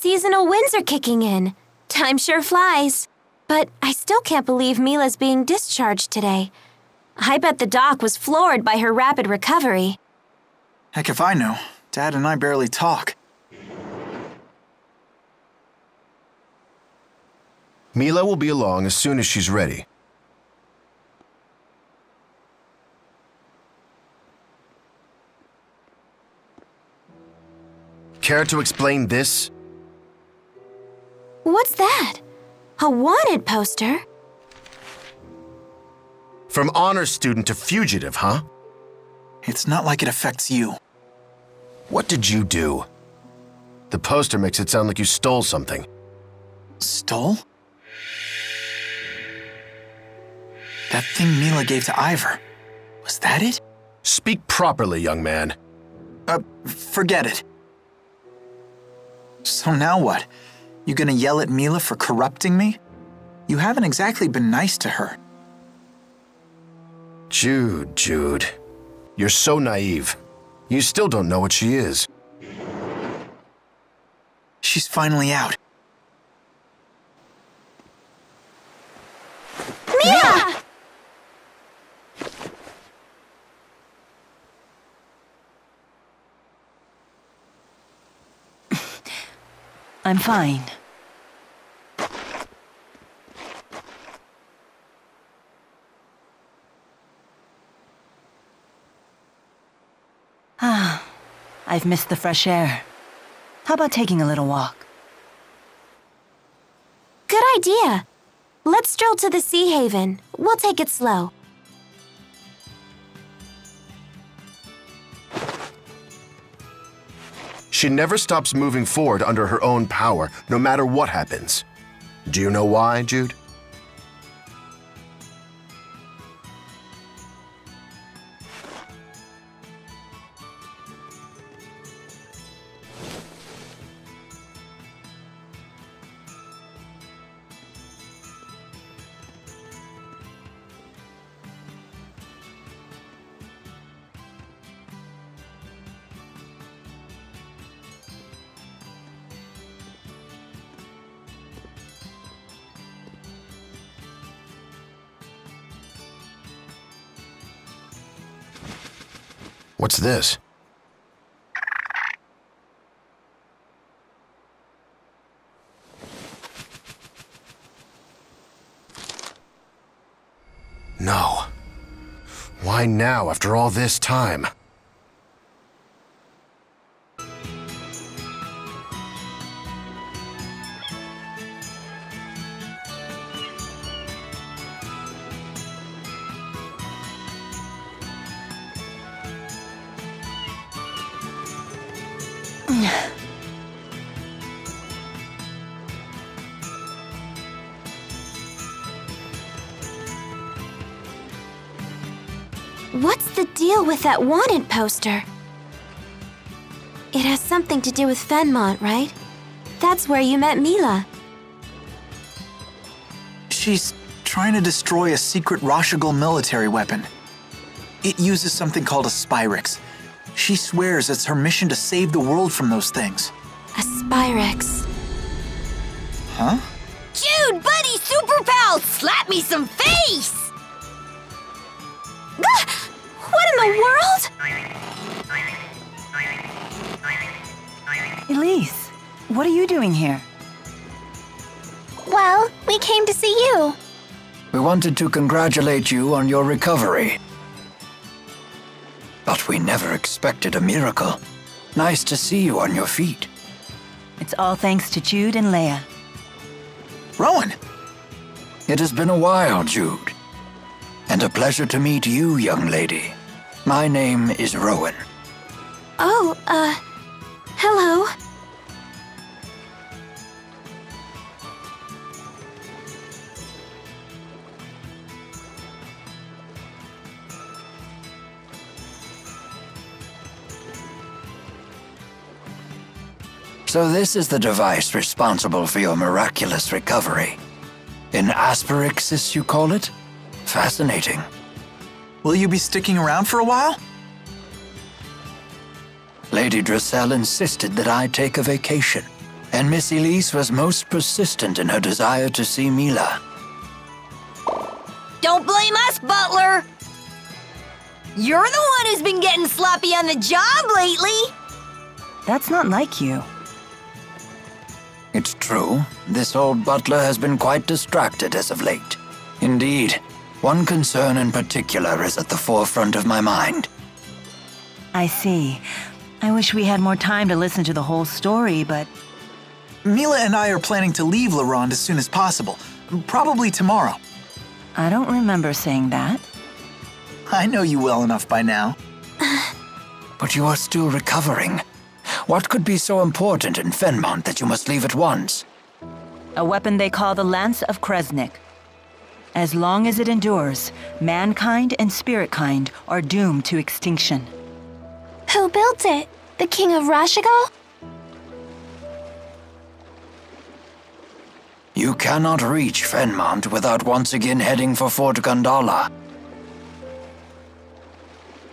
seasonal winds are kicking in. Time sure flies. But I still can't believe Mila's being discharged today. I bet the doc was floored by her rapid recovery. Heck if I know. Dad and I barely talk. Mila will be along as soon as she's ready. Care to explain this? What's that? A wanted poster? From honor student to fugitive, huh? It's not like it affects you. What did you do? The poster makes it sound like you stole something. Stole? That thing Mila gave to Ivor. Was that it? Speak properly, young man. Forget it. So now what? You gonna yell at Mila for corrupting me? You haven't exactly been nice to her. Jude. You're so naive. You still don't know what she is. She's finally out. Mila! I'm fine. I've missed the fresh air. How about taking a little walk? Good idea. Let's stroll to the Sea Haven. We'll take it slow. She never stops moving forward under her own power, no matter what happens. Do you know why, Jude? What's this? No. Why now, after all this time? What's the deal with that wanted poster? It has something to do with Fenmont, right? That's where you met Mila. She's trying to destroy a secret Nachtigal military weapon. It uses something called a Spyrix. She swears it's her mission to save the world from those things. A Spyrix. Huh? Jude, buddy, super pal, slap me some face! What in the world? Elise, what are you doing here? Well, we came to see you. We wanted to congratulate you on your recovery. But we never expected a miracle. Nice to see you on your feet. It's all thanks to Jude and Leia. Rowan! It has been a while, Jude. And a pleasure to meet you, young lady. My name is Rowan. Oh, hello. So this is the device responsible for your miraculous recovery. An Asperixis, you call it? Fascinating. Will you be sticking around for a while? Lady Dressel insisted that I take a vacation. And Miss Elise was most persistent in her desire to see Mila. Don't blame us, Butler! You're the one who's been getting sloppy on the job lately! That's not like you. It's true, this old butler has been quite distracted as of late. Indeed, one concern in particular is at the forefront of my mind. I see. I wish we had more time to listen to the whole story, but... Mila and I are planning to leave Leronde as soon as possible. Probably tomorrow. I don't remember saying that. I know you well enough by now. But you are still recovering. What could be so important in Fenmont that you must leave at once? A weapon they call the Lance of Kresnik. As long as it endures, mankind and spiritkind are doomed to extinction. Who built it? The King of Rashigal? You cannot reach Fenmont without once again heading for Fort Gandala.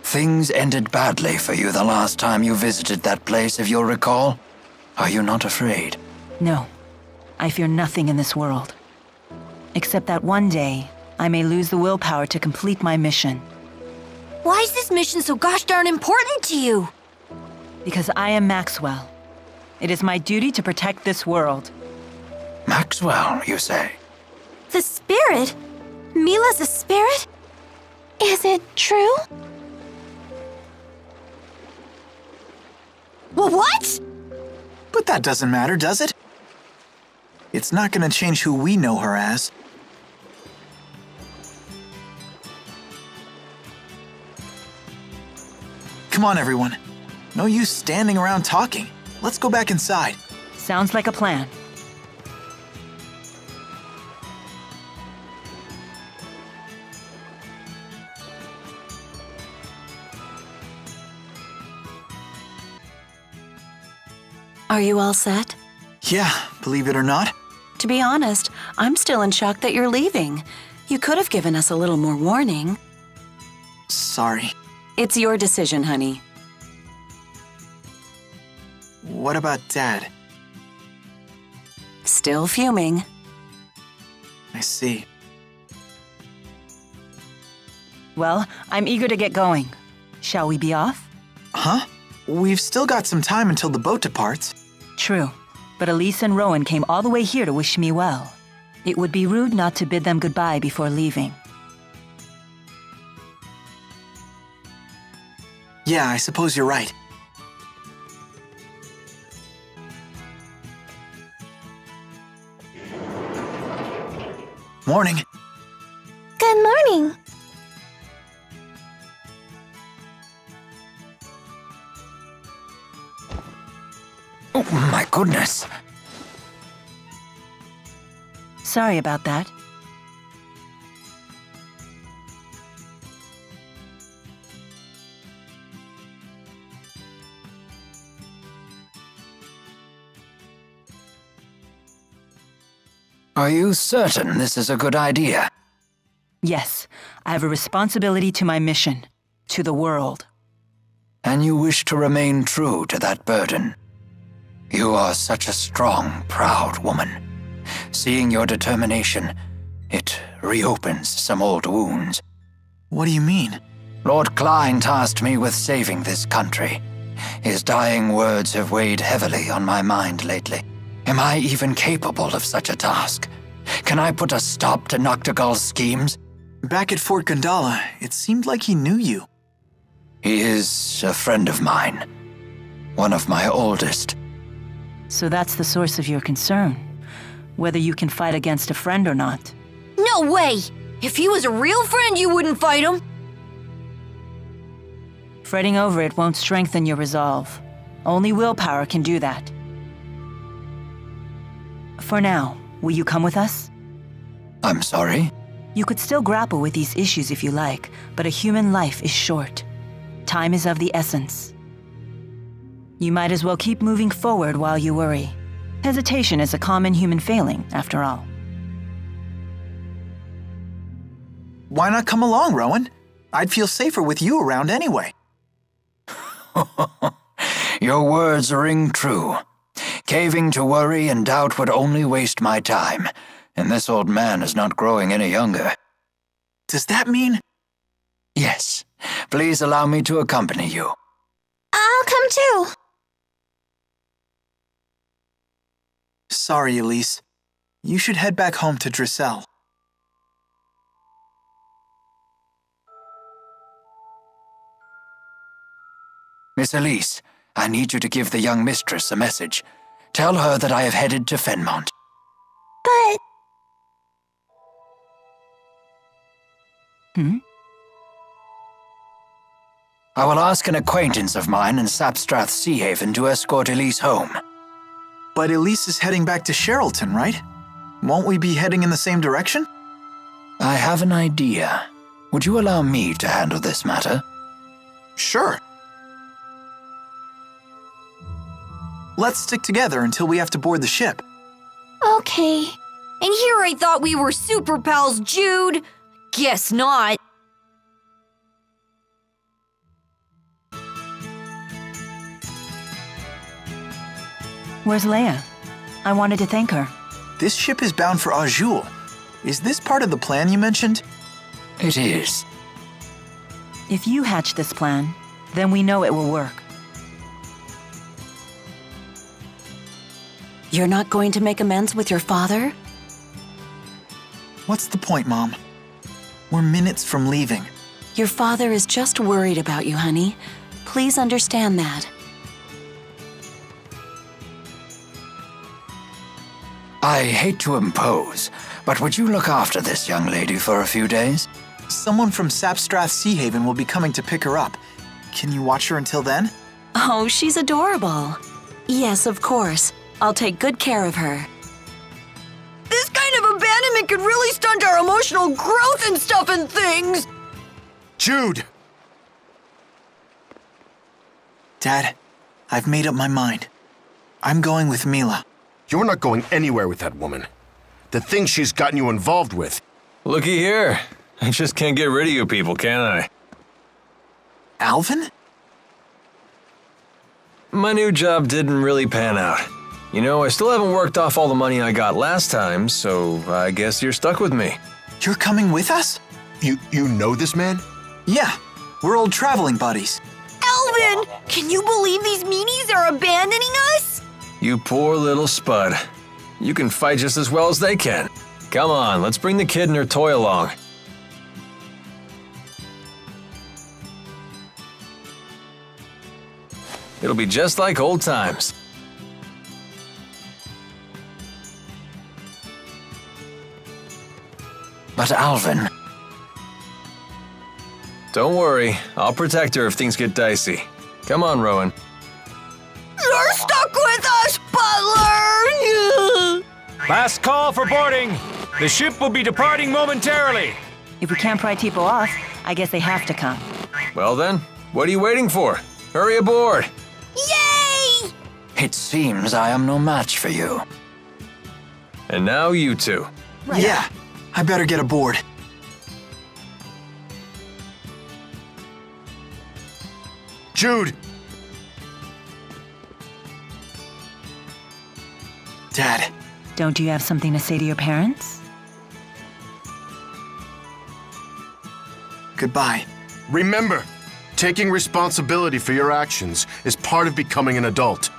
Things ended badly for you the last time you visited that place, if you'll recall. Are you not afraid? No, I fear nothing in this world. Except that one day, I may lose the willpower to complete my mission. Why is this mission so gosh darn important to you? Because I am Maxwell. It is my duty to protect this world. Maxwell, you say? The spirit? Mila's a spirit? Is it true? Well, what? But that doesn't matter, does it? It's not gonna change who we know her as. Come on, everyone. No use standing around talking. Let's go back inside. Sounds like a plan. Are you all set? Yeah, believe it or not. To be honest, I'm still in shock that you're leaving. You could have given us a little more warning. Sorry. It's your decision, honey. What about Dad? Still fuming. I see. Well, I'm eager to get going. Shall we be off? Huh? We've still got some time until the boat departs. True, but Elise and Rowan came all the way here to wish me well. It would be rude not to bid them goodbye before leaving. Yeah, I suppose you're right. Morning. Good morning. Oh, my goodness. Sorry about that. Are you certain this is a good idea? Yes, I have a responsibility to my mission, to the world. And you wish to remain true to that burden? You are such a strong, proud woman. Seeing your determination, it reopens some old wounds. What do you mean? Lord Klein tasked me with saving this country. His dying words have weighed heavily on my mind lately. Am I even capable of such a task? Can I put a stop to Nachtigal's schemes? Back at Fort Gandala, it seemed like he knew you. He is a friend of mine. One of my oldest. So that's the source of your concern, whether you can fight against a friend or not. No way! If he was a real friend, you wouldn't fight him. Fretting over it won't strengthen your resolve. Only willpower can do that. For now, will you come with us? I'm sorry? You could still grapple with these issues if you like, but a human life is short. Time is of the essence. You might as well keep moving forward while you worry. Hesitation is a common human failing, after all. Why not come along, Rowan? I'd feel safer with you around anyway. Your words ring true. Caving to worry and doubt would only waste my time, and this old man is not growing any younger. Does that mean? Yes. Please allow me to accompany you. I'll come too. Sorry, Elise. You should head back home to Drissel. Miss Elise, I need you to give the young mistress a message. Tell her that I have headed to Fenmont. But... I will ask an acquaintance of mine in Sapstrath Seahaven to escort Elise home. But Elise is heading back to Sherrilton, right? Won't we be heading in the same direction? I have an idea. Would you allow me to handle this matter? Sure. Let's stick together until we have to board the ship. Okay. And here I thought we were super pals, Jude. Guess not. Where's Leia? I wanted to thank her. This ship is bound for Azul. Is this part of the plan you mentioned? It is. If you hatch this plan, then we know it will work. You're not going to make amends with your father? What's the point, Mom? We're minutes from leaving. Your father is just worried about you, honey. Please understand that. I hate to impose, but would you look after this young lady for a few days? Someone from Sapstrath Seahaven will be coming to pick her up. Can you watch her until then? Oh, she's adorable. Yes, of course. I'll take good care of her. This kind of abandonment could really stunt our emotional growth and stuff and things. Jude! Dad, I've made up my mind. I'm going with Mila. You're not going anywhere with that woman. The things she's gotten you involved with. Looky here. I just can't get rid of you people, can I? Alvin? My new job didn't really pan out. You know, I still haven't worked off all the money I got last time, so I guess you're stuck with me. You're coming with us? You know this man? Yeah, we're old traveling buddies. Alvin, can you believe these meanies are abandoning us? You poor little spud. You can fight just as well as they can. Come on, let's bring the kid and her toy along. It'll be just like old times. But Alvin... Don't worry, I'll protect her if things get dicey. Come on, Rowan. You're stuck with us, Butler! Last call for boarding. The ship will be departing momentarily. If we can't pry people off, I guess they have to come. Well then, what are you waiting for? Hurry aboard! Yay! It seems I am no match for you. And now you two. Right. Yeah, I better get aboard. Jude! Dad. Don't you have something to say to your parents? Goodbye. Remember, taking responsibility for your actions is part of becoming an adult.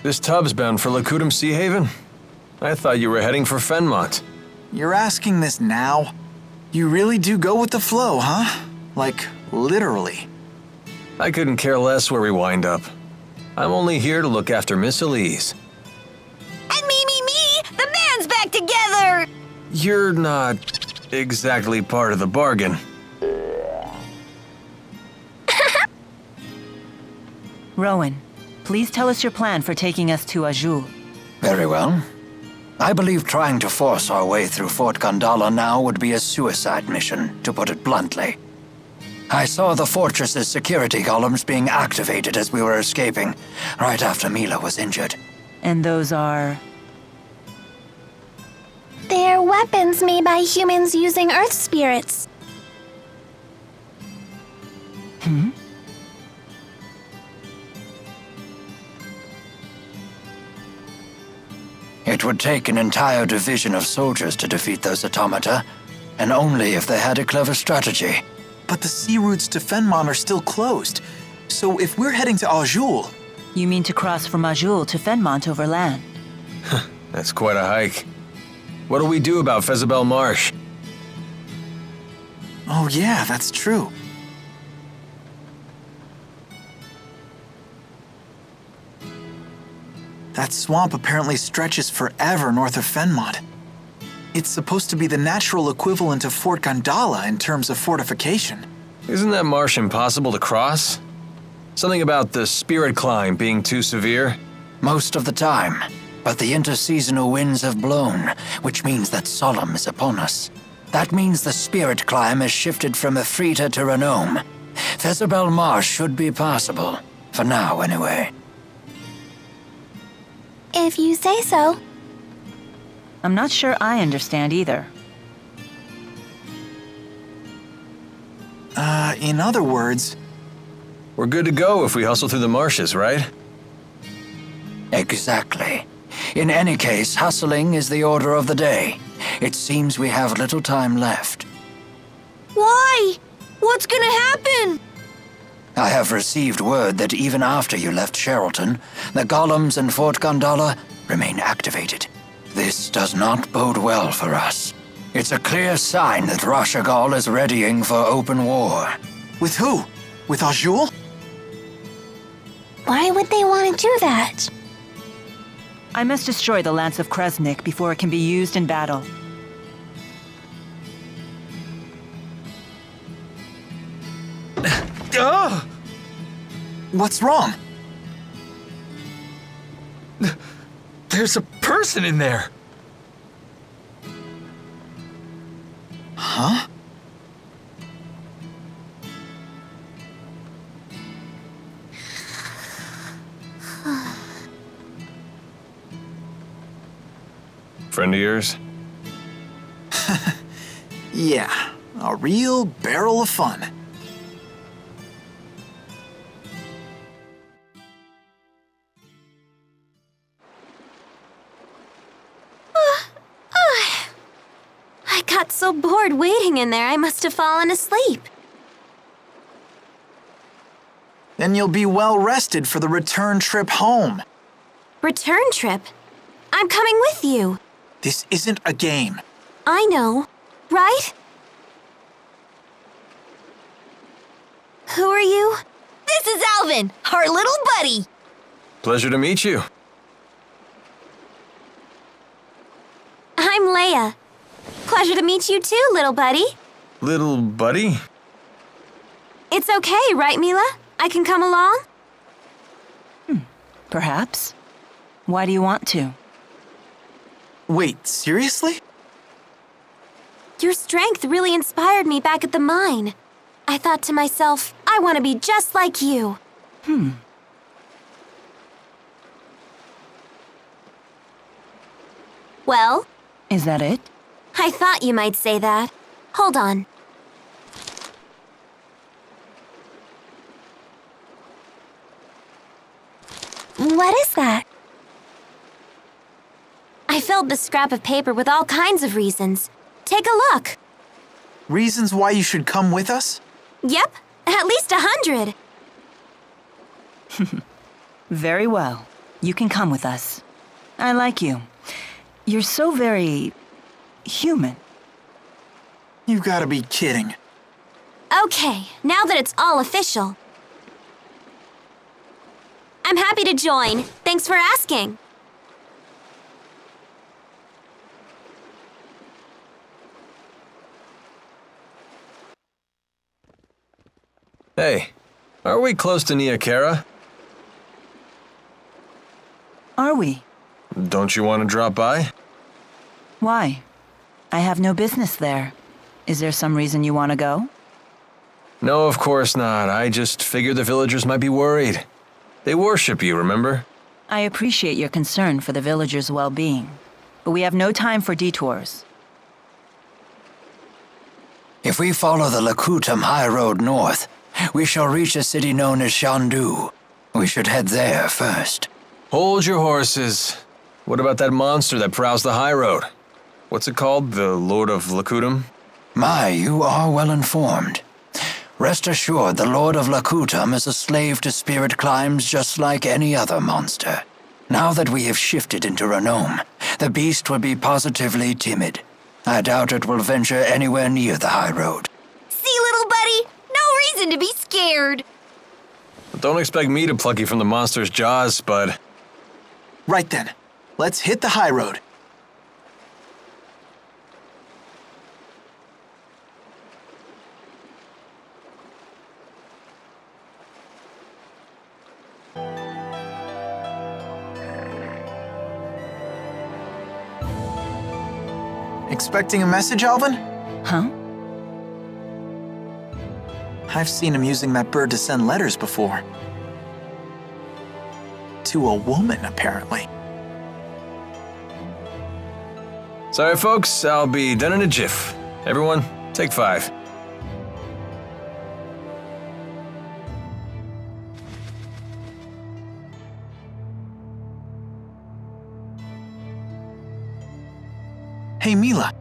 This tub's bound for Lakudum Seahaven? I thought you were heading for Fenmont. You're asking this now? You really do go with the flow, huh? Like, literally. I couldn't care less where we wind up. I'm only here to look after Miss Elise. And me! The band's back together! You're not exactly part of the bargain. Rowan, please tell us your plan for taking us to Azul. Very well. I believe trying to force our way through Fort Gondala now would be a suicide mission, to put it bluntly. I saw the fortress's security columns being activated as we were escaping, right after Mila was injured. And those are... They're weapons made by humans using Earth spirits. It would take an entire division of soldiers to defeat those automata, and only if they had a clever strategy. But the sea routes to Fenmon are still closed. So if we're heading to Azul... You mean to cross from Azul to Fenmont over land? That's quite a hike. What do we do about Fezabel Marsh? Oh yeah, that's true. That swamp apparently stretches forever north of Fenmont. It's supposed to be the natural equivalent of Fort Gondala in terms of fortification. Isn't that marsh impossible to cross? Something about the spirit climb being too severe? Most of the time. But the interseasonal winds have blown, which means that Solemn is upon us. That means the spirit climb has shifted from Efrita to Renome. Fezabel Marsh should be passable. For now, anyway. If you say so. I'm not sure I understand either. In other words... We're good to go if we hustle through the marshes, right? Exactly. In any case, hustling is the order of the day. It seems we have little time left. Why? What's gonna happen? I have received word that even after you left Sherrilton, the golems in Fort Gondala remain activated. This does not bode well for us. It's a clear sign that Rashagal is readying for open war. With who? With Azul? Why would they want to do that? I must destroy the Lance of Kresnik before it can be used in battle. What's wrong? There's a person in there. Huh? Friend of yours? Yeah, a real barrel of fun. I got so bored waiting in there, I must have fallen asleep. Then you'll be well rested for the return trip home. Return trip? I'm coming with you. This isn't a game. I know, right? Who are you? This is Alvin, our little buddy. Pleasure to meet you. I'm Leia. Pleasure to meet you too, little buddy. Little buddy? It's okay, right, Mila? I can come along? Perhaps. Why do you want to? Wait, seriously? Your strength really inspired me back at the mine. I thought to myself, I want to be just like you. Well? Is that it? I thought you might say that. Hold on. What is that? I filled this scrap of paper with all kinds of reasons. Take a look. Reasons why you should come with us? Yep, at least 100. Very well. You can come with us. I like you. You're so very... human. You gotta be kidding. Okay, now that it's all official. I'm happy to join. Thanks for asking. Hey, are we close to Niakara? Are we? Don't you want to drop by? Why? I have no business there. Is there some reason you want to go? No, of course not. I just figured the villagers might be worried. They worship you, remember? I appreciate your concern for the villagers' well-being, but we have no time for detours. If we follow the Lakutam High Road north, we shall reach a city known as Shandu. We should head there first. Hold your horses. What about that monster that prowls the high road? What's it called? The Lord of Lakutam? My, you are well informed. Rest assured, the Lord of Lakutam is a slave to spirit climbs just like any other monster. Now that we have shifted into Renome, the beast will be positively timid. I doubt it will venture anywhere near the high road. See, little buddy? No reason to be scared. But don't expect me to pluck you from the monster's jaws, Spud. Right then. Let's hit the high road. Expecting a message, Alvin? Huh? I've seen him using that bird to send letters before. To a woman, apparently. Sorry, folks. I'll be done in a jiff. Everyone, take 5. Hey, Mila.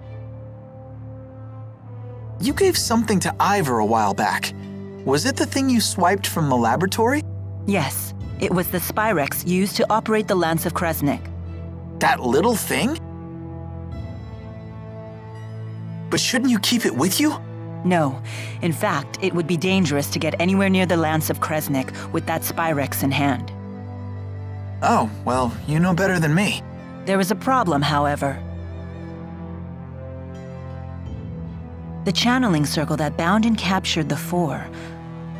You gave something to Ivor a while back. Was it the thing you swiped from the laboratory? Yes, it was the Spyrex used to operate the Lance of Kresnik. That little thing? But shouldn't you keep it with you? No. In fact, it would be dangerous to get anywhere near the Lance of Kresnik with that Spyrex in hand. Oh, well, you know better than me. There was a problem, however. The channeling circle that bound and captured the 4.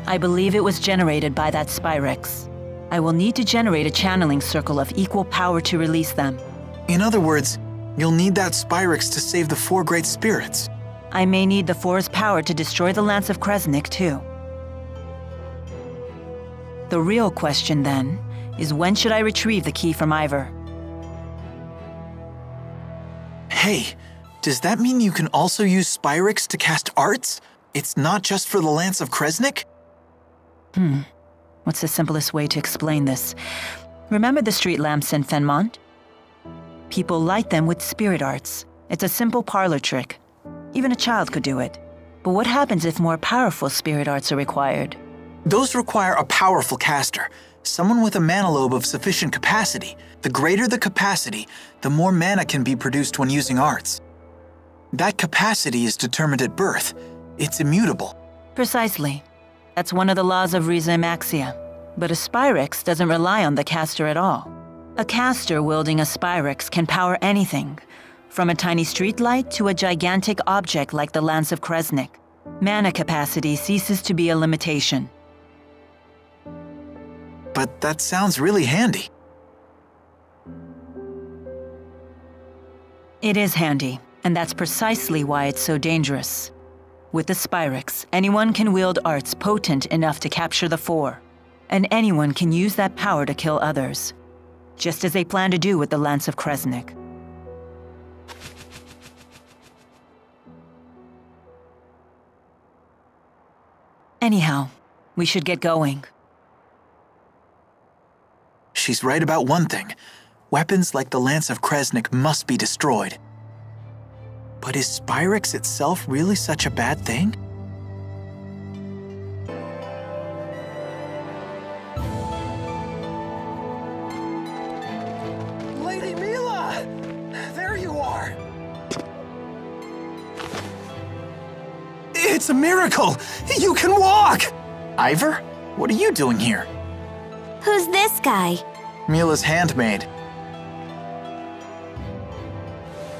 I believe it was generated by that Spyrex. I will need to generate a channeling circle of equal power to release them. In other words, you'll need that Spyrex to save the 4 great spirits. I may need the 4's power to destroy the Lance of Kresnik, too. The real question, then, is when should I retrieve the key from Ivor? Hey, does that mean you can also use Spyrex to cast arts? It's not just for the Lance of Kresnik? What's the simplest way to explain this? Remember the street lamps in Fenmont? People light them with spirit arts. It's a simple parlor trick. Even a child could do it. But what happens if more powerful spirit arts are required? Those require a powerful caster, someone with a mana lobe of sufficient capacity. The greater the capacity, the more mana can be produced when using arts. That capacity is determined at birth. It's immutable. Precisely. That's one of the laws of Rhizomaxia. But a Spyrex doesn't rely on the caster at all. A caster wielding a Spyrex can power anything, from a tiny streetlight to a gigantic object like the Lance of Kresnik. Mana capacity ceases to be a limitation. But that sounds really handy. It is handy, and that's precisely why it's so dangerous. With the Spyrex, anyone can wield arts potent enough to capture the 4, and anyone can use that power to kill others, just as they plan to do with the Lance of Kresnik. Anyhow, we should get going. She's right about one thing. Weapons like the Lance of Kresnik must be destroyed. But is Spyrex itself really such a bad thing? Lady Mila! There you are! It's a miracle! You can walk! Ivor? What are you doing here? Who's this guy? Mila's handmaid.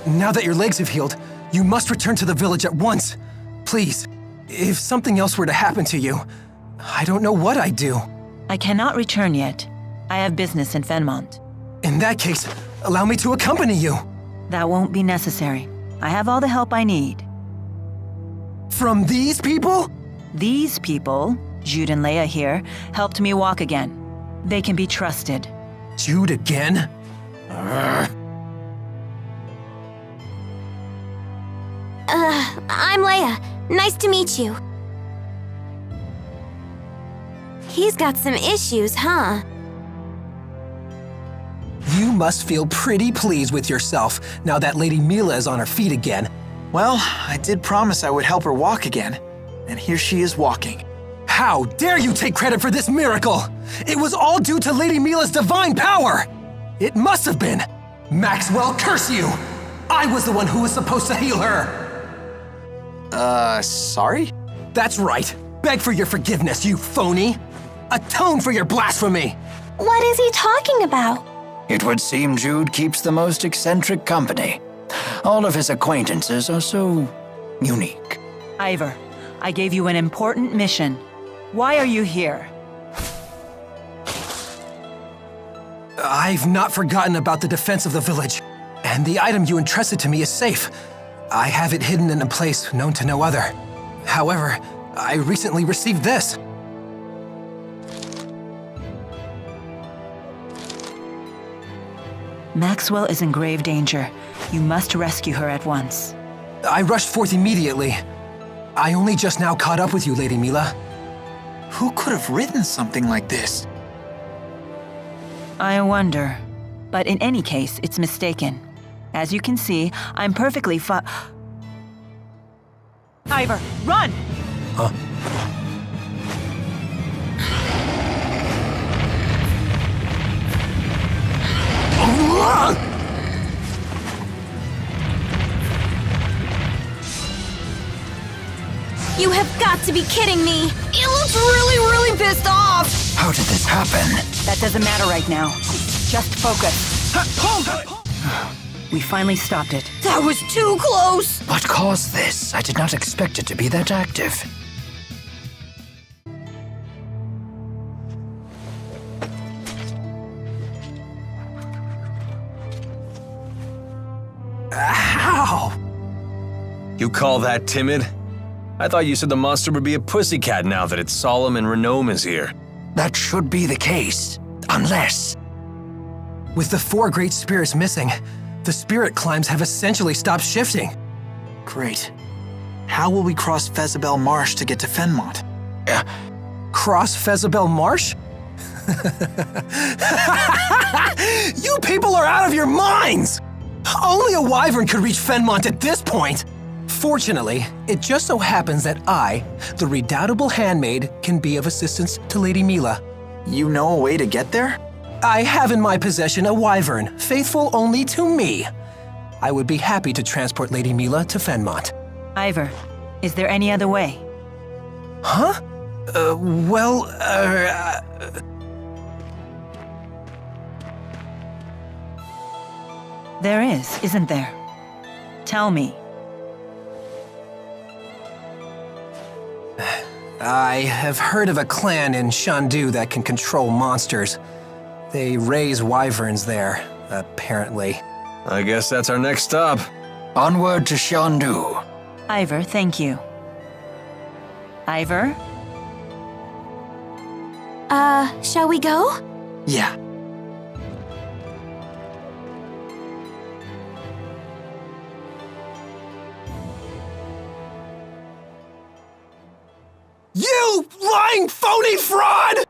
Now that your legs have healed, you must return to the village at once. Please, if something else were to happen to you, I don't know what I'd do. I cannot return yet. I have business in Fenmont. In that case, allow me to accompany you. That won't be necessary. I have all the help I need. From these people? These people, Jude and Leia here, helped me walk again. They can be trusted. Jude again? I'm Leia. Nice to meet you. He's got some issues, huh? You must feel pretty pleased with yourself now that Lady Mila is on her feet again. Well, I did promise I would help her walk again, and here she is walking. How dare you take credit for this miracle? It was all due to Lady Mila's divine power! It must have been! Maxwell, curse you! I was the one who was supposed to heal her! Sorry? That's right. Beg for your forgiveness, you phony! Atone for your blasphemy! What is he talking about? It would seem Jude keeps the most eccentric company. All of his acquaintances are so unique. Ivor, I gave you an important mission. Why are you here? I've not forgotten about the defense of the village, and the item you entrusted to me is safe. I have it hidden in a place known to no other. However, I recently received this. Maxwell is in grave danger. You must rescue her at once. I rushed forth immediately. I only just now caught up with you, Lady Mila. Who could have written something like this? I wonder. But in any case, it's mistaken. As you can see, I'm perfectly Ivor, run! Huh? You have got to be kidding me! He looks really pissed off! How did this happen? That doesn't matter right now. Just focus. We finally stopped it. That was too close! What caused this? I did not expect it to be that active. Ow! You call that timid? I thought you said the monster would be a pussycat now that its solemn and Renome is here. That should be the case, unless... With the 4 great spirits missing, the spirit climbs have essentially stopped shifting. Great. How will we cross Fezabel Marsh to get to Fenmont? Cross Fezabel Marsh? You people are out of your minds! Only a wyvern could reach Fenmont at this point! Fortunately, it just so happens that I, the redoubtable handmaid, can be of assistance to Lady Mila. You know a way to get there? I have in my possession a wyvern, faithful only to me. I would be happy to transport Lady Mila to Fenmont. Ivor, is there any other way? Huh? There is, isn't there? Tell me. I have heard of a clan in Shandu that can control monsters. They raise wyverns there, apparently. I guess that's our next stop. Onward to Shandu. Ivor, thank you. Ivor? Shall we go? Yeah. You lying phony fraud!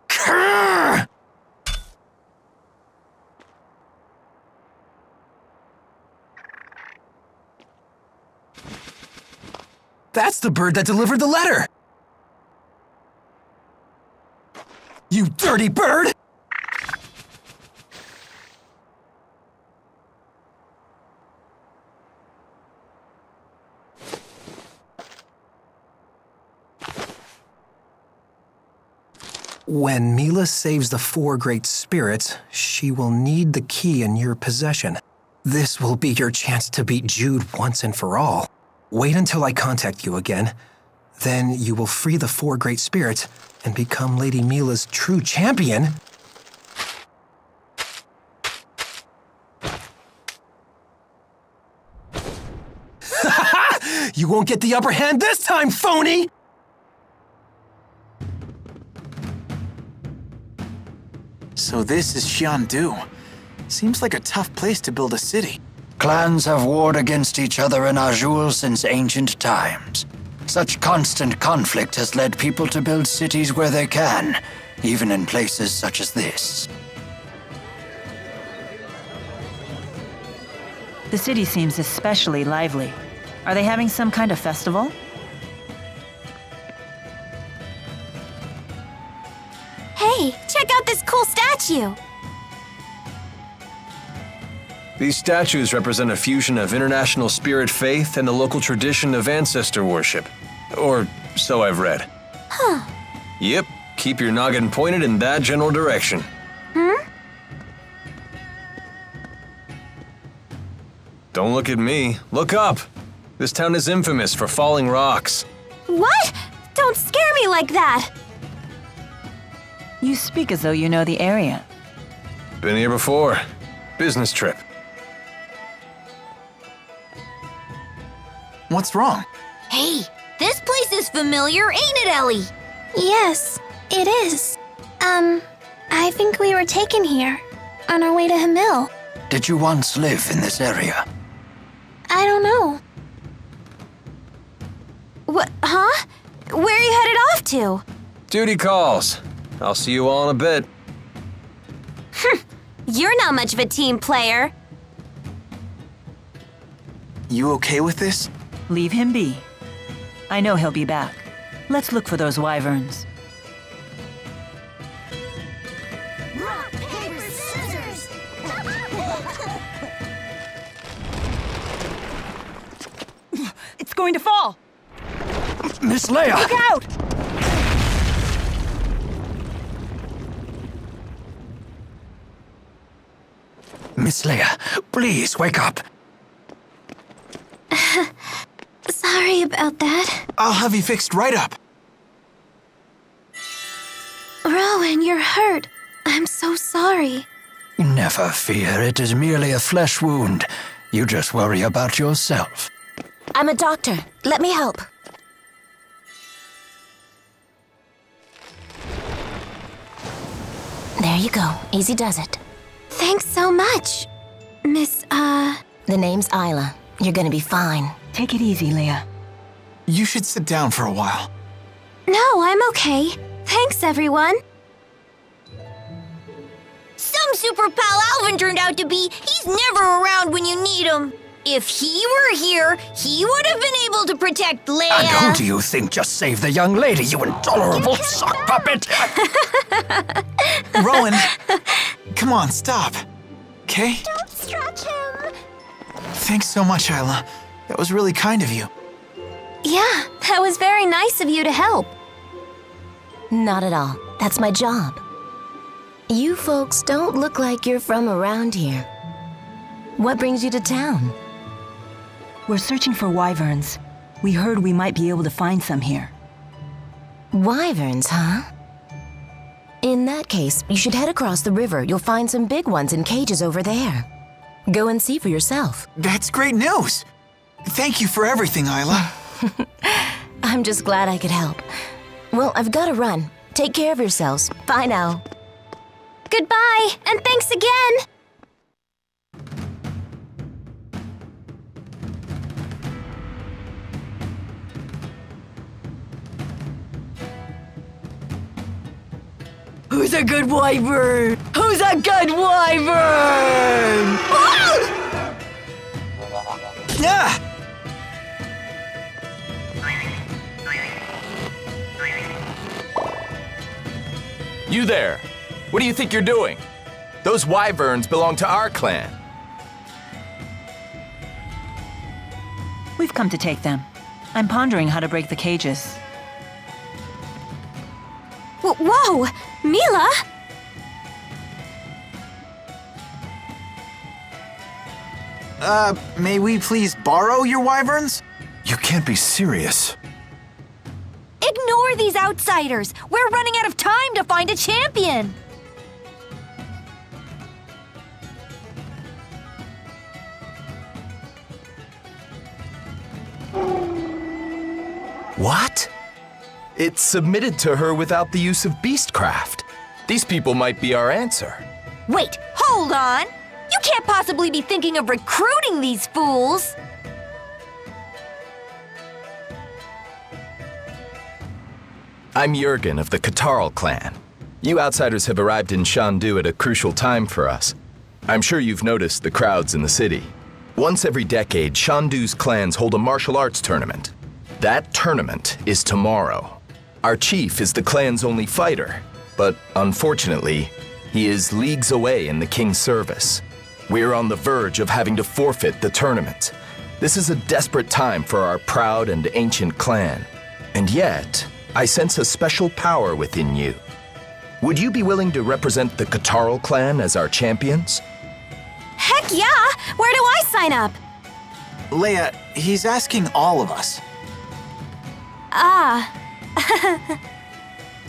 Grr! That's the bird that delivered the letter! You dirty bird! When Mila saves the 4 great spirits, she will need the key in your possession. This will be your chance to beat Jude once and for all. Wait until I contact you again. Then you will free the 4 great spirits and become Lady Mila's true champion. You won't get the upper hand this time, phony! So this is Xiandu. Seems like a tough place to build a city. Clans have warred against each other in Azul since ancient times. Such constant conflict has led people to build cities where they can, even in places such as this. The city seems especially lively. Are they having some kind of festival? Hey, check out this cool statue! These statues represent a fusion of international spirit faith and the local tradition of ancestor worship. Or so I've read. Huh. Yep, keep your noggin pointed in that general direction. Don't look at me. Look up! This town is infamous for falling rocks. What? Don't scare me like that! You speak as though you know the area. Been here before. Business trip. What's wrong? Hey, this place is familiar, ain't it, Ellie? Yes, it is. I think we were taken here, on our way to Hamil. Did you once live in this area? I don't know. What, huh? Where are you headed off to? Duty calls. I'll see you all in a bit. You're not much of a team player. You okay with this? Leave him be. I know he'll be back. Let's look for those wyverns. Rock, paper, scissors! It's going to fall! Miss Leia! Look out! Miss Leia, please wake up. Sorry about that. I'll have you fixed right up. Rowan, you're hurt. I'm so sorry. Never fear, it is merely a flesh wound. You just worry about yourself. I'm a doctor. Let me help. There you go. Easy does it. Thanks so much, Miss, The name's Isla. You're gonna be fine. Take it easy, Leia. You should sit down for a while. No, I'm okay. Thanks, everyone. Some super pal Alvin turned out to be. He's never around when you need him. If he were here, he would have been able to protect Leia. And who do you think just saved the young lady, you intolerable sock puppet? Rowan, come on, stop. Okay? Don't stretch him. Thanks so much, Isla. That was really kind of you. Yeah, that was very nice of you to help. Not at all. That's my job. You folks don't look like you're from around here. What brings you to town? We're searching for wyverns. We heard we might be able to find some here. Wyverns, huh? In that case, you should head across the river. You'll find some big ones in cages over there. Go and see for yourself. That's great news. Thank you for everything, Isla. I'm just glad I could help. Well, I've got to run. Take care of yourselves. Bye now. Goodbye, and thanks again. Who's a good wyvern? Who's a good wyvern? Yeah! You there! What do you think you're doing? Those wyverns belong to our clan. We've come to take them. I'm pondering how to break the cages. Whoa! Mila! May we please borrow your wyverns? You can't be serious. Ignore these outsiders. We're running out of time to find a champion. What? It's submitted to her without the use of beastcraft. These people might be our answer. Wait, hold on! You can't possibly be thinking of recruiting these fools! I'm Jurgen of the Katarl clan. You outsiders have arrived in Shandu at a crucial time for us. I'm sure you've noticed the crowds in the city. Once every decade, Shandu's clans hold a martial arts tournament. That tournament is tomorrow. Our chief is the clan's only fighter, but unfortunately, he is leagues away in the king's service. We're on the verge of having to forfeit the tournament. This is a desperate time for our proud and ancient clan. And yet, I sense a special power within you. Would you be willing to represent the Katarl clan as our champions? Heck yeah! Where do I sign up? Leia, he's asking all of us. Ah.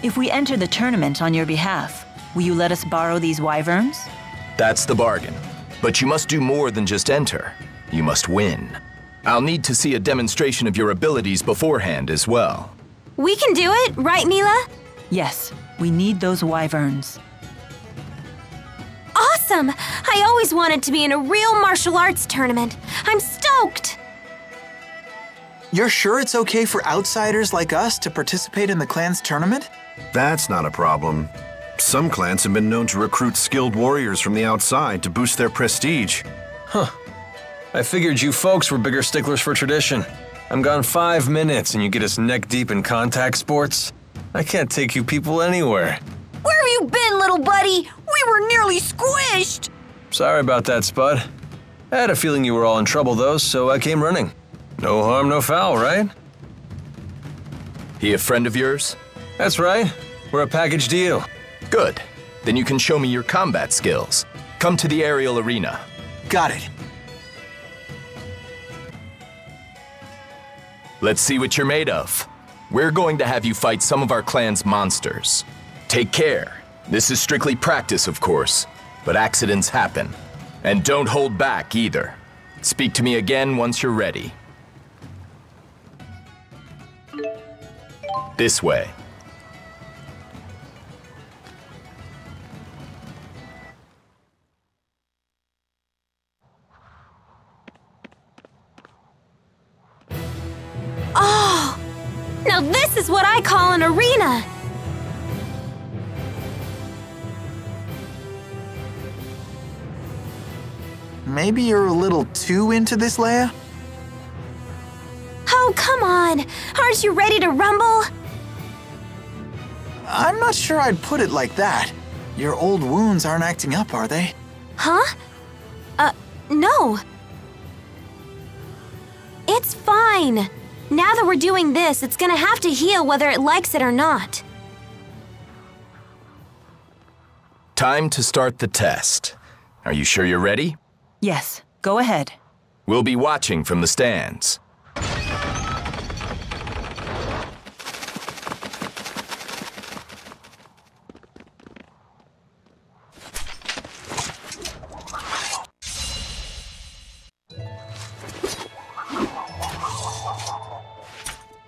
If we enter the tournament on your behalf, will you let us borrow these wyverns? That's the bargain. But you must do more than just enter. You must win. I'll need to see a demonstration of your abilities beforehand as well. We can do it, right, Mila? Yes, we need those wyverns. Awesome! I always wanted to be in a real martial arts tournament. I'm stoked! You're sure it's okay for outsiders like us to participate in the clan's tournament? That's not a problem. Some clans have been known to recruit skilled warriors from the outside to boost their prestige. Huh. I figured you folks were bigger sticklers for tradition. I'm gone 5 minutes and you get us neck-deep in contact sports? I can't take you people anywhere. Where have you been, little buddy? We were nearly squished! Sorry about that, Spud. I had a feeling you were all in trouble, though, so I came running. No harm, no foul, right? He a friend of yours? That's right. We're a package deal. Good. Then you can show me your combat skills. Come to the aerial arena. Got it. Let's see what you're made of. We're going to have you fight some of our clan's monsters. Take care. This is strictly practice, of course, but accidents happen. And don't hold back either. Speak to me again once you're ready. This way. Oh! Now this is what I call an arena! Maybe you're a little too into this, Leia? Oh, come on! Aren't you ready to rumble? I'm not sure I'd put it like that. Your old wounds aren't acting up, are they? Huh? No. It's fine. Now that we're doing this, it's gonna have to heal whether it likes it or not. Time to start the test. Are you sure you're ready? Yes, go ahead. We'll be watching from the stands.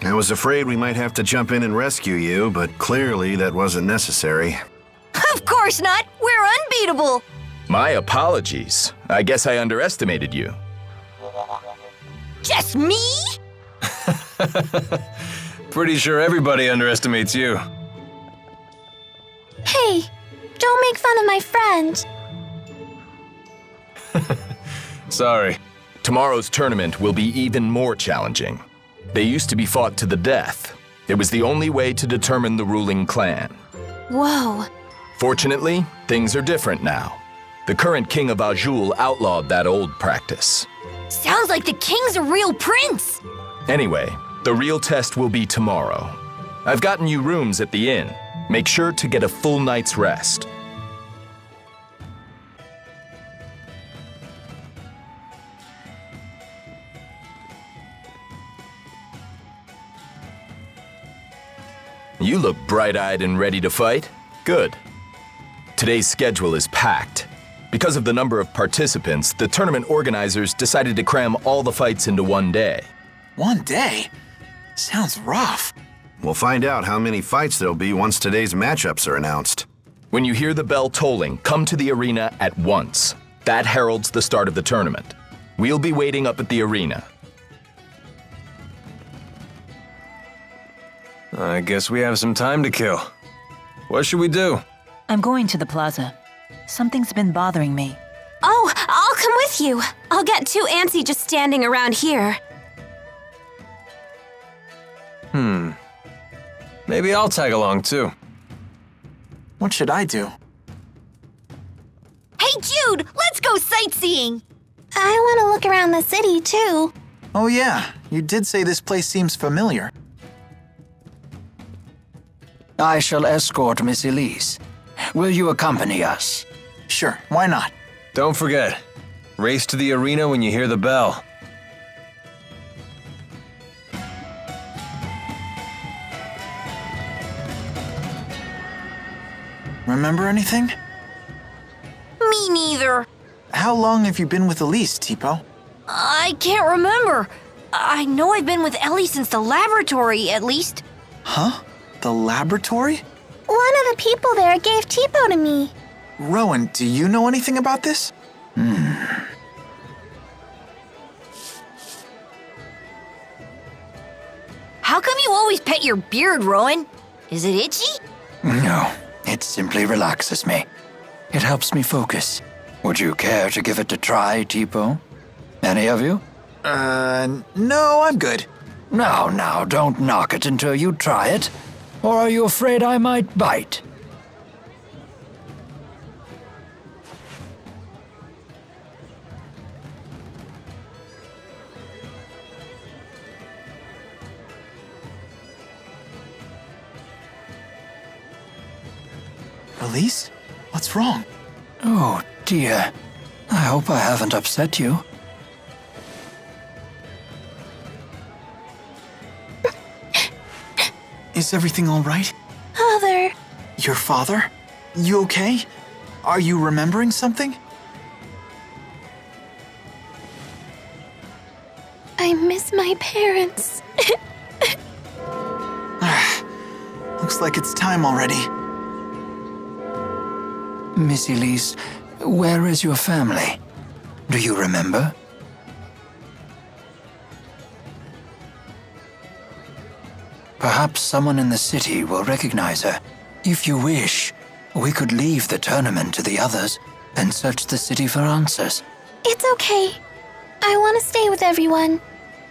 I was afraid we might have to jump in and rescue you, but clearly that wasn't necessary. Of course not! We're unbeatable! My apologies. I guess I underestimated you. Just me? Pretty sure everybody underestimates you. Hey, don't make fun of my friend. Sorry. Tomorrow's tournament will be even more challenging. They used to be fought to the death. It was the only way to determine the ruling clan. Whoa. Fortunately, things are different now. The current king of Azul outlawed that old practice. Sounds like the king's a real prince! Anyway, the real test will be tomorrow. I've gotten you rooms at the inn. Make sure to get a full night's rest. You look bright-eyed and ready to fight. Good. Today's schedule is packed. Because of the number of participants, the tournament organizers decided to cram all the fights into one day. One day? Sounds rough. We'll find out how many fights there'll be once today's matchups are announced. When you hear the bell tolling, come to the arena at once. That heralds the start of the tournament. We'll be waiting up at the arena. I guess we have some time to kill. What should we do? I'm going to the plaza. Something's been bothering me. Oh, I'll come with you. I'll get too antsy just standing around here. Maybe I'll tag along too. What should I do? Hey, Jude, let's go sightseeing! I want to look around the city, too. Oh yeah, you did say this place seems familiar. I shall escort Miss Elise. Will you accompany us? Sure, why not? Don't forget, race to the arena when you hear the bell. Remember anything? Me neither. How long have you been with Elise, Tipo? I can't remember. I know I've been with Ellie since the laboratory, at least. Huh? The laboratory? One of the people there gave Tipo to me. Rowan, do you know anything about this? How come you always pet your beard, Rowan? Is it itchy? No, it simply relaxes me. It helps me focus. Would you care to give it a try, Tipo? Any of you? No, I'm good. Now, don't knock it until you try it. Or are you afraid I might bite? Elise? What's wrong? Oh, dear. I hope I haven't upset you. Is everything all right? Father. Your father? You okay? Are you remembering something? I miss my parents. Looks like it's time already. Miss Elise, where is your family? Do you remember? Perhaps someone in the city will recognize her. If you wish, we could leave the tournament to the others and search the city for answers. It's okay. I want to stay with everyone.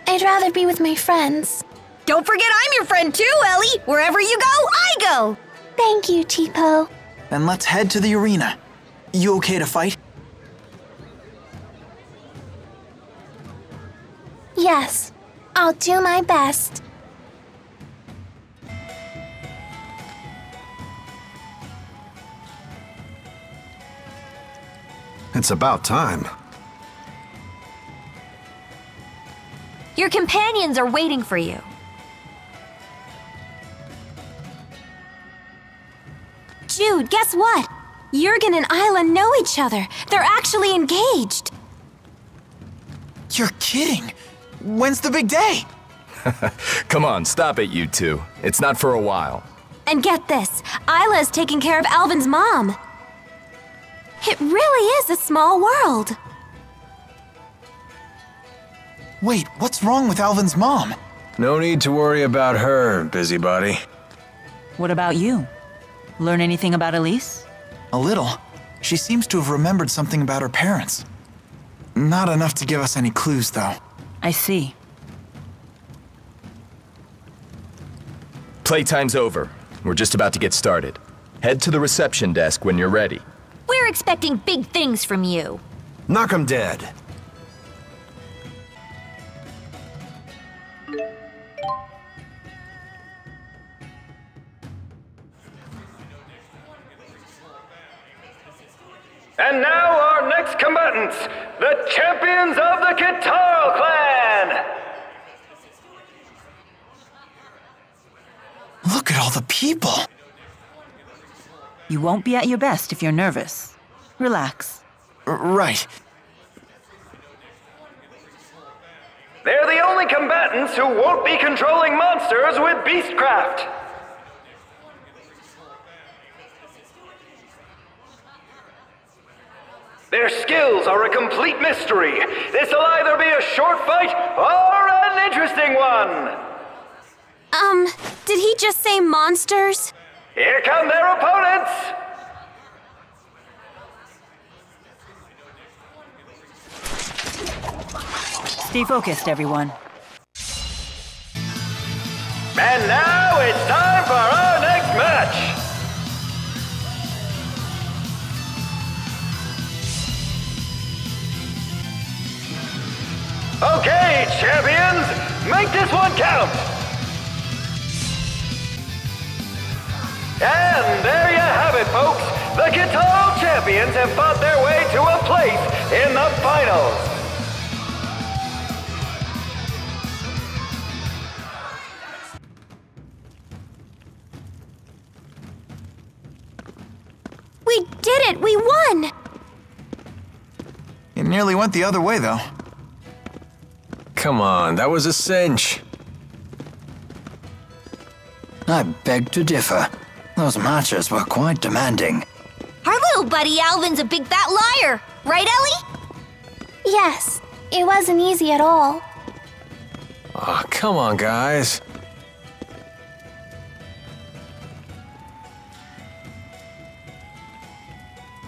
I'd rather be with my friends. Don't forget I'm your friend too, Ellie. Wherever you go, I go. Thank you, Tipo. Then let's head to the arena. You okay to fight? Yes, I'll do my best. It's about time. Your companions are waiting for you. Jude, guess what? Jurgen and Isla know each other. They're actually engaged. You're kidding. When's the big day? Come on, stop it, you two. It's not for a while. And get this, Isla's taking care of Alvin's mom. It really is a small world. Wait, what's wrong with Alvin's mom? No need to worry about her, busybody. What about you? Learn anything about Elise? A little. She seems to have remembered something about her parents. Not enough to give us any clues, though. I see. Playtime's over. We're just about to get started. Head to the reception desk when you're ready. We're expecting big things from you. Knock 'em dead. And now our next combatants, the champions of the Kitarl clan! Look at all the people. You won't be at your best if you're nervous. Relax. Right. They're the only combatants who won't be controlling monsters with beastcraft. Their skills are a complete mystery. This'll either be a short fight or an interesting one. Did he just say monsters? Here come their opponents! Stay focused, everyone. And now it's time for our next match! Okay, champions, make this one count! And there you have it, folks! The Guitar champions have fought their way to a place in the finals! We did it! We won! It nearly went the other way, though. Come on, that was a cinch. I beg to differ. Those matches were quite demanding. Our little buddy Alvin's a big fat liar. Right, Ellie? Yes, it wasn't easy at all. Aw, come on, guys.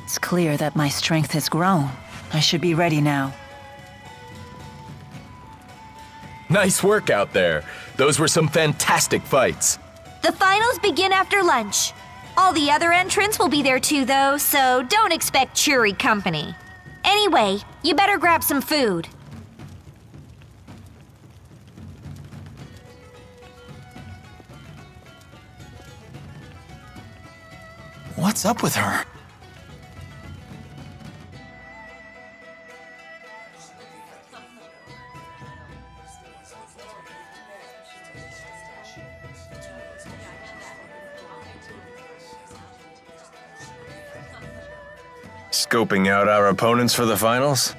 It's clear that my strength has grown. I should be ready now. Nice work out there. Those were some fantastic fights. The finals begin after lunch. All the other entrants will be there too, though, so don't expect cheery company. Anyway, you better grab some food. What's up with her? Scoping out our opponents for the finals?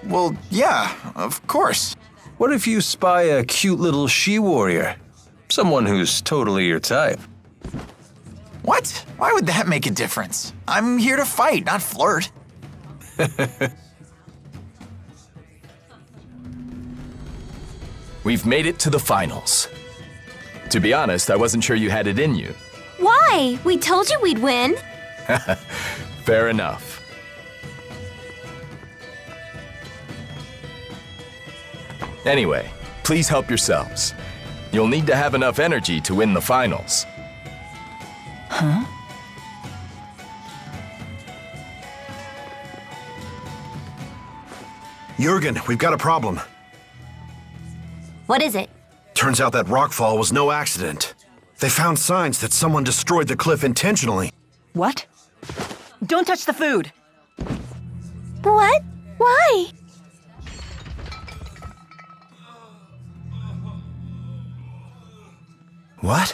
Well, yeah, of course. What if you spy a cute little she-warrior? Someone who's totally your type. What? Why would that make a difference? I'm here to fight, not flirt. We've made it to the finals. To be honest, I wasn't sure you had it in you. Why? We told you we'd win. Fair enough. Anyway, please help yourselves. You'll need to have enough energy to win the finals. Huh? Jurgen, we've got a problem. What is it? Turns out that rockfall was no accident. They found signs that someone destroyed the cliff intentionally. What? Don't touch the food! What? Why? What?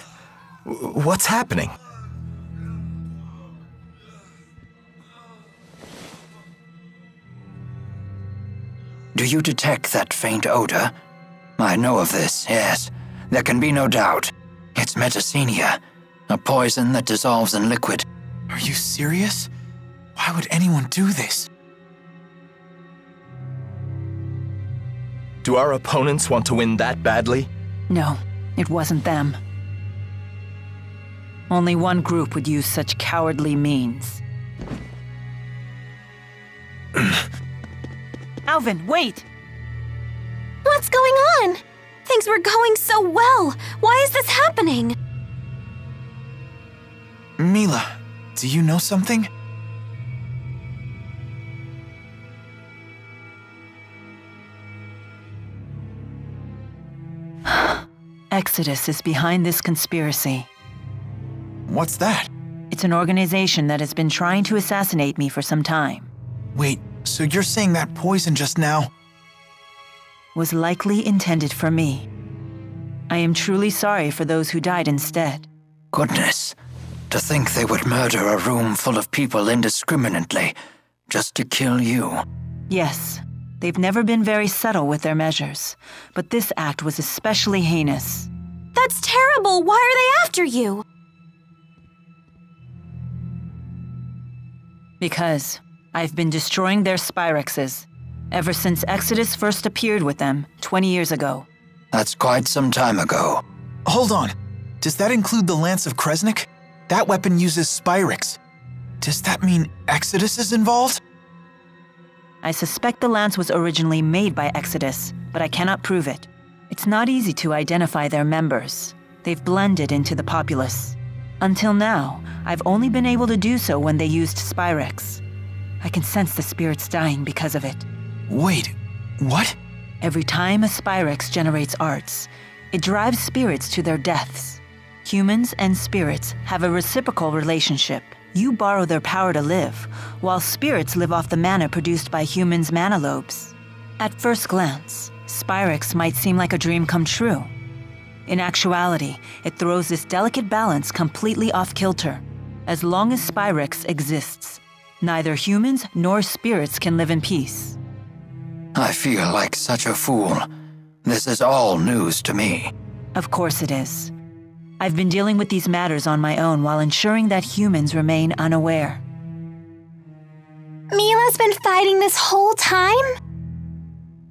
What's happening? Do you detect that faint odor? I know of this, yes. There can be no doubt. It's metacenia, a poison that dissolves in liquid. Are you serious? Why would anyone do this? Do our opponents want to win that badly? No, it wasn't them. Only one group would use such cowardly means. Alvin, wait! What's going on? Things were going so well. Why is this happening? Mila, do you know something? Exodus is behind this conspiracy. What's that? It's an organization that has been trying to assassinate me for some time. Wait, so you're saying that poison just now was likely intended for me. I am truly sorry for those who died instead. Goodness, to think they would murder a room full of people indiscriminately, just to kill you. Yes, They've never been very subtle with their measures, but this act was especially heinous. That's terrible! Why are they after you? Because I've been destroying their Spyrexes ever since Exodus first appeared with them 20 years ago. That's quite some time ago. Hold on. Does that include the Lance of Kresnik? That weapon uses Spyrex. Does that mean Exodus is involved? I suspect the lance was originally made by Exodus, but I cannot prove it. It's not easy to identify their members. They've blended into the populace. Until now, I've only been able to do so when they used Spyrex. I can sense the spirits dying because of it. Wait, what? Every time a Spyrex generates arts, it drives spirits to their deaths. Humans and spirits have a reciprocal relationship. You borrow their power to live, while spirits live off the mana produced by humans' mana lobes. At first glance, Spyrex might seem like a dream come true. In actuality, it throws this delicate balance completely off kilter. As long as Spyrex exists, neither humans nor spirits can live in peace. I feel like such a fool. This is all news to me. Of course it is. I've been dealing with these matters on my own while ensuring that humans remain unaware. Mila's been fighting this whole time?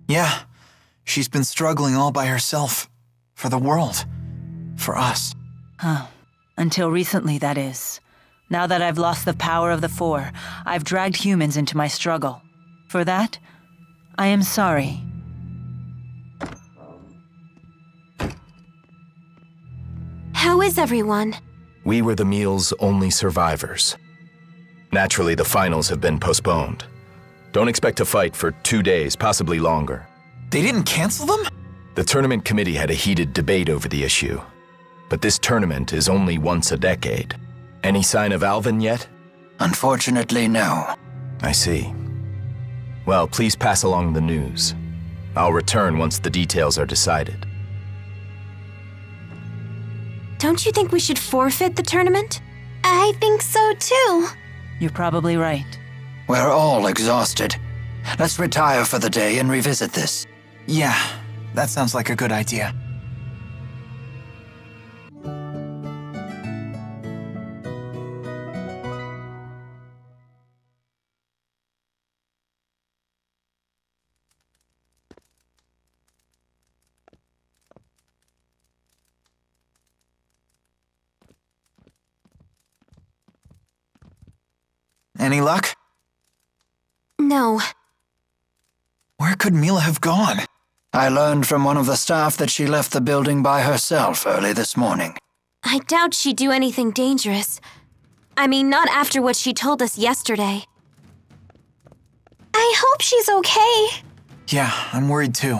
Yeah, she's been struggling all by herself. For the world. For us. Huh. Until recently, that is. Now that I've lost the power of the Four, I've dragged humans into my struggle. For that, I am sorry. How is everyone? We were the meal's only survivors. Naturally, the finals have been postponed. Don't expect to fight for 2 days, possibly longer. They didn't cancel them? The tournament committee had a heated debate over the issue. But this tournament is only once a decade. Any sign of Alvin yet? Unfortunately, no. I see. Well, please pass along the news. I'll return once the details are decided. Don't you think we should forfeit the tournament? I think so too. You're probably right. We're all exhausted. Let's retire for the day and revisit this. Yeah, that sounds like a good idea. Any luck? No. Where could Mila have gone? I learned from one of the staff that she left the building by herself early this morning. I doubt she'd do anything dangerous. I mean, not after what she told us yesterday. I hope she's okay. Yeah, I'm worried too.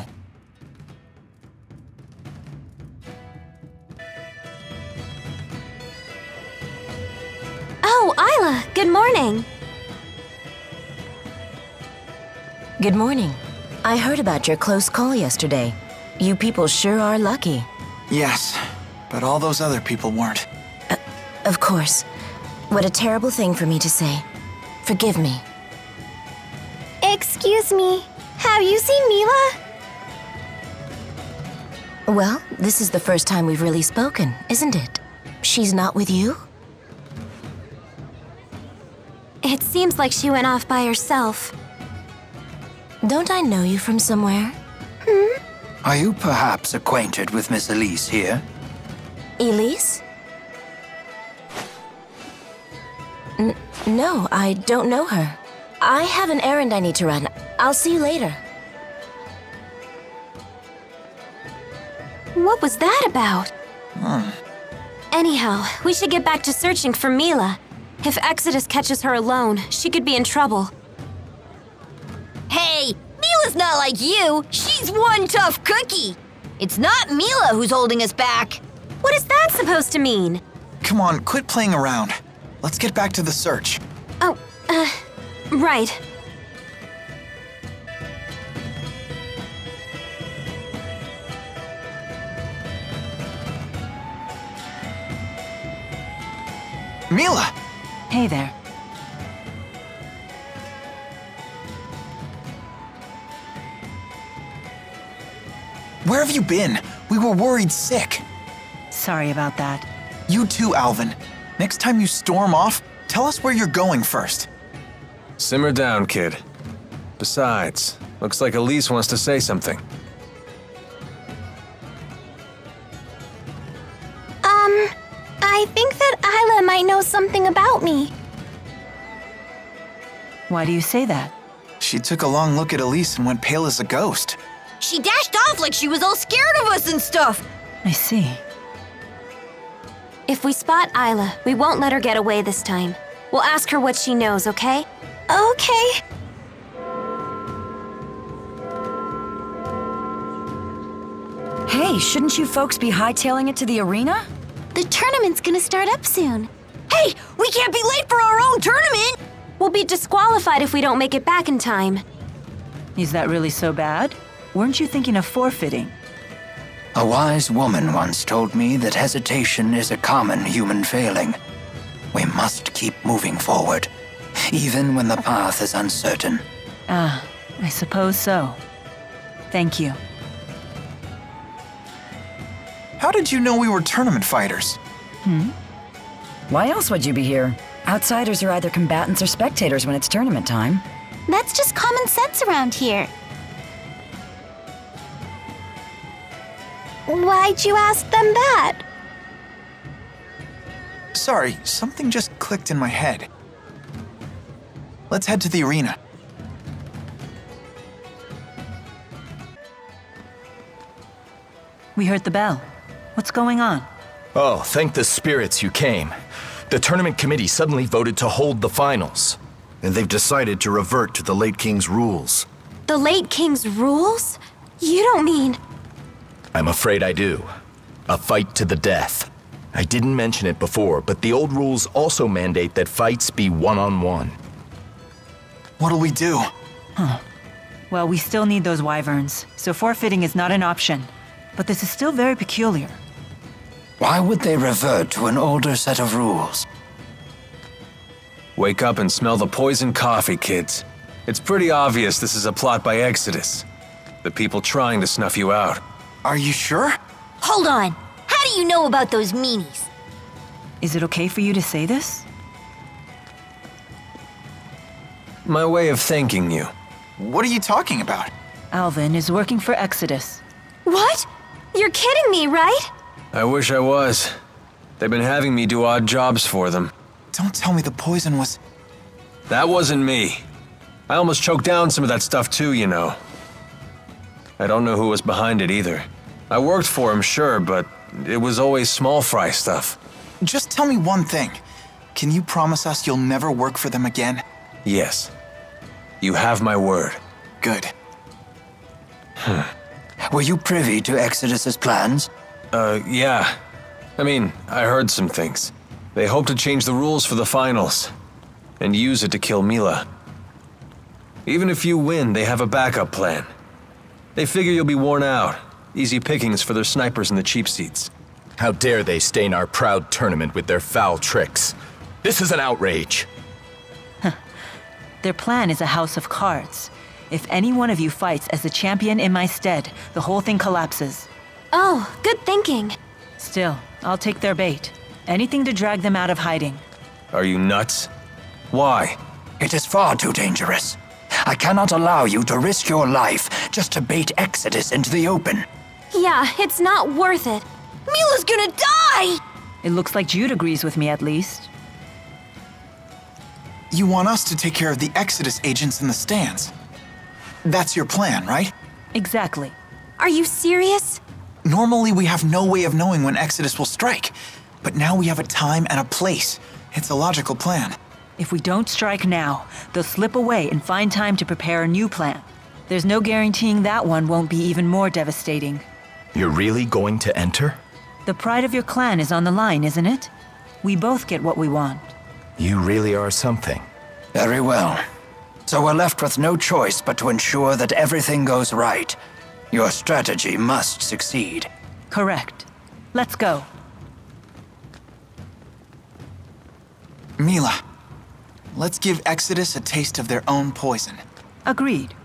Oh, Isla, good morning. Good morning. I heard about your close call yesterday. You people sure are lucky. Yes, but all those other people weren't. Of course. What a terrible thing for me to say. Forgive me. Excuse me. Have you seen Mila? Well, this is the first time we've really spoken, isn't it? She's not with you? It seems like she went off by herself. Don't I know you from somewhere? Are you perhaps acquainted with Miss Elise here? Elise? No, I don't know her. I have an errand I need to run. I'll see you later. What was that about? Anyhow, we should get back to searching for Mila. If Exodus catches her alone, she could be in trouble. Hey, Mila's not like you. She's one tough cookie. It's not Mila who's holding us back. What is that supposed to mean? Come on, quit playing around. Let's get back to the search. Oh, right. Mila! Hey there. Where have you been? We were worried sick. Sorry about that. You too, Alvin. Next time you storm off, tell us where you're going first. Simmer down, kid. Besides, looks like Elise wants to say something. I think that Isla might know something about me. Why do you say that? She took a long look at Elise and went pale as a ghost. She dashed off like she was all scared of us and stuff. I see. If we spot Isla, we won't let her get away this time. We'll ask her what she knows, okay? Okay. Hey, shouldn't you folks be hightailing it to the arena? The tournament's gonna start up soon. Hey, we can't be late for our own tournament! We'll be disqualified if we don't make it back in time. Is that really so bad? Weren't you thinking of forfeiting? A wise woman once told me that hesitation is a common human failing. We must keep moving forward, even when the path is uncertain. Ah, I suppose so. Thank you. How did you know we were tournament fighters? Why else would you be here? Outsiders are either combatants or spectators when it's tournament time. That's just common sense around here. Why'd you ask them that? Sorry, something just clicked in my head. Let's head to the arena. We heard the bell. What's going on? Oh, thank the spirits you came. The tournament committee suddenly voted to hold the finals. And they've decided to revert to the late king's rules. The late king's rules? You don't mean... I'm afraid I do. A fight to the death. I didn't mention it before, but the old rules also mandate that fights be one-on-one. What'll we do? Well, we still need those wyverns, so forfeiting is not an option. But this is still very peculiar. Why would they revert to an older set of rules? Wake up and smell the poison coffee, kids. It's pretty obvious this is a plot by Exodus. The people trying to snuff you out. Are you sure? Hold on. How do you know about those meanies? Is it okay for you to say this? My way of thanking you. What are you talking about? Alvin is working for Exodus. What? You're kidding me, right? I wish I was. They've been having me do odd jobs for them. Don't tell me the poison was... That wasn't me. I almost choked down some of that stuff too, you know. I don't know who was behind it either. I worked for him, sure, but it was always small fry stuff. Just tell me one thing. Can you promise us you'll never work for them again? Yes. You have my word. Good. Were you privy to Exodus's plans? Yeah. I mean, I heard some things. They hope to change the rules for the finals and use it to kill Mila. Even if you win, they have a backup plan. They figure you'll be worn out. Easy pickings for their snipers in the cheap seats. How dare they stain our proud tournament with their foul tricks? This is an outrage. Their plan is a house of cards. If any one of you fights as the champion in my stead, the whole thing collapses. Oh, good thinking. Still, I'll take their bait. Anything to drag them out of hiding. Are you nuts? Why? It is far too dangerous. I cannot allow you to risk your life just to bait Exodus into the open. Yeah, it's not worth it. Mila's gonna die! It looks like Jude agrees with me at least. You want us to take care of the Exodus agents in the stands. That's your plan, right? Exactly. Are you serious? Normally we have no way of knowing when Exodus will strike. But now we have a time and a place. It's a logical plan. If we don't strike now, they'll slip away and find time to prepare a new plan. There's no guaranteeing that one won't be even more devastating. You're really going to enter? The pride of your clan is on the line, isn't it? We both get what we want. You really are something. Very well. So we're left with no choice but to ensure that everything goes right. Your strategy must succeed. Correct. Let's go. Mila, let's give Exodus a taste of their own poison. Agreed.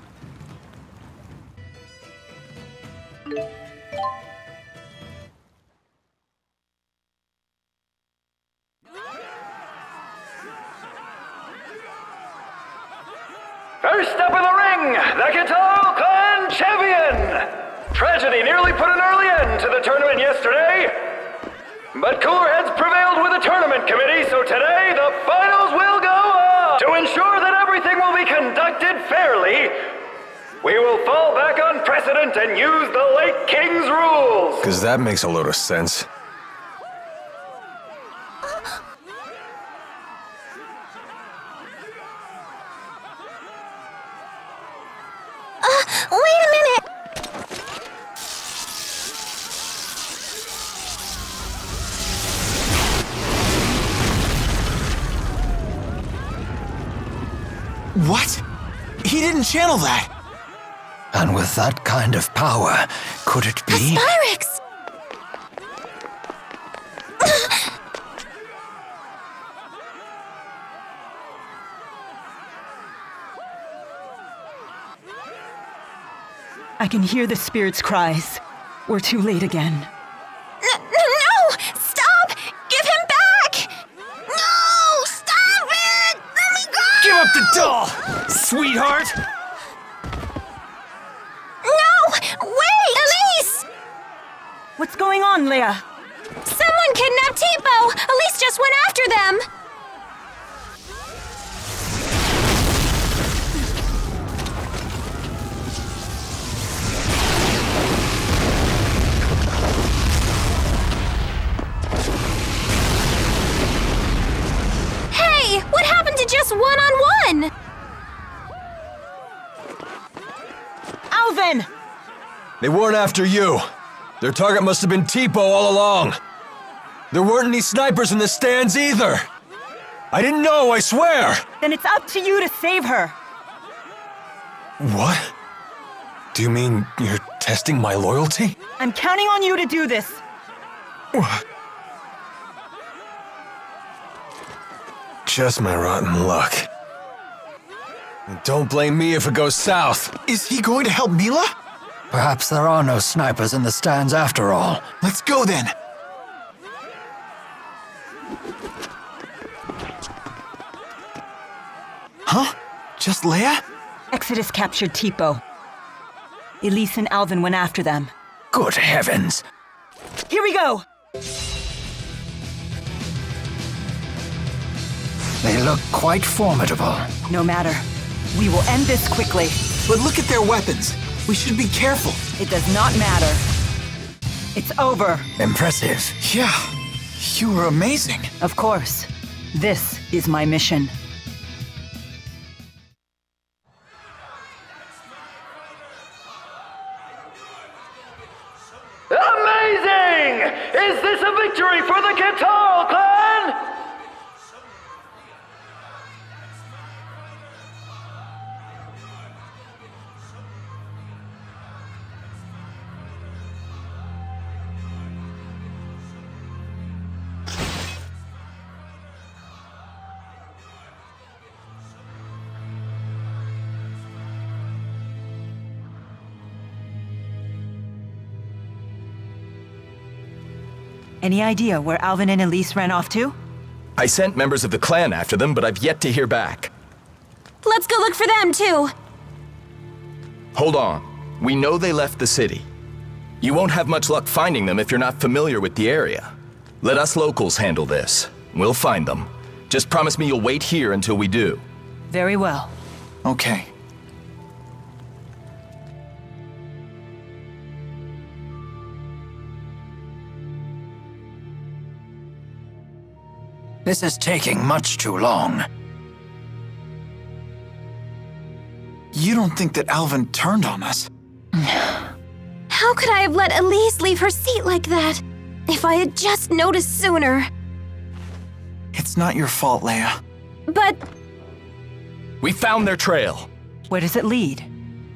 First up in the ring, the Catarl Clan champion! Tragedy nearly put an early end to the tournament yesterday, but cooler heads prevailed with the tournament committee, so today the finals will go on! To ensure that everything will be conducted fairly, we will fall back on precedent and use the late King's rules! Because that makes a load of sense. Wait a minute! What? He didn't channel that! And with that kind of power, could it be? Spyrex! I can hear the spirit's cries. We're too late again. No! Stop! Give him back! No! Stop it! Let me go! Give up the doll, sweetheart! No! Wait! Elise! What's going on, Leia? Someone kidnapped Tipo! Elise just went after them! Hey! What happened to just one-on-one? Alvin! They weren't after you. Their target must have been Tipo all along. There weren't any snipers in the stands either. I didn't know, I swear! Then it's up to you to save her. What? Do you mean you're testing my loyalty? I'm counting on you to do this. What? Just my rotten luck. And don't blame me if it goes south. Is he going to help Mila? Perhaps there are no snipers in the stands after all. Let's go then. Huh? Just Leia? Exodus captured Tipo. Elise and Alvin went after them. Good heavens. Here we go! They look quite formidable. No matter. We will end this quickly. But look at their weapons. We should be careful. It does not matter. It's over. Impressive. Yeah, you were amazing. Of course. This is my mission. Amazing! Is this a victory for the Catarl Clan? Any idea where Alvin and Elise ran off to? I sent members of the clan after them, but I've yet to hear back. Let's go look for them, too. Hold on. We know they left the city. You won't have much luck finding them if you're not familiar with the area. Let us locals handle this. We'll find them. Just promise me you'll wait here until we do. Very well. Okay. This is taking much too long. You don't think that Alvin turned on us? How could I have let Elise leave her seat like that? If I had just noticed sooner. It's not your fault, Leia. But... We found their trail. Where does it lead?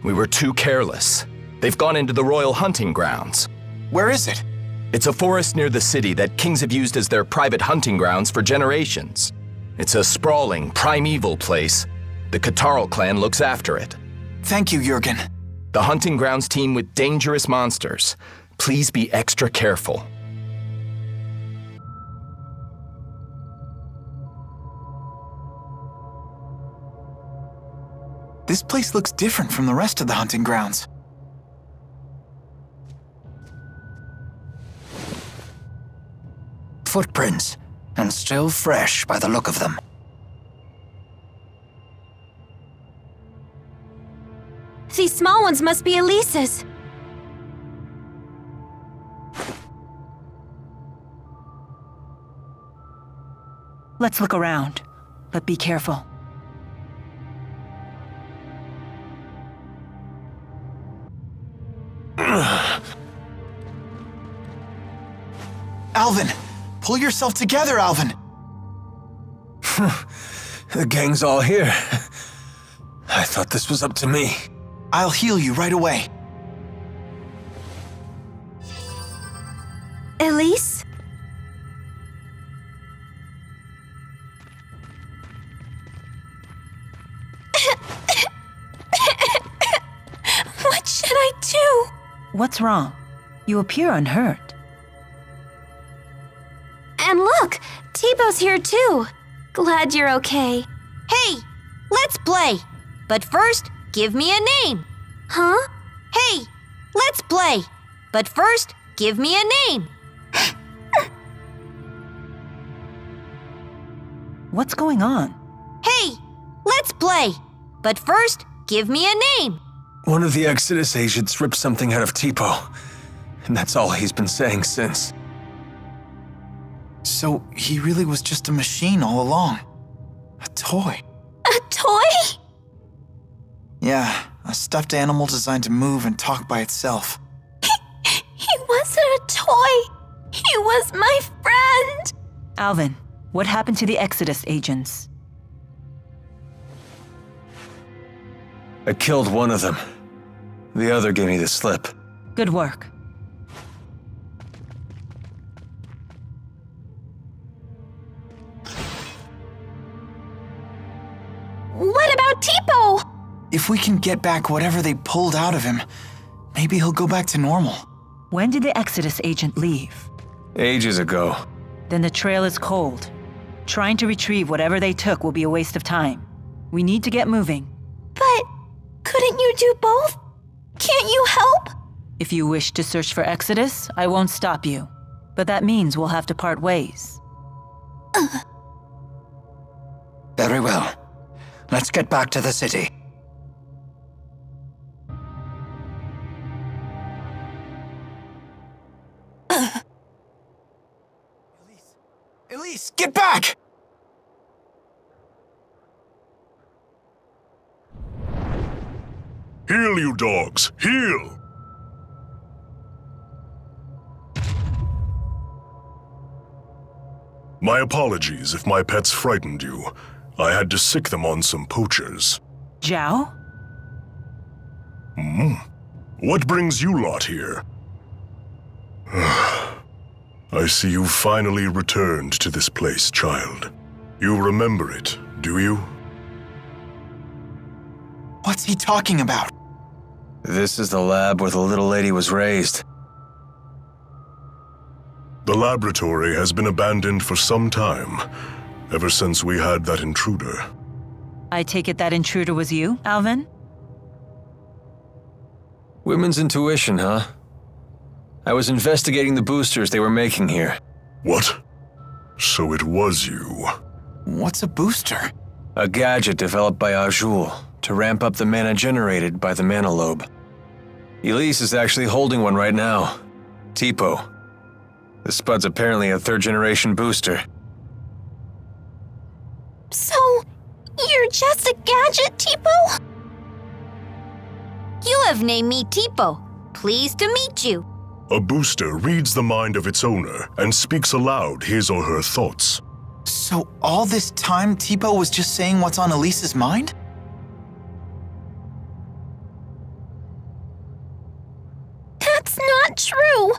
We were too careless. They've gone into the royal hunting grounds. Where is it? It's a forest near the city that kings have used as their private hunting grounds for generations. It's a sprawling, primeval place. The Catarl clan looks after it. Thank you, Jurgen. The hunting grounds teem with dangerous monsters. Please be extra careful. This This place looks different from the rest of the hunting grounds. Footprints, and still fresh by the look of them. These small ones must be Elise's. Let's look around, but be careful. Alvin! Pull yourself together, Alvin! The gang's all here. I thought this was up to me. I'll heal you right away. Elise? What should I do? What's wrong? You appear unhurt. And look, T-Bow's here too. Glad you're okay. Hey, let's play. But first, give me a name. Huh? Hey, let's play. But first, give me a name. What's going on? Hey, let's play. But first, give me a name. One of the Exodus agents ripped something out of Tipo, and that's all he's been saying since. So he really was just a machine all along. A toy. A toy? Yeah, a stuffed animal designed to move and talk by itself. He wasn't a toy. He was my friend. Alvin, what happened to the Exodus agents? I killed one of them. The other gave me the slip. Good work. What about Tipo? If we can get back whatever they pulled out of him, maybe he'll go back to normal. When did the Exodus agent leave? Ages ago. Then the trail is cold. Trying to retrieve whatever they took will be a waste of time. We need to get moving. But couldn't you do both? Can't you help? If you wish to search for Exodus, I won't stop you. But that means we'll have to part ways. Very well. Let's get back to the city. Elise, get back! Heal, you dogs! Heal! My apologies if my pets frightened you. I had to sick them on some poachers. Zhao? What brings you lot here? I see you finally returned to this place, child. You remember it, do you? What's he talking about? This is the lab where the little lady was raised. The laboratory has been abandoned for some time, ever since we had that intruder. I take it that intruder was you, Alvin? Women's intuition, huh? I was investigating the boosters they were making here. What? So it was you. What's a booster? A gadget developed by Jude to ramp up the mana generated by the mana lobe. Elise is actually holding one right now. Tipo. The Spud's apparently a third-generation booster. So, you're just a gadget, Tipo? You have named me Tipo. Pleased to meet you. A booster reads the mind of its owner and speaks aloud his or her thoughts. So all this time, Tipo was just saying what's on Elise's mind? That's not true.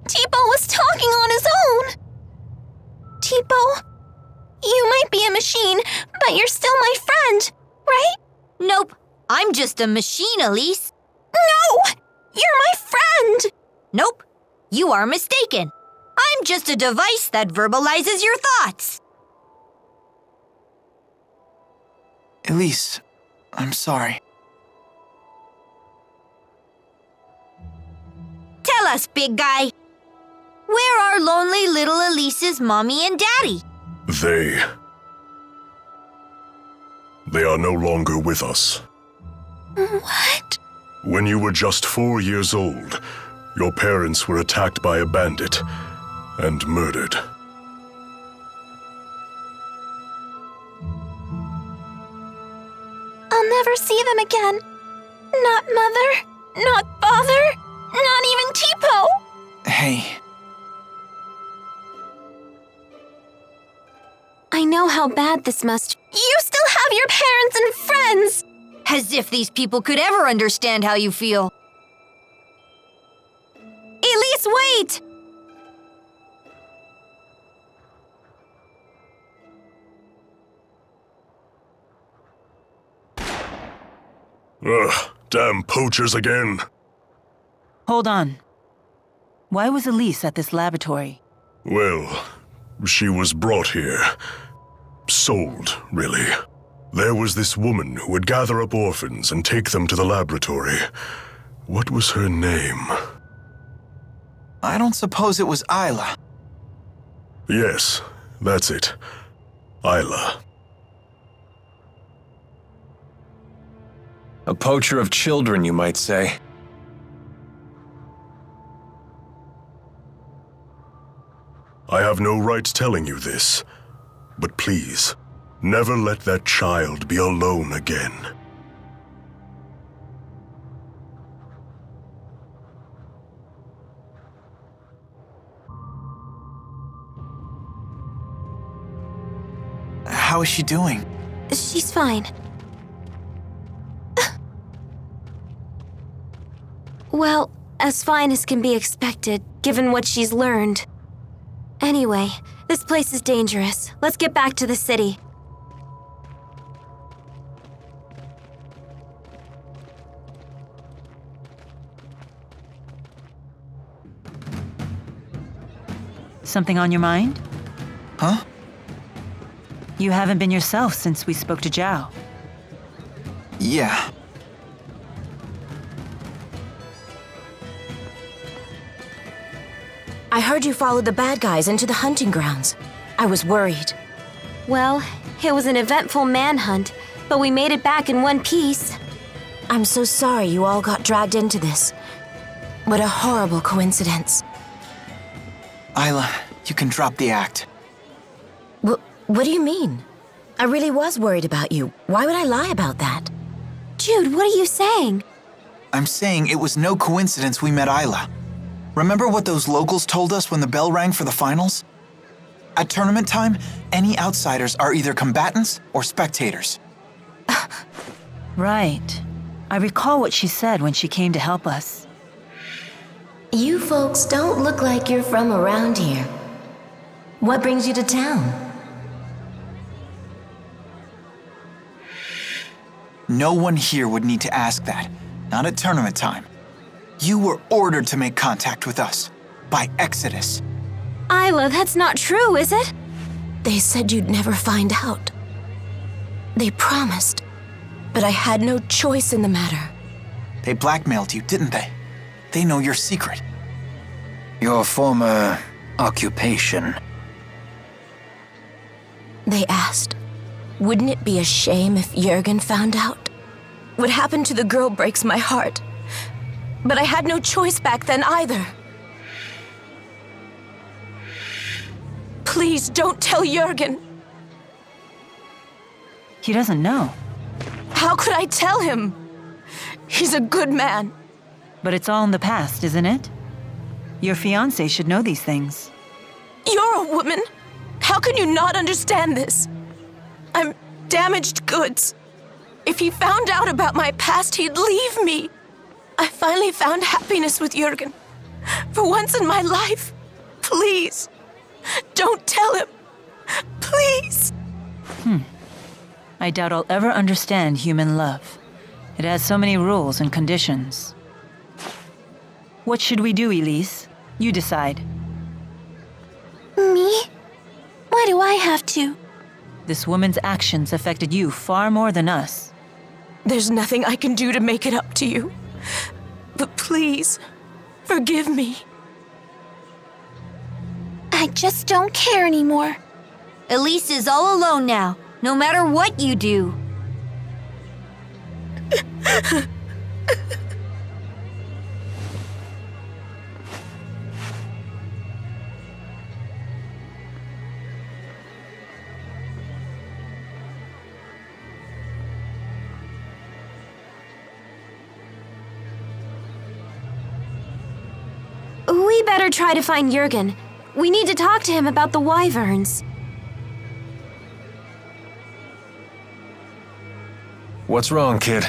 Tipo was talking on his own. Tipo, you might be a machine, but you're still my friend, right? Nope, I'm just a machine, Elise. No! You're my friend! Nope, you are mistaken. I'm just a device that verbalizes your thoughts. Elise, I'm sorry. us, big guy. Where are lonely little Elise's mommy and daddy? They are no longer with us. What? When you were just 4 years old, your parents were attacked by a bandit and murdered. I'll never see them again. Not Mother, not Father, not even Tipo. Hey. I know how bad this must. You still have your parents and friends! As if these people could ever understand how you feel. Elise, wait! Ugh, damn poachers again. Hold on. Why was Elise at this laboratory? Well, she was brought here. Sold, really. There was this woman who would gather up orphans and take them to the laboratory. What was her name? I don't suppose it was Isla. Yes, that's it. Isla. A poacher of children, you might say. I have no right telling you this, but please, never let that child be alone again. How is she doing? She's fine. Well, as fine as can be expected, given what she's learned. Anyway, this place is dangerous. Let's get back to the city. Something on your mind? Huh? You haven't been yourself since we spoke to Zhao. Yeah. I heard you followed the bad guys into the hunting grounds. I was worried. Well, it was an eventful manhunt, but we made it back in one piece. I'm so sorry you all got dragged into this. What a horrible coincidence. Isla, you can drop the act. What do you mean? I really was worried about you. Why would I lie about that? Jude, what are you saying? I'm saying it was no coincidence we met Isla. Remember what those locals told us when the bell rang for the finals? At tournament time, any outsiders are either combatants or spectators. Right. I recall what she said when she came to help us. You folks don't look like you're from around here. What brings you to town? No one here would need to ask that. Not at tournament time. You were ordered to make contact with us. By Exodus. Isla, that's not true, is it? They said you'd never find out. They promised. But I had no choice in the matter. They blackmailed you, didn't they? They know your secret. Your former occupation. They asked, wouldn't it be a shame if Jurgen found out? What happened to the girl breaks my heart. But I had no choice back then either. Please don't tell Jurgen. He doesn't know. How could I tell him? He's a good man. But it's all in the past, isn't it? Your fiancé should know these things. You're a woman. How can you not understand this? I'm damaged goods. If he found out about my past, he'd leave me. I finally found happiness with Jurgen. For once in my life. Please, don't tell him. Please. I doubt I'll ever understand human love. It has so many rules and conditions. What should we do, Elise? You decide. Me? Why do I have to? This woman's actions affected you far more than us. There's nothing I can do to make it up to you. But please, Forgive me. I just don't care anymore. Elise is all alone now, no matter what you do. We better try to find Jurgen. We need to talk to him about the wyverns. What's wrong, kid?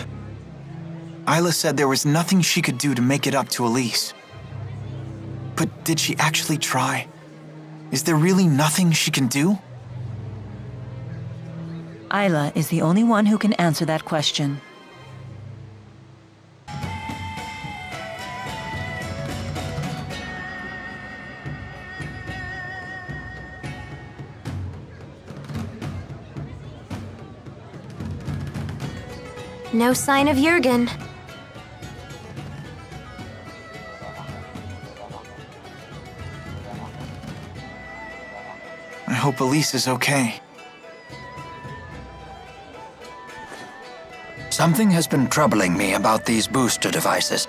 Isla said there was nothing she could do to make it up to Elise. But did she actually try? Is there really nothing she can do? Isla is the only one who can answer that question. No sign of Jurgen. I hope Elise is okay. Something has been troubling me about these booster devices.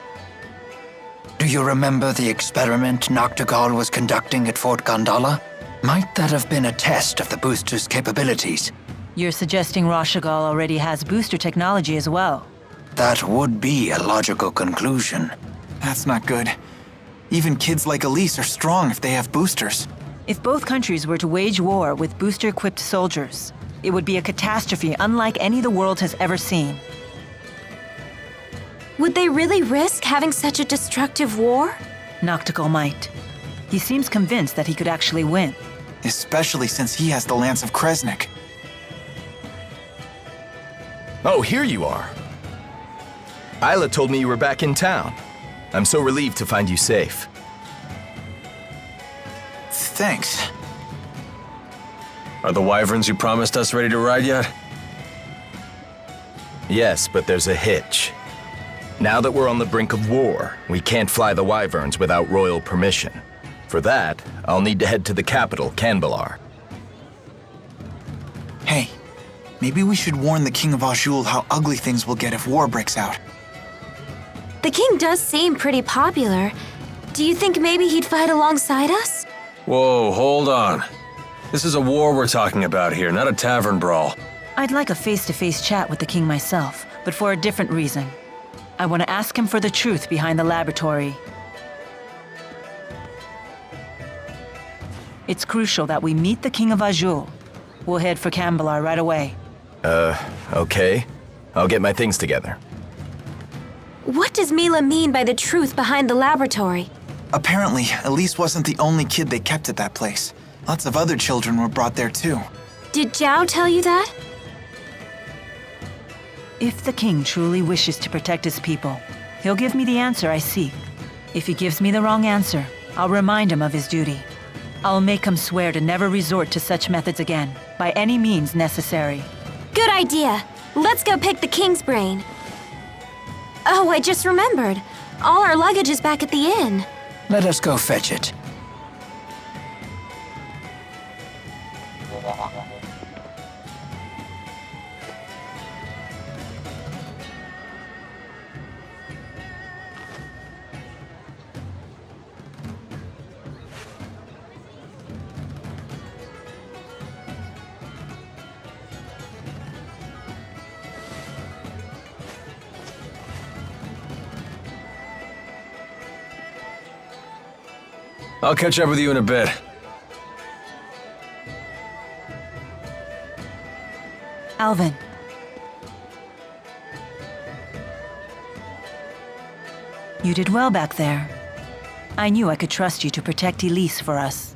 Do you remember the experiment Nachtigal was conducting at Fort Gondola? Might that have been a test of the booster's capabilities? You're suggesting Nachtigal already has booster technology as well. That would be a logical conclusion. That's not good. Even kids like Elise are strong if they have boosters. If both countries were to wage war with booster-equipped soldiers, it would be a catastrophe unlike any the world has ever seen. Would they really risk having such a destructive war? Nachtigal might. He seems convinced that he could actually win. Especially since he has the Lance of Kresnik. Oh, here you are. Isla told me you were back in town. I'm so relieved to find you safe. Thanks. Are the wyverns you promised us ready to ride yet? Yes, but there's a hitch. Now that we're on the brink of war, we can't fly the wyverns without royal permission. For that, I'll need to head to the capital, Canbelar. Hey, maybe we should warn the King of Azul how ugly things will get if war breaks out. The king does seem pretty popular. Do you think maybe he'd fight alongside us? Whoa, hold on. This is a war we're talking about here, not a tavern brawl. I'd like a face-to-face chat with the king myself, but for a different reason. I want to ask him for the truth behind the laboratory. It's crucial that we meet the King of Azul. We'll head for Canbelar right away. Okay. I'll get my things together. What does Mila mean by the truth behind the laboratory? Apparently, Elise wasn't the only kid they kept at that place. Lots of other children were brought there too. Did Zhao tell you that? If the king truly wishes to protect his people, he'll give me the answer I seek. If he gives me the wrong answer, I'll remind him of his duty. I'll make him swear to never resort to such methods again, by any means necessary. Good idea. Let's go pick the king's brain. Oh, I just remembered. All our luggage is back at the inn. Let us go fetch it. I'll catch up with you in a bit. Alvin. You did well back there. I knew I could trust you to protect Elise for us.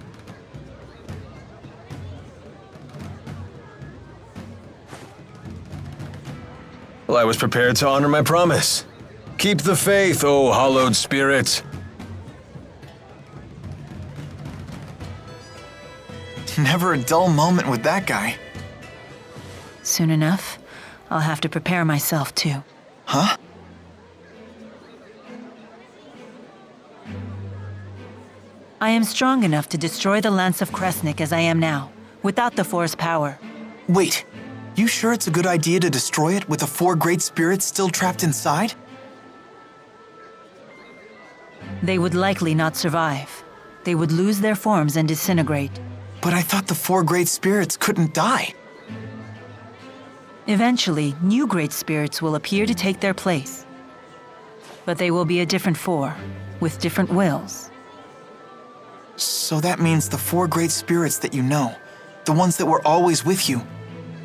Well, I was prepared to honor my promise. Keep the faith, O hallowed spirit. Never a dull moment with that guy. Soon enough, I'll have to prepare myself too. Huh? I am strong enough to destroy the Lance of Kresnik as I am now, without the Four's power. Wait, you sure it's a good idea to destroy it with the 4 great spirits still trapped inside? They would likely not survive. They would lose their forms and disintegrate. But I thought the 4 great spirits couldn't die. Eventually, new great spirits will appear to take their place. But they will be a different 4, with different wills. So that means the 4 great spirits that you know, the ones that were always with you,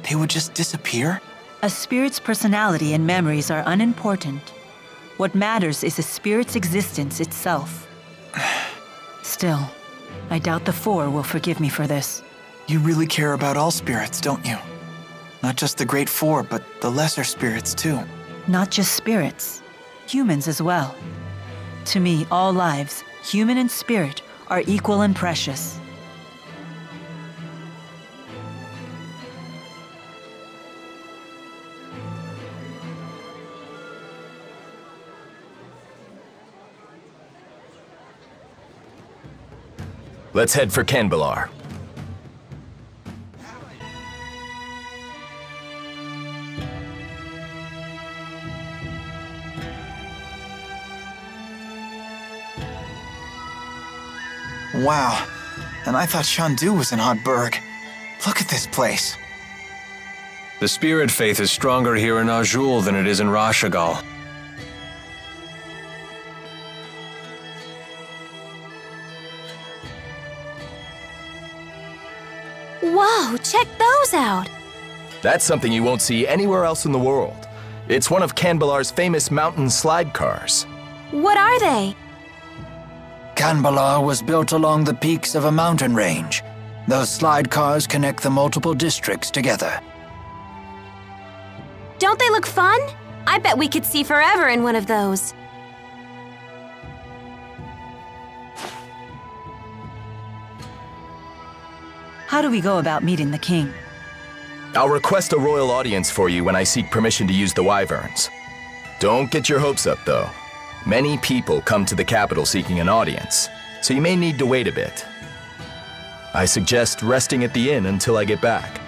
they would just disappear? A spirit's personality and memories are unimportant. What matters is a spirit's existence itself. Still, I doubt the 4 will forgive me for this. You really care about all spirits, don't you? Not just the great 4, but the lesser spirits too. Not just spirits, humans as well. To me, all lives, human and spirit, are equal and precious. Let's head for Kanbalar. Wow, and I thought Shandu was in Hotburg. Look at this place. The spirit faith is stronger here in Azul than it is in Nachtigal. Whoa, check those out! That's something you won't see anywhere else in the world. It's one of Kanbalar's famous mountain slide cars. What are they? Kanbalar was built along the peaks of a mountain range. Those slide cars connect the multiple districts together. Don't they look fun? I bet we could see forever in one of those. How do we go about meeting the king? I'll request a royal audience for you when I seek permission to use the wyverns. Don't get your hopes up, though. Many people come to the capital seeking an audience, so you may need to wait a bit. I suggest resting at the inn until I get back.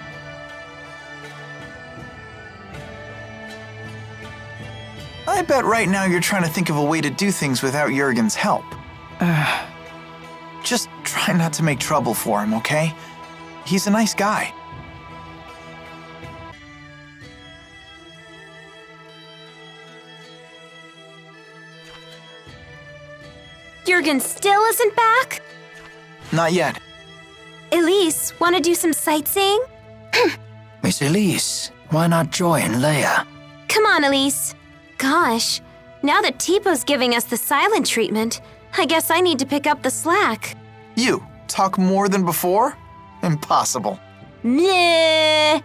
I bet right now you're trying to think of a way to do things without Jurgen's help. Just try not to make trouble for him, okay? He's a nice guy. Jurgen still isn't back? Not yet. Elise, want to do some sightseeing? Miss Elise, why not join Leia? Come on, Elise. Gosh, now that Teepo's giving us the silent treatment, I guess I need to pick up the slack. You talk more than before? Impossible. Meh.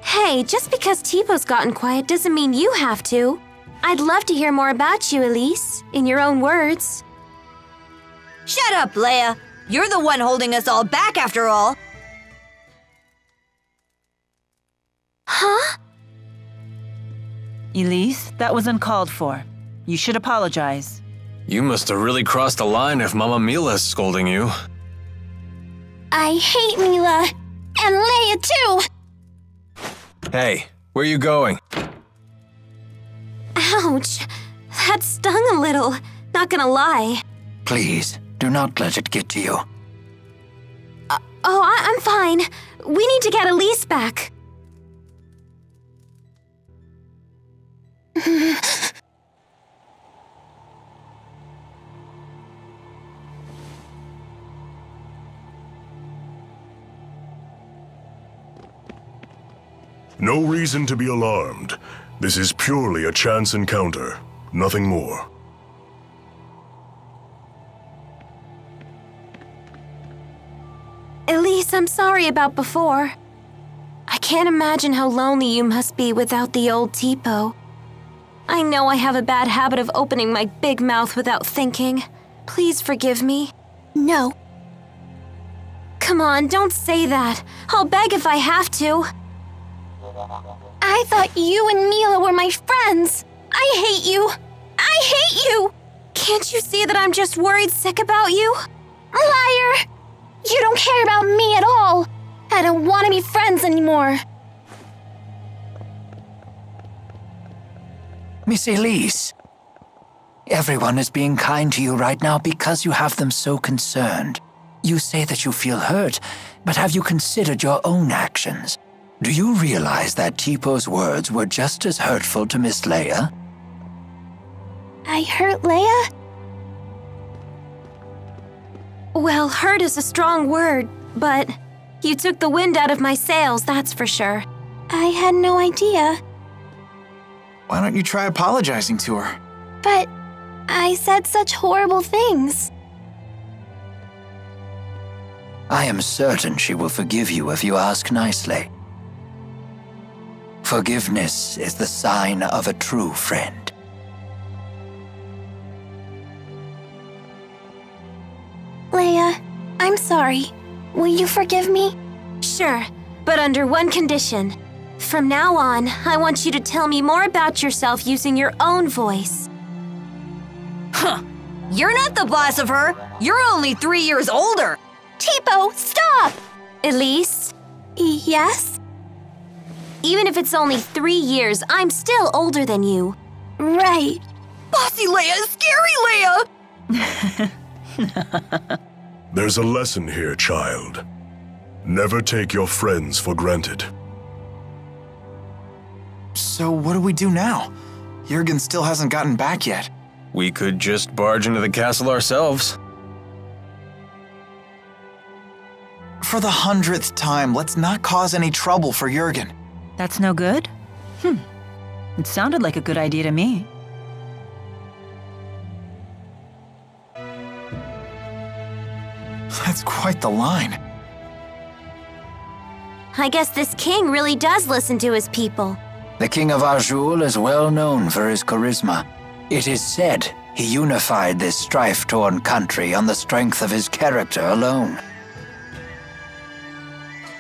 Hey, just because Teepo's gotten quiet doesn't mean you have to. I'd love to hear more about you, Elise, in your own words. Shut up, Leia. You're the one holding us all back after all. Huh? Elise, that was uncalled for. You should apologize. You must have really crossed the line if Mama Mila's scolding you. I hate Mila. And Leia, too. Hey, where are you going? Ouch. That stung a little. Not gonna lie. Please, do not let it get to you. I'm fine. We need to get Elise back. No reason to be alarmed. This is purely a chance encounter, nothing more. Elise, I'm sorry about before. I can't imagine how lonely you must be without the old Teepo. I know I have a bad habit of opening my big mouth without thinking. Please forgive me. No. Come on, don't say that. I'll beg if I have to. I thought you and Mila were my friends. I hate you. I hate you. Can't you see that I'm just worried sick about you? Liar! You don't care about me at all. I don't want to be friends anymore. Miss Elise, everyone is being kind to you right now because you have them so concerned. You say that you feel hurt, but have you considered your own actions? Do you realize that Teepo's words were just as hurtful to Miss Leia? I hurt Leia? Well, hurt is a strong word, but you took the wind out of my sails, that's for sure. I had no idea. Why don't you try apologizing to her? But I said such horrible things. I am certain she will forgive you if you ask nicely. Forgiveness is the sign of a true friend. Leia, I'm sorry. Will you forgive me? Sure, but under one condition. From now on, I want you to tell me more about yourself using your own voice. Huh. You're not the boss of her. You're only 3 years older. Teepo, stop! Elise? Yes? Even if it's only 3 years, I'm still older than you. Right. Bossy Leia, scary Leia! There's a lesson here, child. Never take your friends for granted. So what do we do now? Jurgen still hasn't gotten back yet. We could just barge into the castle ourselves. For the 100th time, let's not cause any trouble for Jurgen. That's no good? It sounded like a good idea to me. That's quite the line. I guess this king really does listen to his people. The King of Azul is well known for his charisma. It is said he unified this strife-torn country on the strength of his character alone.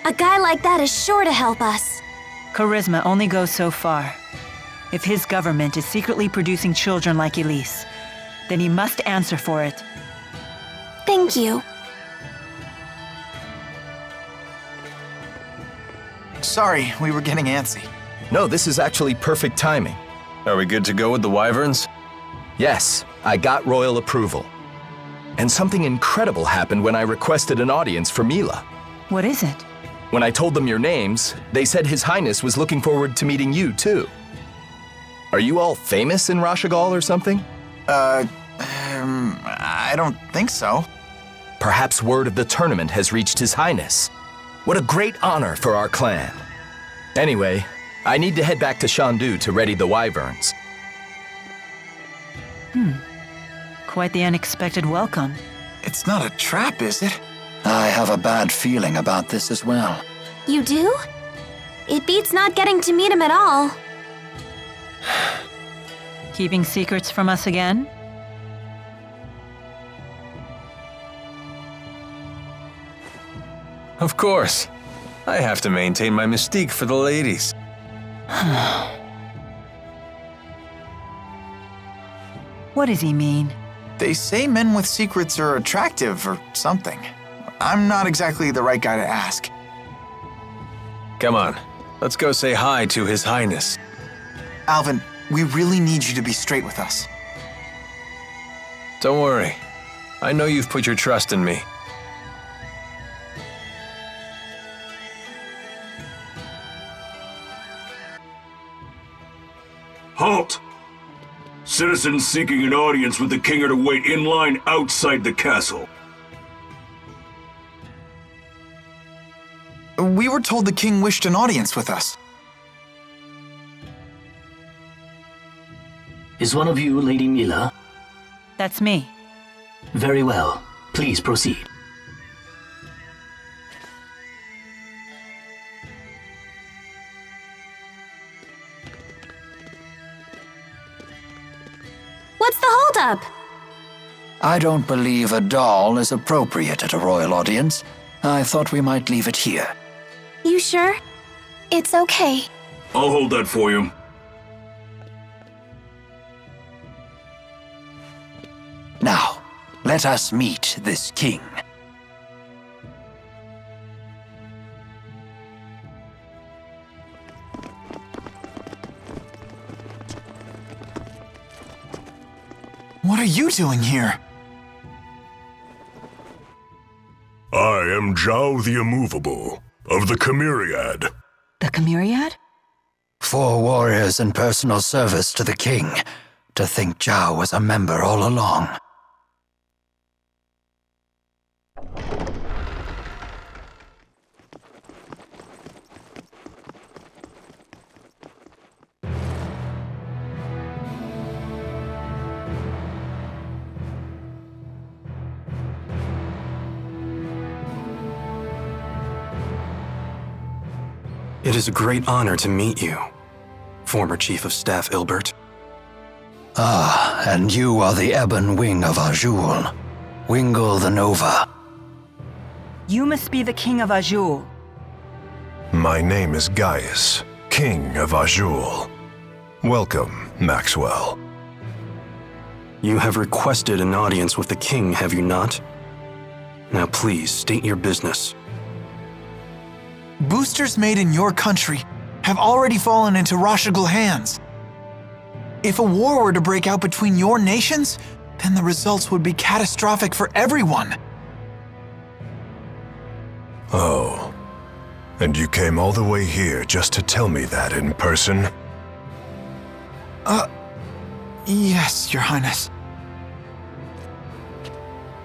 A guy like that is sure to help us. Charisma only goes so far. If his government is secretly producing children like Elise, then he must answer for it. Thank you. Sorry, we were getting antsy. No, this is actually perfect timing. Are we good to go with the wyverns? Yes, I got royal approval. And something incredible happened when I requested an audience for Mila. What is it? When I told them your names, they said His Highness was looking forward to meeting you, too. Are you all famous in Nachtigal or something? I don't think so. Perhaps word of the tournament has reached His Highness. What a great honor for our clan. Anyway, I need to head back to Shandu to ready the wyverns. Quite the unexpected welcome. It's not a trap, is it? I have a bad feeling about this as well. You do? It beats not getting to meet him at all. Keeping secrets from us again? Of course. I have to maintain my mystique for the ladies. What does he mean? They say men with secrets are attractive or something. I'm not exactly the right guy to ask. Come on, let's go say hi to His Highness. Alvin, we really need you to be straight with us. Don't worry. I know you've put your trust in me. Halt! Citizens seeking an audience with the king are to wait in line outside the castle. We were told the king wished an audience with us. Is one of you Lady Mila? That's me. Very well. Please proceed. What's the holdup? I don't believe a doll is appropriate at a royal audience. I thought we might leave it here. You sure? It's okay. I'll hold that for you. Now, let us meet this king. What are you doing here? I am Zhao the Immovable, of the Chimeriad. The Chimeriad? 4 warriors in personal service to the king. To think Zhao was a member all along. It is a great honor to meet you, former Chief of Staff Ilbert. Ah, and you are the ebon wing of Azul, Wingle the Nova. You must be the King of Azul. My name is Gaius, King of Azul. Welcome, Maxwell. You have requested an audience with the king, have you not? Now please, state your business. Boosters made in your country have already fallen into Nachtigal hands. If a war were to break out between your nations, then the results would be catastrophic for everyone. Oh. And you came all the way here just to tell me that in person? Yes, Your Highness.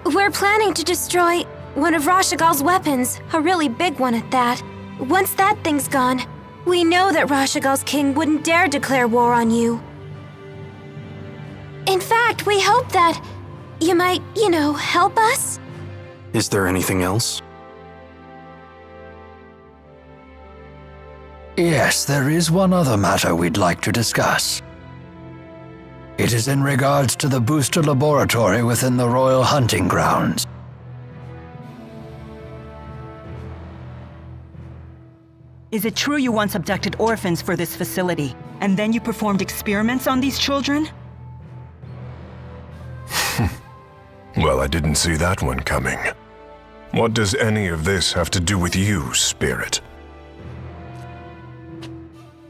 We're planning to destroy one of Nachtigal's weapons, a really big one at that. Once that thing's gone, we know that Nachtigal's king wouldn't dare declare war on you. In fact, we hope that you might, help us? Is there anything else? Yes, there is one other matter we'd like to discuss. It is in regards to the booster laboratory within the Royal Hunting Grounds. Is it true you once abducted orphans for this facility, and then you performed experiments on these children? Well, I didn't see that one coming. What does any of this have to do with you, Spirit?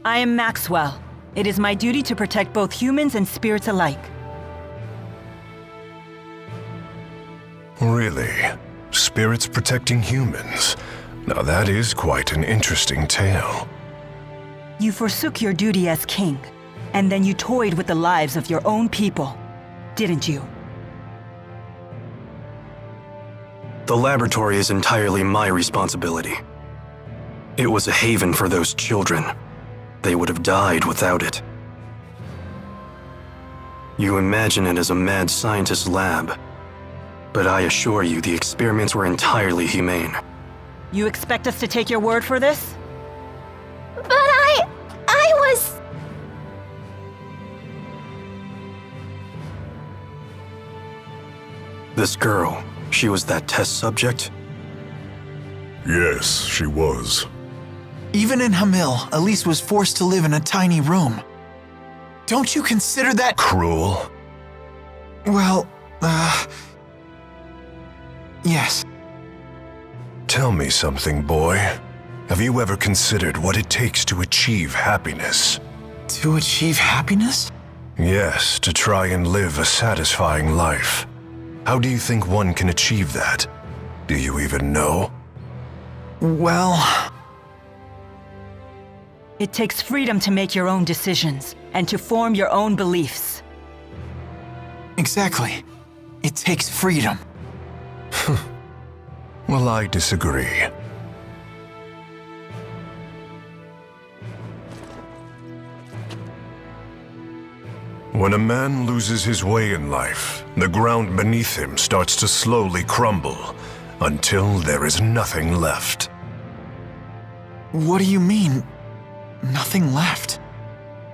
I am Maxwell. It is my duty to protect both humans and spirits alike. Really? Spirits protecting humans? Now that is quite an interesting tale. You forsook your duty as king, and then you toyed with the lives of your own people, didn't you? The laboratory is entirely my responsibility. It was a haven for those children. They would have died without it. You imagine it as a mad scientist's lab, but I assure you the experiments were entirely humane. You expect us to take your word for this? But I was... This girl, she was that test subject? Yes, she was. Even in Hamil, Elise was forced to live in a tiny room. Don't you consider that cruel? Well, yes. Tell me something, boy. Have you ever considered what it takes to achieve happiness? To achieve happiness? Yes, to try and live a satisfying life. How do you think one can achieve that? Do you even know? Well... It takes freedom to make your own decisions, and to form your own beliefs. Exactly. It takes freedom. Well, I disagree. When a man loses his way in life, the ground beneath him starts to slowly crumble, until there is nothing left. What do you mean, nothing left?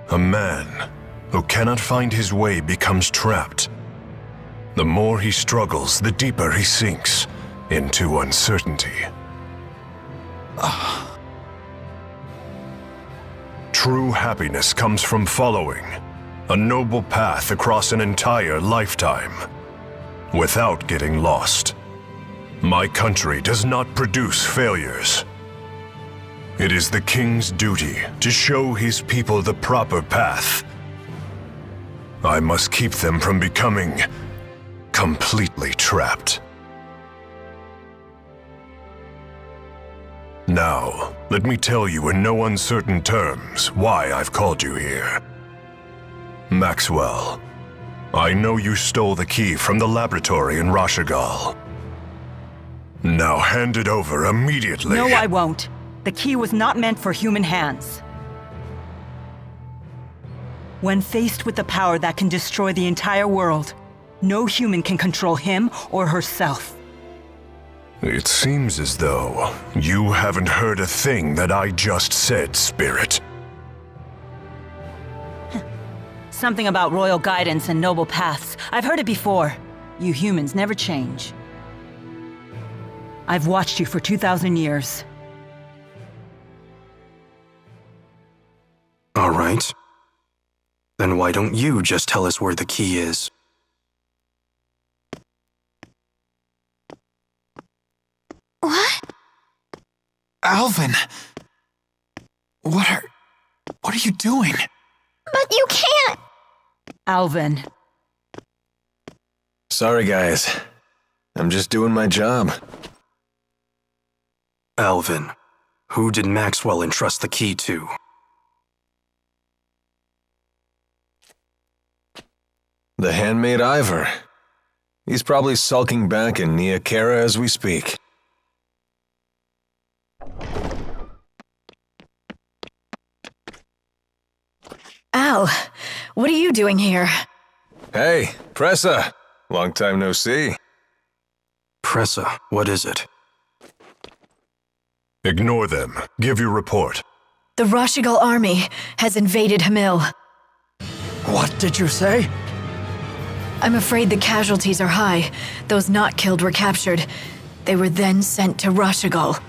A man who cannot find his way becomes trapped. The more he struggles, the deeper he sinks into uncertainty. True happiness comes from following a noble path across an entire lifetime, without getting lost. My country does not produce failures. It is the king's duty to show his people the proper path. I must keep them from becoming completely trapped. Now, let me tell you in no uncertain terms why I've called you here. Maxwell, I know you stole the key from the laboratory in Nachtigal. Now hand it over immediately. No, I won't. The key was not meant for human hands. When faced with the power that can destroy the entire world, no human can control him or herself. It seems as though you haven't heard a thing that I just said, Spirit. Something about royal guidance and noble paths. I've heard it before. You humans never change. I've watched you for 2,000 years. All right. Then why don't you just tell us where the key is? What? Alvin! What are you doing? But you can't! Alvin. Sorry, guys. I'm just doing my job. Alvin, who did Maxwell entrust the key to? The handmaid Ivor. He's probably sulking back in Nia Kara as we speak. Al, what are you doing here? Hey, Pressa. Long time no see. Pressa, what is it? Ignore them. Give your report. The Nachtigal army has invaded Hamil. What did you say? I'm afraid the casualties are high. Those not killed were captured. They were then sent to Nachtigal.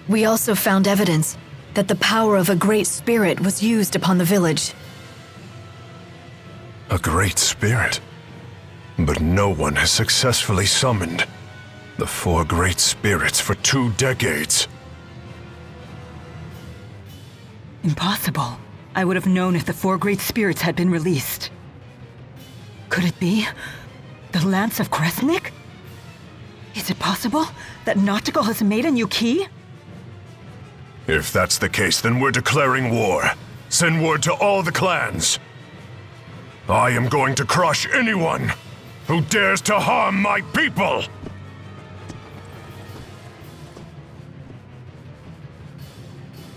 We also found evidence that the power of a great spirit was used upon the village. A great spirit? But no one has successfully summoned the 4 great spirits for 2 decades. Impossible. I would have known if the 4 great spirits had been released. Could it be the Lance of Kresnik? Is it possible that Nachtigal has made a new key? If that's the case, then we're declaring war. Send word to all the clans. I am going to crush anyone who dares to harm my people!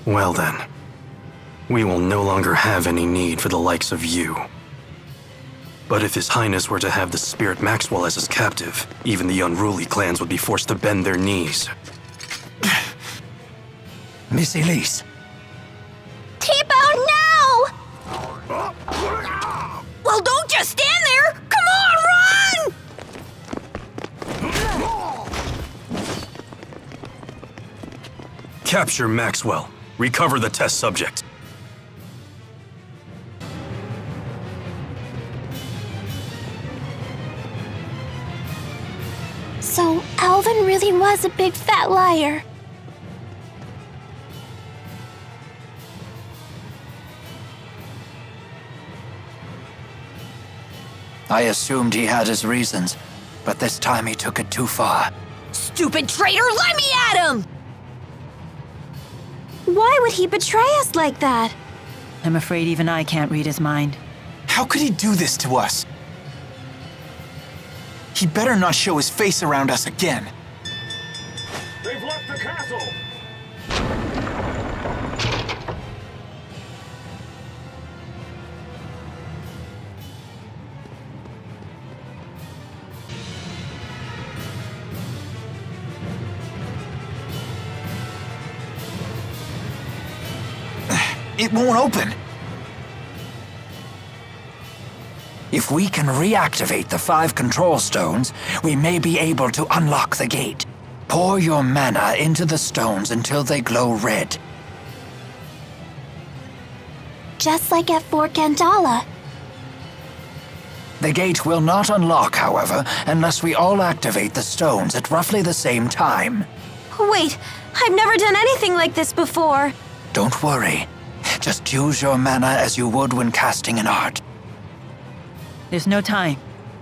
Well then, we will no longer have any need for the likes of you. But if His Highness were to have the Spirit Maxwell as his captive, even the unruly clans would be forced to bend their knees. Miss Elise. Tipo, no! Well, don't just stand there! Come on, run! Capture Maxwell. Recover the test subject. So, Alvin really was a big fat liar. I assumed he had his reasons, but this time he took it too far. Stupid traitor, let me at him! Why would he betray us like that? I'm afraid even I can't read his mind. How could he do this to us? He better not show his face around us again. They've left the castle! It won't open. If we can reactivate the 5 control stones, we may be able to unlock the gate. Pour your mana into the stones until they glow red. Just like at Fort Gandala. The gate will not unlock, however, unless we all activate the stones at roughly the same time. Wait, I've never done anything like this before. Don't worry. Just use your mana as you would when casting an art. There's no time.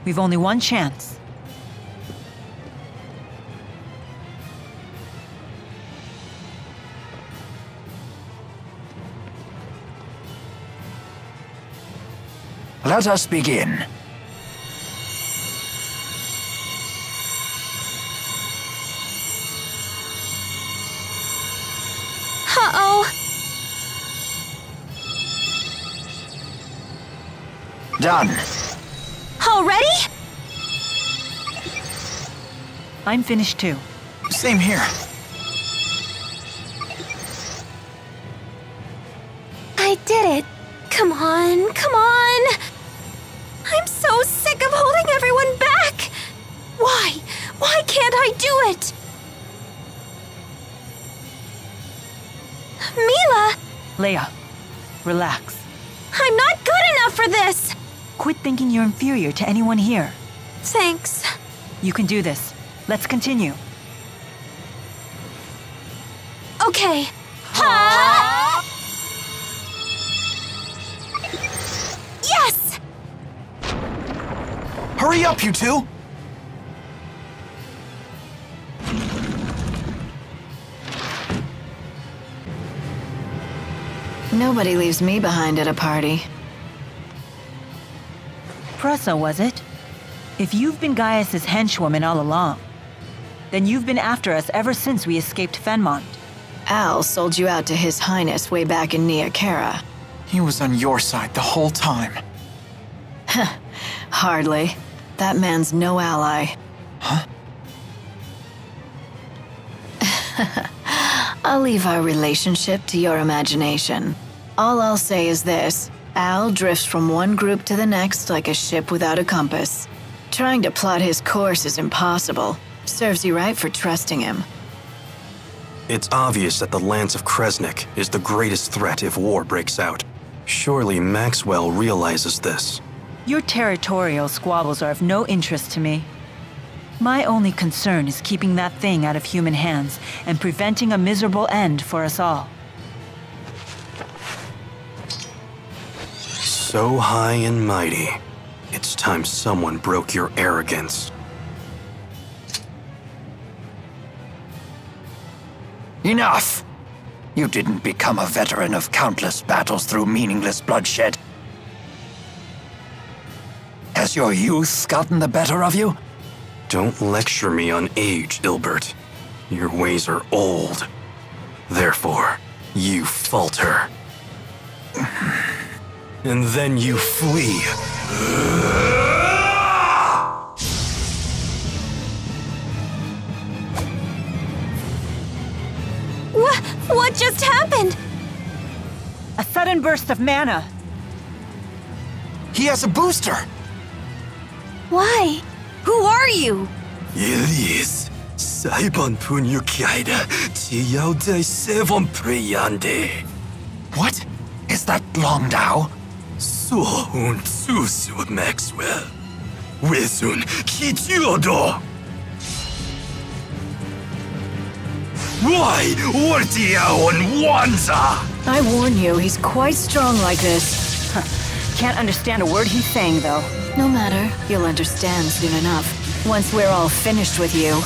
We've only one chance. Let us begin. Uh-oh. Done. Already? I'm finished too. Same here. I did it. Come on, come on. I'm so sick of holding everyone back. Why? Why can't I do it? Mila! Leia, relax. I'm not good enough for this! Quit thinking you're inferior to anyone here. Thanks. You can do this. Let's continue. Okay. Ha! Yes! Hurry up, you two! Nobody leaves me behind at a party. Pressa, was it? If you've been Gaius's henchwoman all along, then you've been after us ever since we escaped Fenmont. Al sold you out to His Highness way back in Nia Khera. He was on your side the whole time. Hardly. That man's no ally. Huh? I'll leave our relationship to your imagination. All I'll say is this. Al drifts from one group to the next like a ship without a compass. Trying to plot his course is impossible. Serves you right for trusting him. It's obvious that the Lance of Kresnik is the greatest threat if war breaks out. Surely Maxwell realizes this. Your territorial squabbles are of no interest to me. My only concern is keeping that thing out of human hands and preventing a miserable end for us all. So high and mighty. It's time someone broke your arrogance. Enough! You didn't become a veteran of countless battles through meaningless bloodshed. Has your youth gotten the better of you? Don't lecture me on age, Ilbert. Your ways are old. Therefore, you falter. And then you flee. What just happened? A sudden burst of mana. He has a booster! Why? Who are you? Elise, Saibon Punyukaida, Tiyaudai Sevon Priyande. What? Is that Longdao? So un Susu Maxwell. Wizun Kitiodo. Why? Ortia on Wanza! I warn you, he's quite strong like this. Can't understand a word he's saying, though. No matter. You'll understand soon enough. Once we're all finished with you.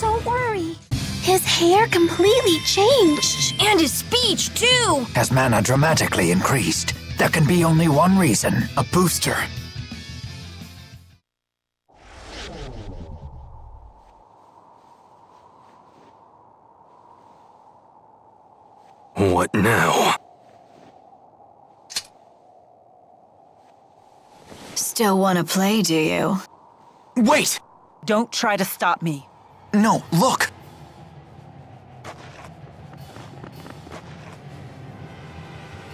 Don't worry. His hair completely changed. And his speech, too. Has mana dramatically increased? There can be only one reason. A booster. What now? Still want to play, do you? Wait! Don't try to stop me. No, look!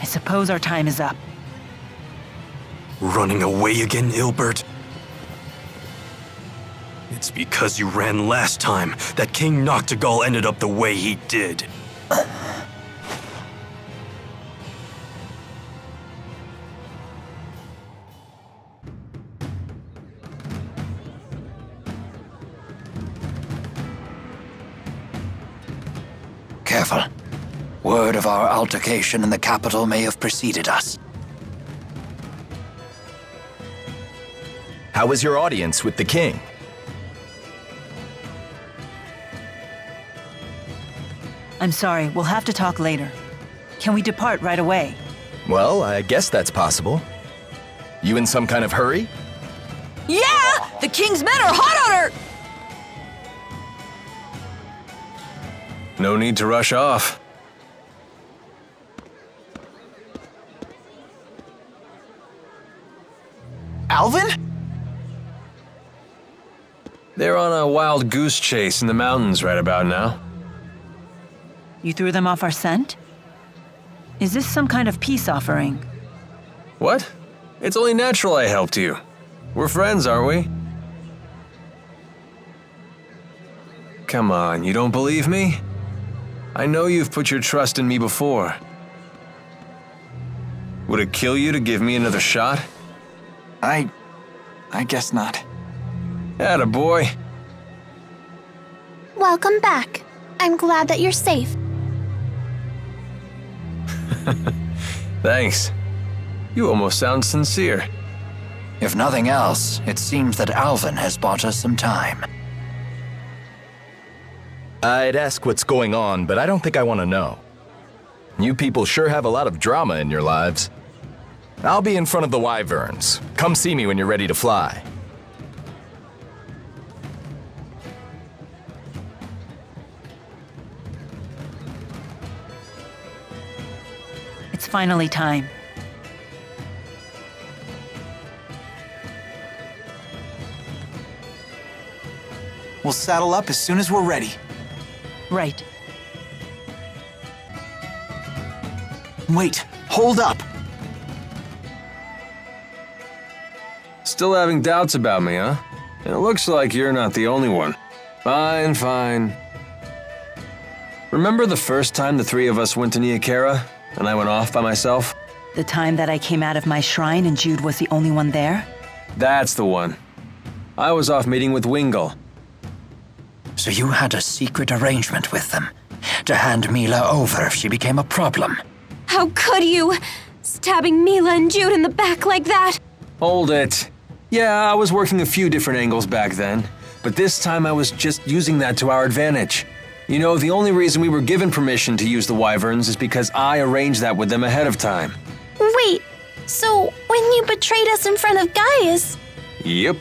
I suppose our time is up. Running away again, Ilbert? It's because you ran last time that King Nachtigal ended up the way he did. Careful. Word of our altercation in the capital may have preceded us. How was your audience with the king? I'm sorry, we'll have to talk later. Can we depart right away? Well, I guess that's possible. You in some kind of hurry? Yeah! The king's men are hot on her! No need to rush off. Alvin? They're on a wild goose chase in the mountains right about now. You threw them off our scent? Is this some kind of peace offering? What? It's only natural I helped you. We're friends, aren't we? Come on, you don't believe me? I know you've put your trust in me before. Would it kill you to give me another shot? I guess not. Attaboy. Welcome back. I'm glad that you're safe. Thanks. You almost sound sincere. If nothing else, it seems that Alvin has bought us some time. I'd ask what's going on, but I don't think I want to know. You people sure have a lot of drama in your lives. I'll be in front of the wyverns. Come see me when you're ready to fly. It's finally time. We'll saddle up as soon as we're ready. Right. Wait, hold up. Still having doubts about me, huh? And it looks like you're not the only one. Fine, fine. Remember the first time the three of us went to Niakara, and I went off by myself? The time that I came out of my shrine and Jude was the only one there? That's the one. I was off meeting with Wingle. So you had a secret arrangement with them, to hand Mila over if she became a problem. How could you? Stabbing Mila and Jude in the back like that? Hold it. Yeah, I was working a few different angles back then, but this time I was just using that to our advantage. You know, the only reason we were given permission to use the wyverns is because I arranged that with them ahead of time. Wait, so when you betrayed us in front of Gaius? Yep.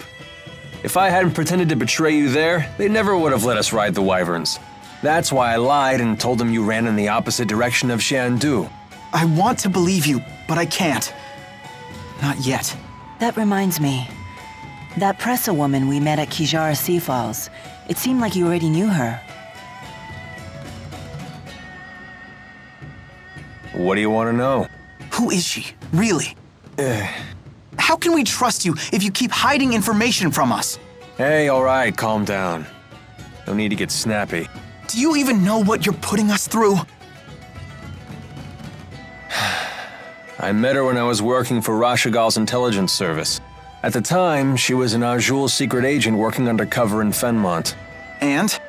If I hadn't pretended to betray you there, they never would have let us ride the wyverns. That's why I lied and told them you ran in the opposite direction of Xiandu. I want to believe you, but I can't. Not yet. That reminds me. That Pressa woman we met at Kijara Sea Falls, it seemed like you already knew her. What do you want to know? Who is she, really? How can we trust you if you keep hiding information from us? Hey, all right, calm down. No need to get snappy. Do you even know what you're putting us through? I met her when I was working for Nachtigal's intelligence service. At the time, she was an Azul's secret agent working undercover in Fenmont. And?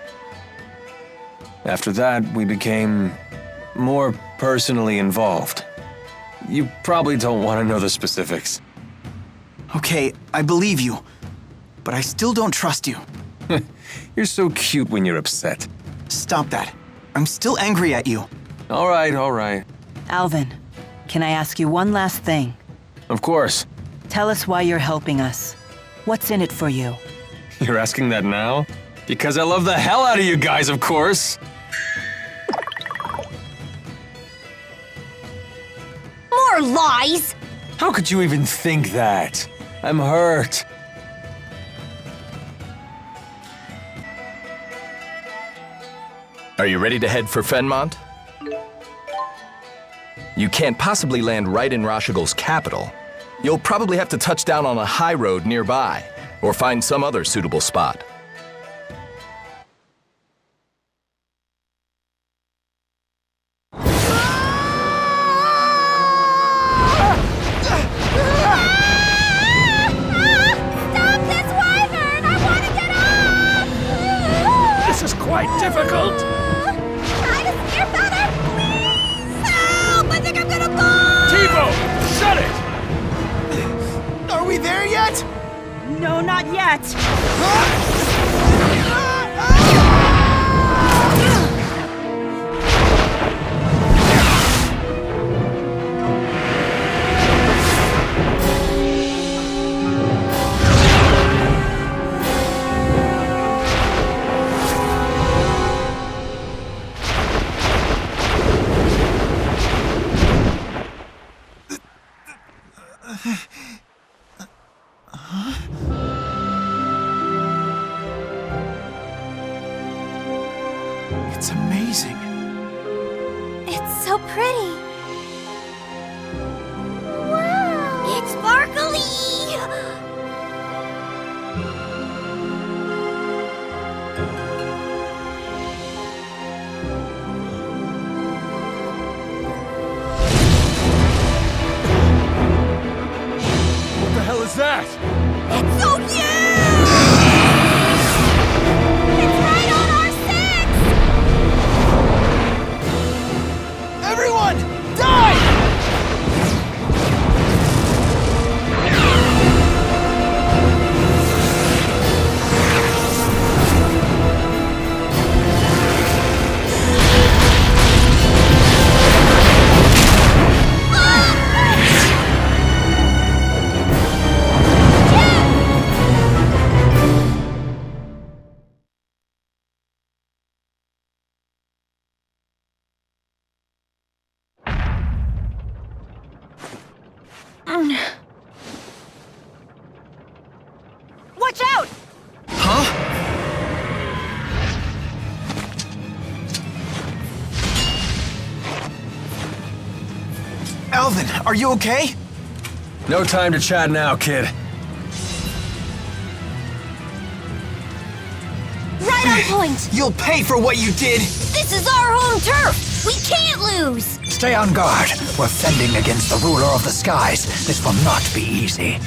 After that, we became more personally involved. You probably don't want to know the specifics. Okay, I believe you, but I still don't trust you. You're so cute when you're upset. Stop that. I'm still angry at you. All right, all right. Alvin, can I ask you one last thing? Of course. Tell us why you're helping us. What's in it for you? You're asking that now? Because I love the hell out of you guys, of course. More lies! How could you even think that? I'm hurt. Are you ready to head for Fenmont? You can't possibly land right in Nachtigal's capital. You'll probably have to touch down on a high road nearby, or find some other suitable spot. Difficult. Try to steer better, please. Help! I think I'm gonna fall. T-Bone, shut it! Are we there yet? No, not yet! It's amazing. It's so pretty. Wow! It's sparkly! What the hell is that? It's so huge! It's right on our six! Everyone, die! Watch out! Alvin, are you okay? No time to chat now, kid. Right on point! You'll pay for what you did! This is our home turf! We can't lose! Stay on guard. We're fending against the ruler of the skies. This will not be easy.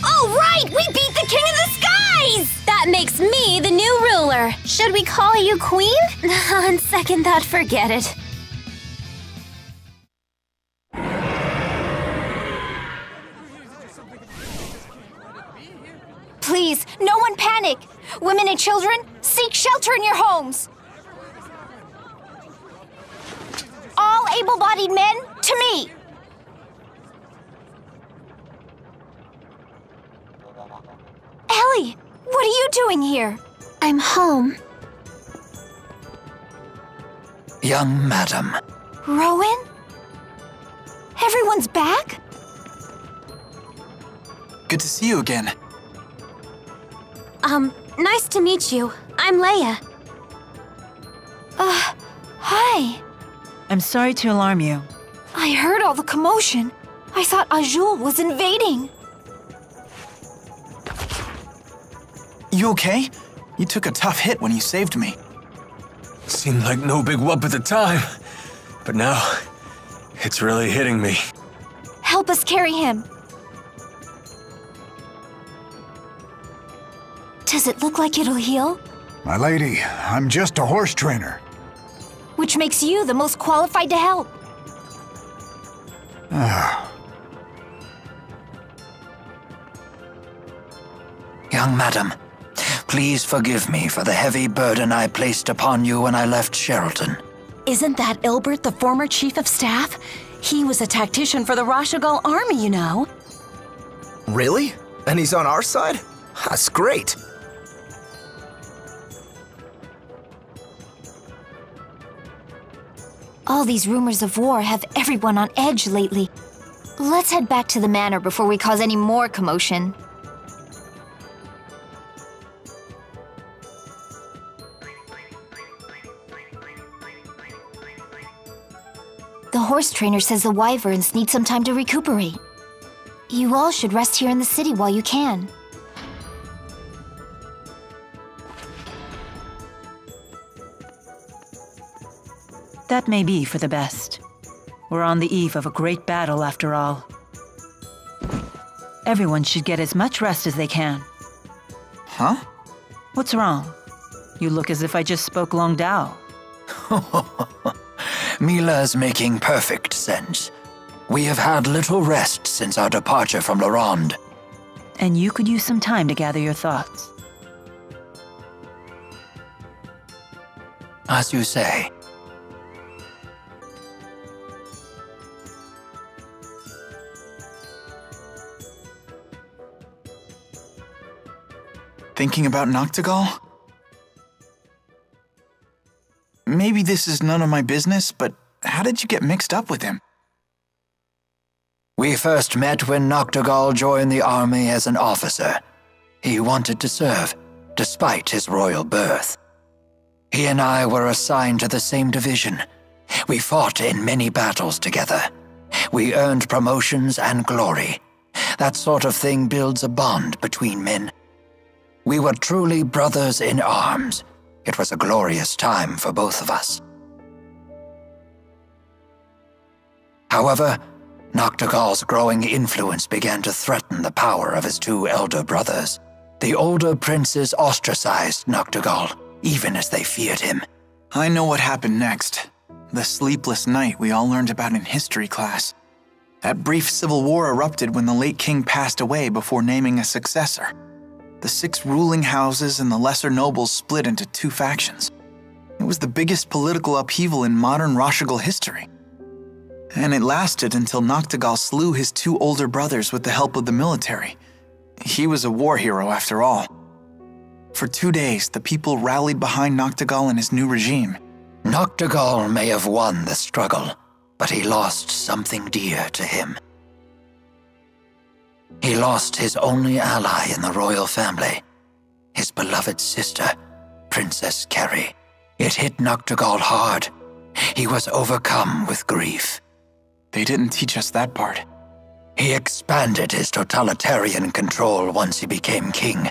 All right! We beat the king of the skies! That makes me the new ruler. Should we call you Queen? On second thought, forget it. Please, no one panic! Women and children, seek shelter in your homes! All able-bodied men, to me! Ellie, what are you doing here? I'm home. Young madam. Rowan? Everyone's back? Good to see you again. Nice to meet you. I'm Leia. Hi. I'm sorry to alarm you. I heard all the commotion. I thought Azul was invading. You okay? You took a tough hit when you saved me. Seemed like no big whoop at the time, but now it's really hitting me. Help us carry him. Does it look like it'll heal? My lady, I'm just a horse trainer. Which makes you the most qualified to help. Young madam, please forgive me for the heavy burden I placed upon you when I left Sheraton. Isn't that Ilbert, the former chief of staff? He was a tactician for the Nachtigal army, you know. Really? And he's on our side? That's great. All these rumors of war have everyone on edge lately. Let's head back to the manor before we cause any more commotion. The horse trainer says the wyverns need some time to recuperate. You all should rest here in the city while you can. That may be for the best. We're on the eve of a great battle, after all. Everyone should get as much rest as they can. Huh? What's wrong? You look as if I just spoke Long Dao. Mila's making perfect sense. We have had little rest since our departure from Leronde. and you could use some time to gather your thoughts. As you say. Thinking about Nachtigal? Maybe this is none of my business, but how did you get mixed up with him? We first met when Nachtigal joined the army as an officer. He wanted to serve, despite his royal birth. He and I were assigned to the same division. We fought in many battles together. We earned promotions and glory. That sort of thing builds a bond between men. We were truly brothers in arms. It was a glorious time for both of us. However, Nachtigal's growing influence began to threaten the power of his two elder brothers. The older princes ostracized Nachtigal, even as they feared him. I know what happened next. The sleepless night we all learned about in history class. That brief civil war erupted when the late king passed away before naming a successor. The 6 ruling houses and the lesser nobles split into 2 factions. It was the biggest political upheaval in modern Nachtigal history. And it lasted until Nachtigal slew his 2 older brothers with the help of the military. He was a war hero after all. For 2 days, the people rallied behind Nachtigal and his new regime. Nachtigal may have won the struggle, but he lost something dear to him. He lost his only ally in the royal family, his beloved sister, Princess Carrie. It hit Nachtigal hard. He was overcome with grief. They didn't teach us that part. He expanded his totalitarian control once he became king,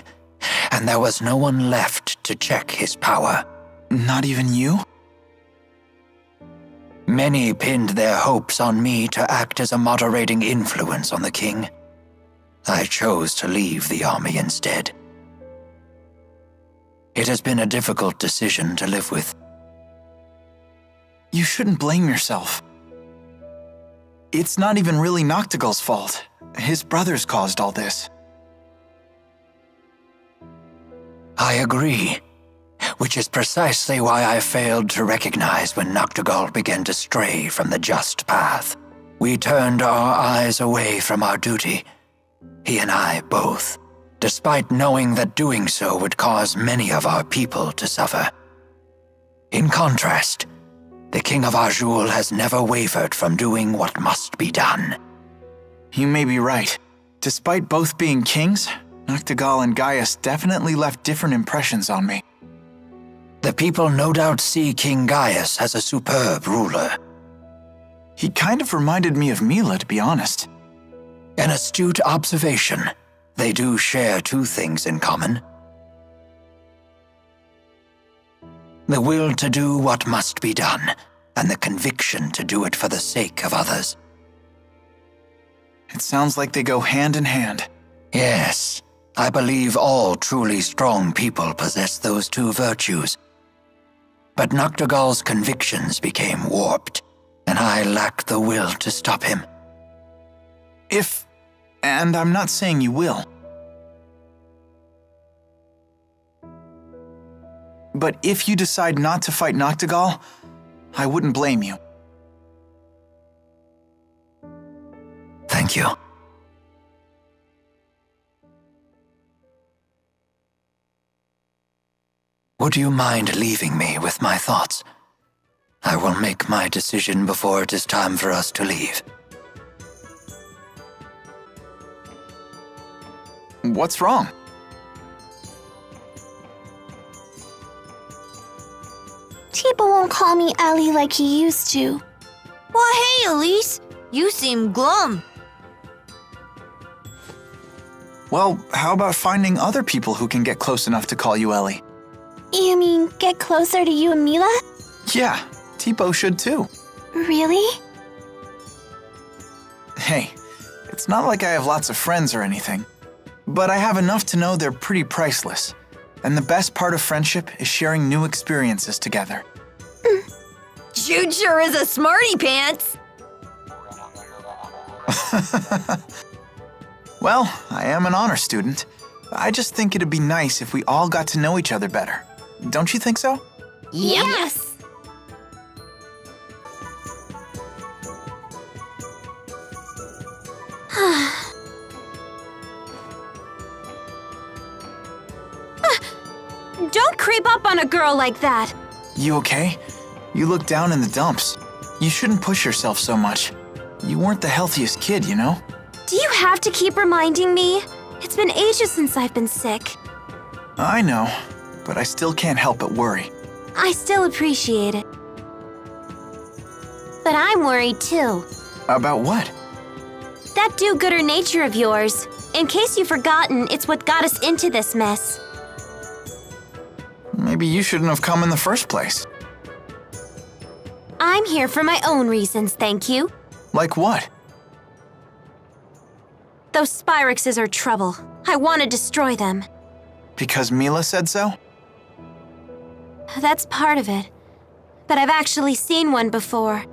and there was no one left to check his power. Not even you? Many pinned their hopes on me to act as a moderating influence on the king. I chose to leave the army instead. It has been a difficult decision to live with. You shouldn't blame yourself. It's not even really Nachtigal's fault. His brothers caused all this. I agree, which is precisely why I failed to recognize when Nachtigal began to stray from the just path. We turned our eyes away from our duty. He and I both, despite knowing that doing so would cause many of our people to suffer. In contrast, the King of Azul has never wavered from doing what must be done. You may be right. Despite both being kings, Nachtigal and Gaius definitely left different impressions on me. The people no doubt see King Gaius as a superb ruler. He kind of reminded me of Mila, to be honest. An astute observation. They do share 2 things in common. The will to do what must be done, and the conviction to do it for the sake of others. It sounds like they go hand in hand. Yes, I believe all truly strong people possess those 2 virtues. But Nachtigal's convictions became warped, and I lacked the will to stop him. And I'm not saying you will. But if you decide not to fight Nachtigal, I wouldn't blame you. Thank you. Would you mind leaving me with my thoughts? I will make my decision before it is time for us to leave. What's wrong? Tibo won't call me Ellie like he used to. Well, hey, Elise. You seem glum. Well, how about finding other people who can get close enough to call you Ellie? You mean get closer to you and Mila? Yeah, Tibo should too. Really? Hey, it's not like I have lots of friends or anything, but I have enough to know they're pretty priceless. And the best part of friendship is sharing new experiences together. Jude sure is a smarty pants. Well, I am an honor student. I just think it'd be nice if we all got to know each other better. Don't you think so? Yes! Don't creep up on a girl like that. You okay? You look down in the dumps. You shouldn't push yourself so much. You weren't the healthiest kid, you know? Do you have to keep reminding me? It's been ages since I've been sick. I know, but I still can't help but worry. I still appreciate it. But I'm worried too. About what? That do-gooder nature of yours. In case you've forgotten, it's what got us into this mess. Maybe you shouldn't have come in the first place. I'm here for my own reasons, thank you. Like what? Those Spyrexes are trouble. I want to destroy them. Because Mila said so? That's part of it. But I've actually seen one before.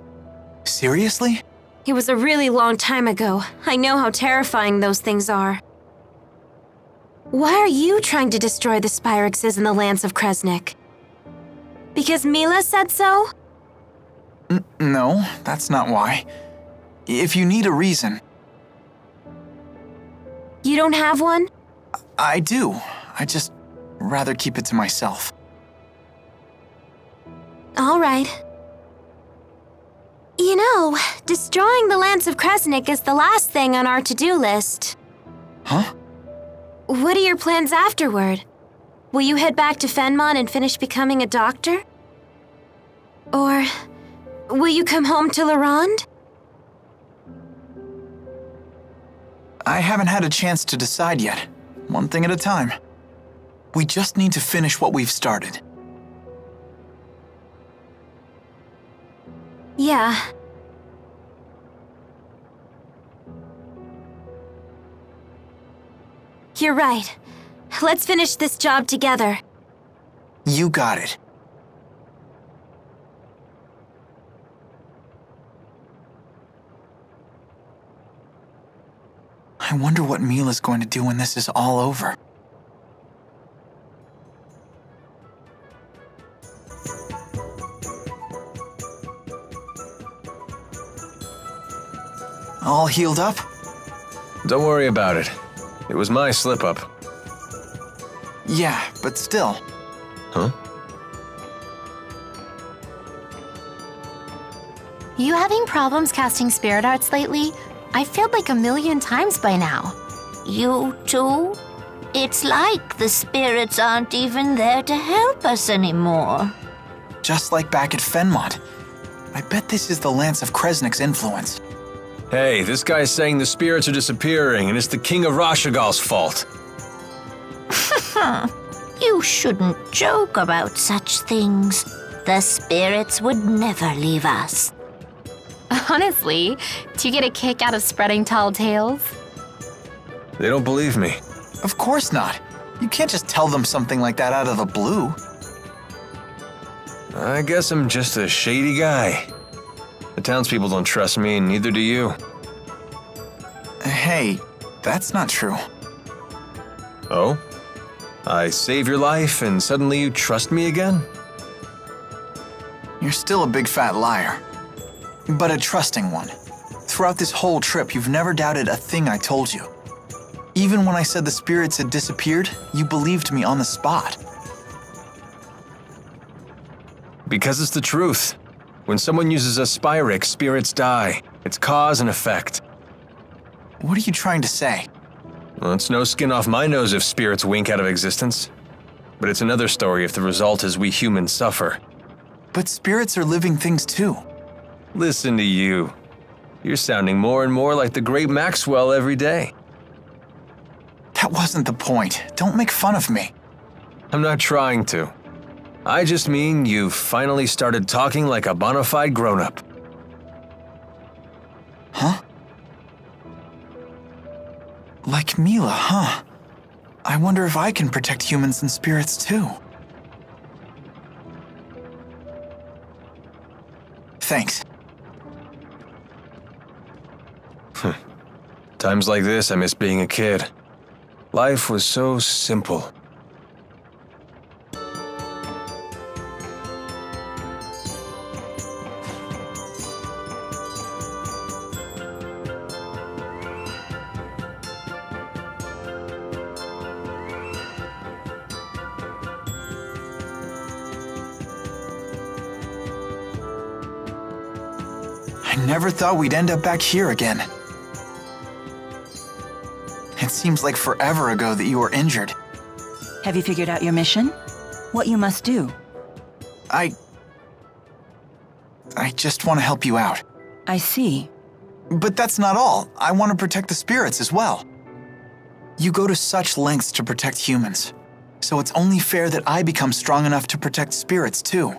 Seriously? It was a really long time ago. I know how terrifying those things are. Why are you trying to destroy the Spyrexes in the lands of Kresnik? Because Mila said so? No, that's not why. If you need a reason... You don't have one? I do. I just rather keep it to myself. All right. You know, destroying the lands of Kresnik is the last thing on our to-do list. Huh? What are your plans afterward? Will you head back to Fenmon and finish becoming a doctor? Or will you come home to Leronde? I haven't had a chance to decide yet. One thing at a time. We just need to finish what we've started. Yeah. You're right. Let's finish this job together. You got it. I wonder what Mila's going to do when this is all over. All healed up? Don't worry about it. It was my slip-up. Yeah, but still. Huh? You having problems casting spirit arts lately? I failed like 1,000,000 times by now. You too? It's like the spirits aren't even there to help us anymore. Just like back at Fenmont. I bet this is the Lance of Kresnik's influence. Hey, this guy's saying the spirits are disappearing and it's the King of Rashigal's fault. You shouldn't joke about such things. The spirits would never leave us. Honestly, do you get a kick out of spreading tall tales? They don't believe me. Of course not. You can't just tell them something like that out of the blue. I guess I'm just a shady guy. The townspeople don't trust me, and neither do you. Hey, that's not true. Oh? I save your life, and suddenly you trust me again? You're still a big fat liar. But a trusting one. Throughout this whole trip, you've never doubted a thing I told you. Even when I said the spirits had disappeared, you believed me on the spot. Because it's the truth. When someone uses a Spyrex, spirits die. It's cause and effect. What are you trying to say? Well, it's no skin off my nose if spirits wink out of existence. But it's another story if the result is we humans suffer. But spirits are living things too. Listen to you. You're sounding more and more like the great Maxwell every day. That wasn't the point. Don't make fun of me. I'm not trying to. I just mean you've finally started talking like a bona fide grown-up. Huh? Like Mila, huh? I wonder if I can protect humans and spirits too. Thanks. Times like this, I miss being a kid. Life was so simple. I never thought we'd end up back here again. It seems like forever ago that you were injured. Have you figured out your mission? What you must do? I just want to help you out. I see. But that's not all. I want to protect the spirits as well. You go to such lengths to protect humans, so it's only fair that I become strong enough to protect spirits too.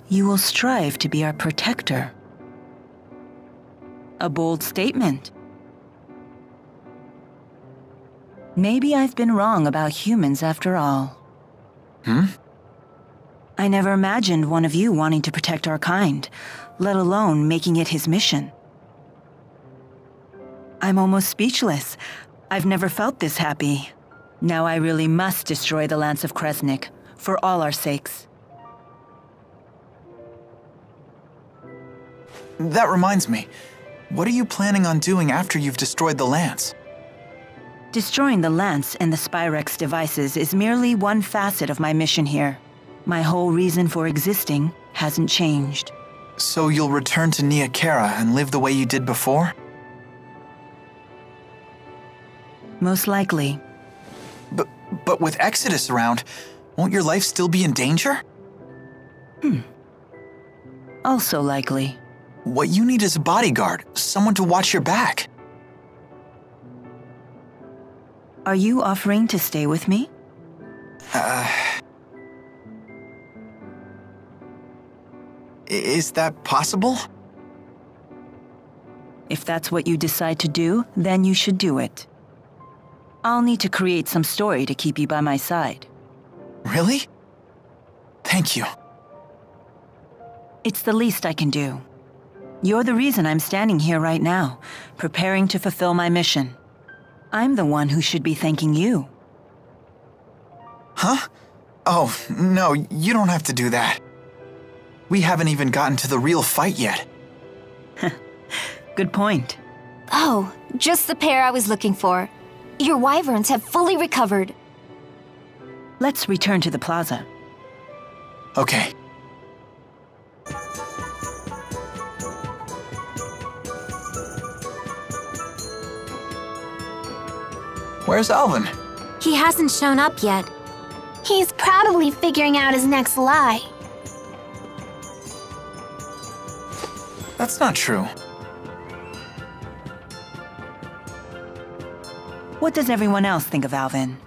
You will strive to be our protector. A bold statement. Maybe I've been wrong about humans after all. I never imagined one of you wanting to protect our kind, let alone making it his mission. I'm almost speechless. I've never felt this happy. Now I really must destroy the Lance of Kresnik, for all our sakes. That reminds me. What are you planning on doing after you've destroyed the Lance? Destroying the Lance and the Spyrex devices is merely one facet of my mission here. My whole reason for existing hasn't changed. So you'll return to Nia Khera and live the way you did before? Most likely. But with Exodus around, won't your life still be in danger? Also likely. What you need is a bodyguard, someone to watch your back. Are you offering to stay with me? Is that possible? If that's what you decide to do, then you should do it. I'll need to create some story to keep you by my side. Really? Thank you. It's the least I can do. You're the reason I'm standing here right now, preparing to fulfill my mission. I'm the one who should be thanking you. Huh? Oh, no, you don't have to do that. We haven't even gotten to the real fight yet. Good point. Oh, just the pair I was looking for. Your wyverns have fully recovered. Let's return to the plaza. Okay. Where's Alvin? He hasn't shown up yet. He's probably figuring out his next lie. That's not true. What does everyone else think of Alvin?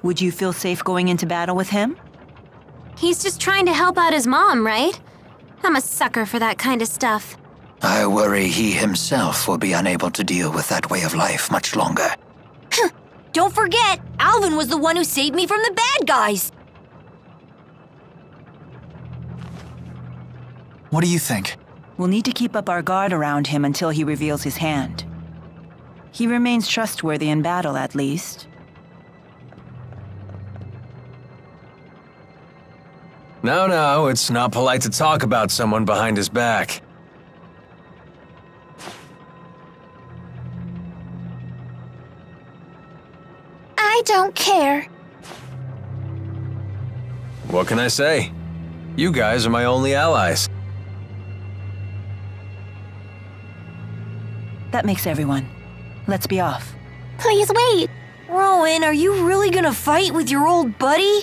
Would you feel safe going into battle with him? He's just trying to help out his mom, right? I'm a sucker for that kind of stuff. I worry he himself will be unable to deal with that way of life much longer. Don't forget, Alvin was the one who saved me from the bad guys. What do you think? We'll need to keep up our guard around him until he reveals his hand. He remains trustworthy in battle, at least. No, it's not polite to talk about someone behind his back. I don't care. What can I say? You guys are my only allies. That makes everyone. Let's be off. Please wait. Rowan, are you really gonna fight with your old buddy?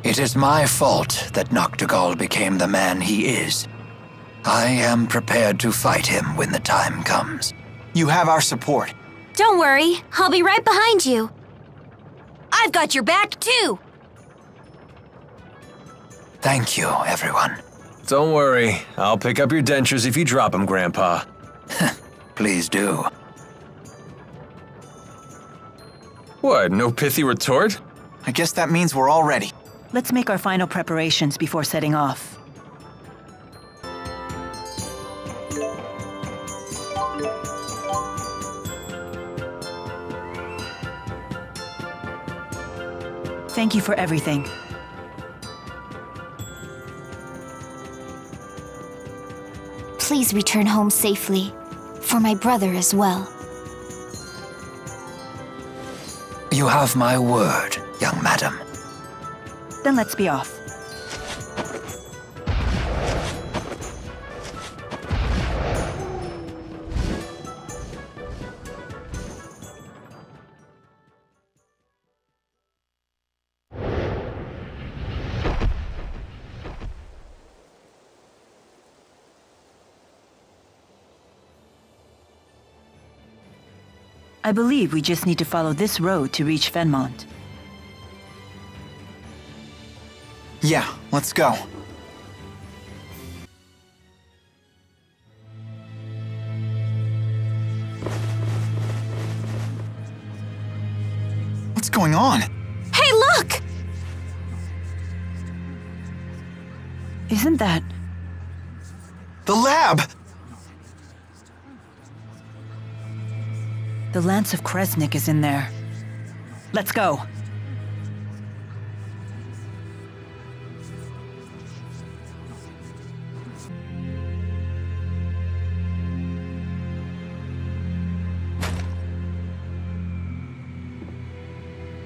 It is my fault that Nachtigal became the man he is. I am prepared to fight him when the time comes. You have our support. Don't worry, I'll be right behind you. I've got your back, too. Thank you, everyone. Don't worry, I'll pick up your dentures if you drop them, Grandpa. Please do. What, no pithy retort? I guess that means we're all ready. Let's make our final preparations before setting off. Thank you for everything. Please return home safely. For my brother as well. You have my word, young madam. Then let's be off. I believe we just need to follow this road to reach Fenmont. Yeah, let's go. What's going on? Hey, look! Isn't that... the lab! The Lance of Kresnik is in there. Let's go.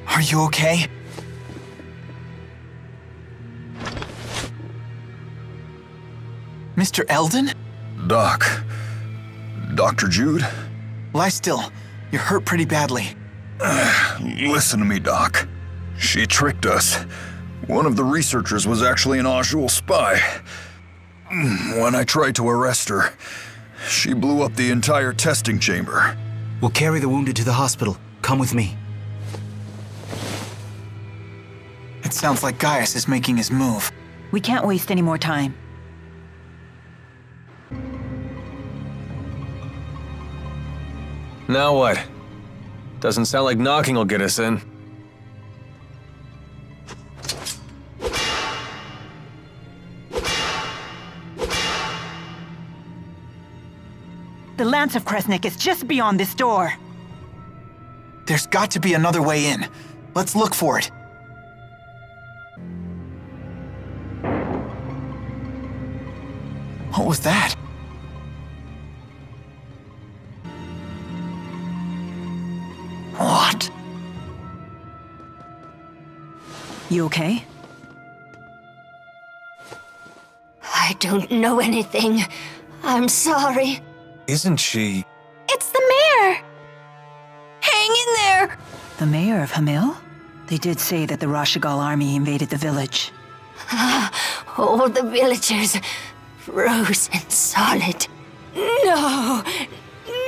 Are you okay? Mr. Eldon? Doc. Dr. Jude? Lie still. You're hurt pretty badly. Listen to me, Doc. She tricked us. One of the researchers was actually an Ajul spy. When I tried to arrest her, she blew up the entire testing chamber. We'll carry the wounded to the hospital. Come with me. It sounds like Gaius is making his move. We can't waste any more time. Now what? Doesn't sound like knocking will get us in. The Lance of Kresnik is just beyond this door. There's got to be another way in. Let's look for it. What was that? What? You okay? I don't know anything. I'm sorry. Isn't she... It's the mayor! Hang in there! The mayor of Hamil? They did say that the Nachtigal army invaded the village. All the villagers frozen solid. No!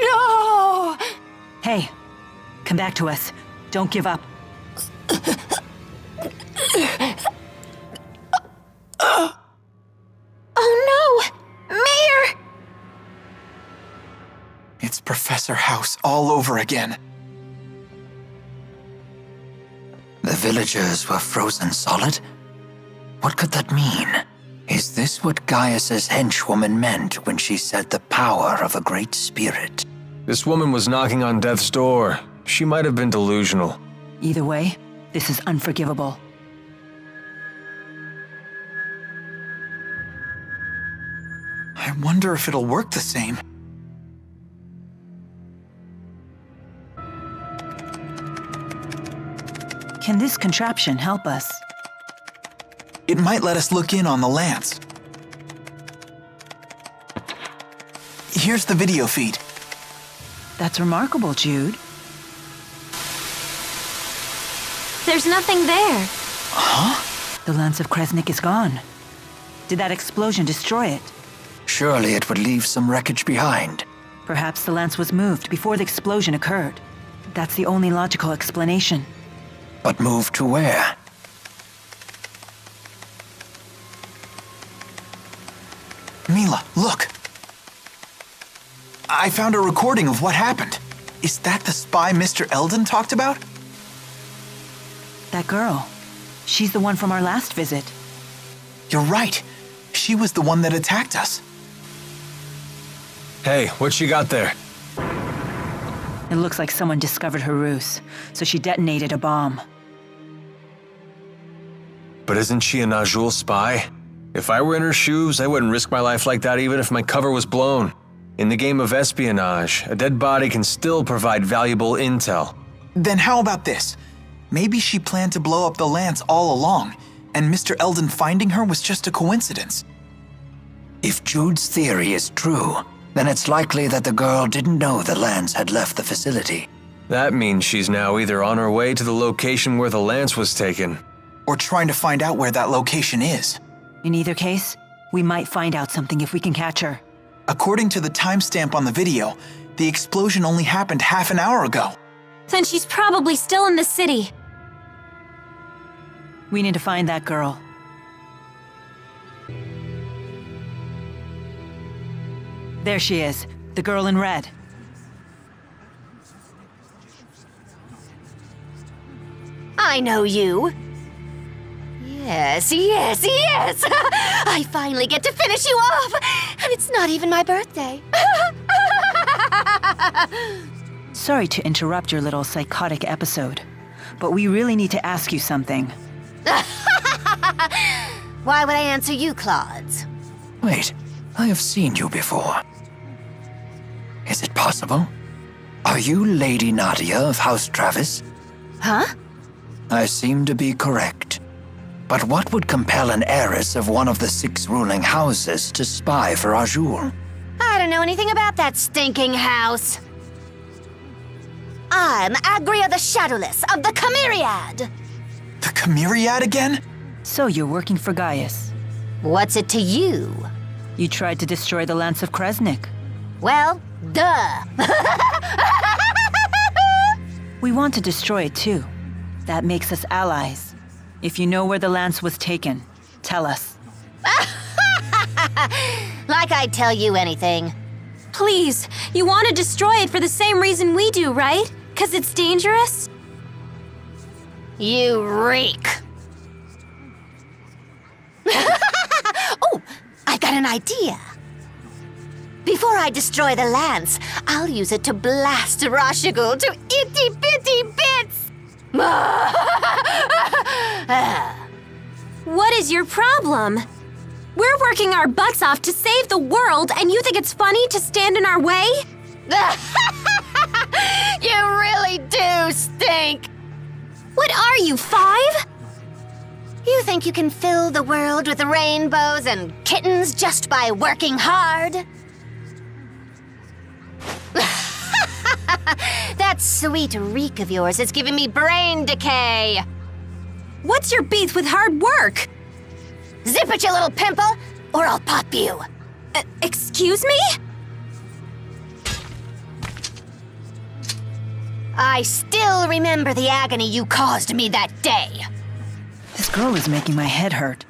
No! Hey, come back to us. Don't give up. Oh no! Mayor! It's Professor House all over again. The villagers were frozen solid? What could that mean? Is this what Gaius's henchwoman meant when she said the power of a great spirit? This woman was knocking on death's door. She might have been delusional. Either way, this is unforgivable. I wonder if it'll work the same. Can this contraption help us? It might let us look in on the lance. Here's the video feed. That's remarkable, Jude. There's nothing there. Huh? The Lance of Kresnik is gone. Did that explosion destroy it? Surely it would leave some wreckage behind. Perhaps the lance was moved before the explosion occurred. That's the only logical explanation. But moved to where? Mila, look! I found a recording of what happened. Is that the spy Mr. Eldon talked about? That girl. She's the one from our last visit. You're right. She was the one that attacked us. Hey, what you got there? It looks like someone discovered her ruse, so she detonated a bomb. But isn't she a Nachtigal spy? If I were in her shoes, I wouldn't risk my life like that even if my cover was blown. In the game of espionage, a dead body can still provide valuable intel. Then how about this? Maybe she planned to blow up the Lance all along, and Mr. Eldon finding her was just a coincidence. If Jude's theory is true, then it's likely that the girl didn't know the Lance had left the facility. That means she's now either on her way to the location where the Lance was taken, or trying to find out where that location is. In either case, we might find out something if we can catch her. According to the timestamp on the video, the explosion only happened half an hour ago. Then she's probably still in the city. We need to find that girl. There she is, the girl in red. I know you. Yes, yes, yes! I finally get to finish you off! And it's not even my birthday. Sorry to interrupt your little psychotic episode, but we really need to ask you something. Why would I answer you, Claudes? Wait, I have seen you before. Is it possible? Are you Lady Nadia of House Travis? Huh? I seem to be correct. But what would compel an heiress of one of the 6 ruling houses to spy for Azul? I don't know anything about that stinking house. I'm Agria the Shadowless of the Chimeriad. The Chimeriad again? So you're working for Gaius. What's it to you? You tried to destroy the Lance of Kresnik. Well, duh. We want to destroy it too. That makes us allies. If you know where the Lance was taken, tell us. Like I'd tell you anything. Please, you want to destroy it for the same reason we do, right? 'Cause it's dangerous? You reek. Oh, I've got an idea. Before I destroy the Lance, I'll use it to blast Nachtigal to itty-bitty bits. What is your problem? We're working our butts off to save the world, and you think it's funny to stand in our way? You really do stink! What are you, 5? You think you can fill the world with rainbows and kittens just by working hard? That sweet reek of yours is giving me brain decay. What's your beef with hard work? Zip it, you little pimple, or I'll pop you. Excuse me? I still remember the agony you caused me that day. This girl is making my head hurt.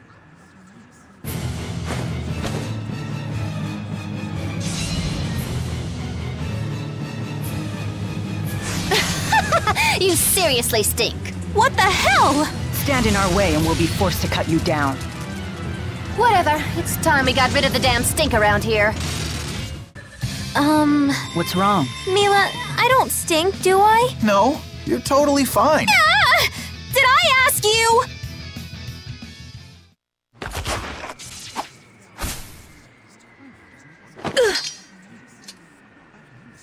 You seriously stink. What the hell? Stand in our way and we'll be forced to cut you down. Whatever. It's time we got rid of the damn stink around here. What's wrong? Mila, I don't stink, do I? No, you're totally fine. Ah! Did I ask you?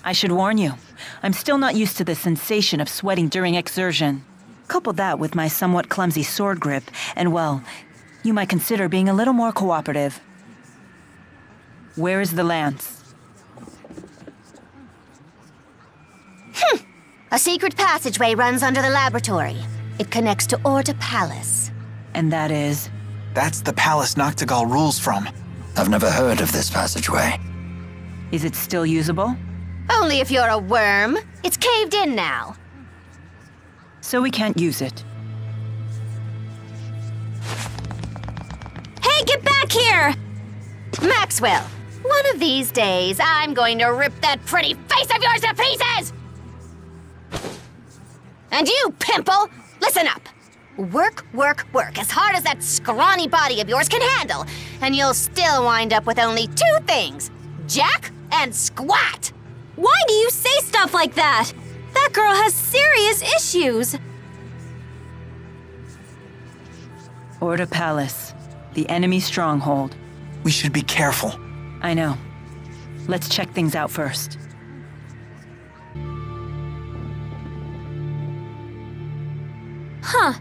I should warn you, I'm still not used to the sensation of sweating during exertion. Couple that with my somewhat clumsy sword grip, and well, you might consider being a little more cooperative. Where is the Lance? A secret passageway runs under the laboratory. It connects to Orta Palace. And that is? That's the palace Nachtigal rules from. I've never heard of this passageway. Is it still usable? Only if you're a worm. It's caved in now. So we can't use it. Hey, get back here! Maxwell, one of these days, I'm going to rip that pretty face of yours to pieces! And you, pimple, listen up. Work, work, work as hard as that scrawny body of yours can handle, and you'll still wind up with only 2 things: Jack and Squat. Why do you say stuff like that? That girl has serious issues. Order Palace, the enemy stronghold. We should be careful. I know. Let's check things out first. Huh.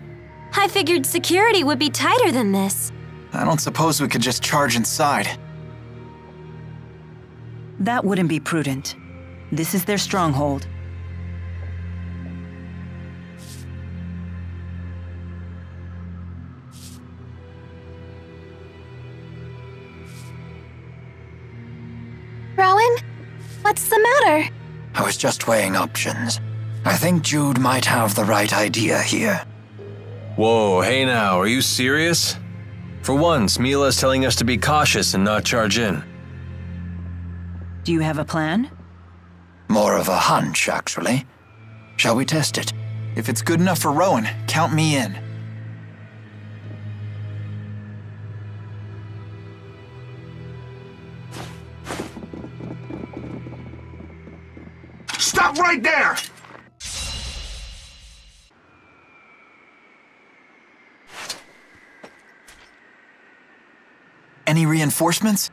I figured security would be tighter than this. I don't suppose we could just charge inside. That wouldn't be prudent. This is their stronghold. Rowan? What's the matter? I was just weighing options. I think Jude might have the right idea here. Whoa, hey now, are you serious? For once, Mila's telling us to be cautious and not charge in. Do you have a plan? More of a hunch, actually. Shall we test it? If it's good enough for Rowan, count me in. Stop right there! Any reinforcements?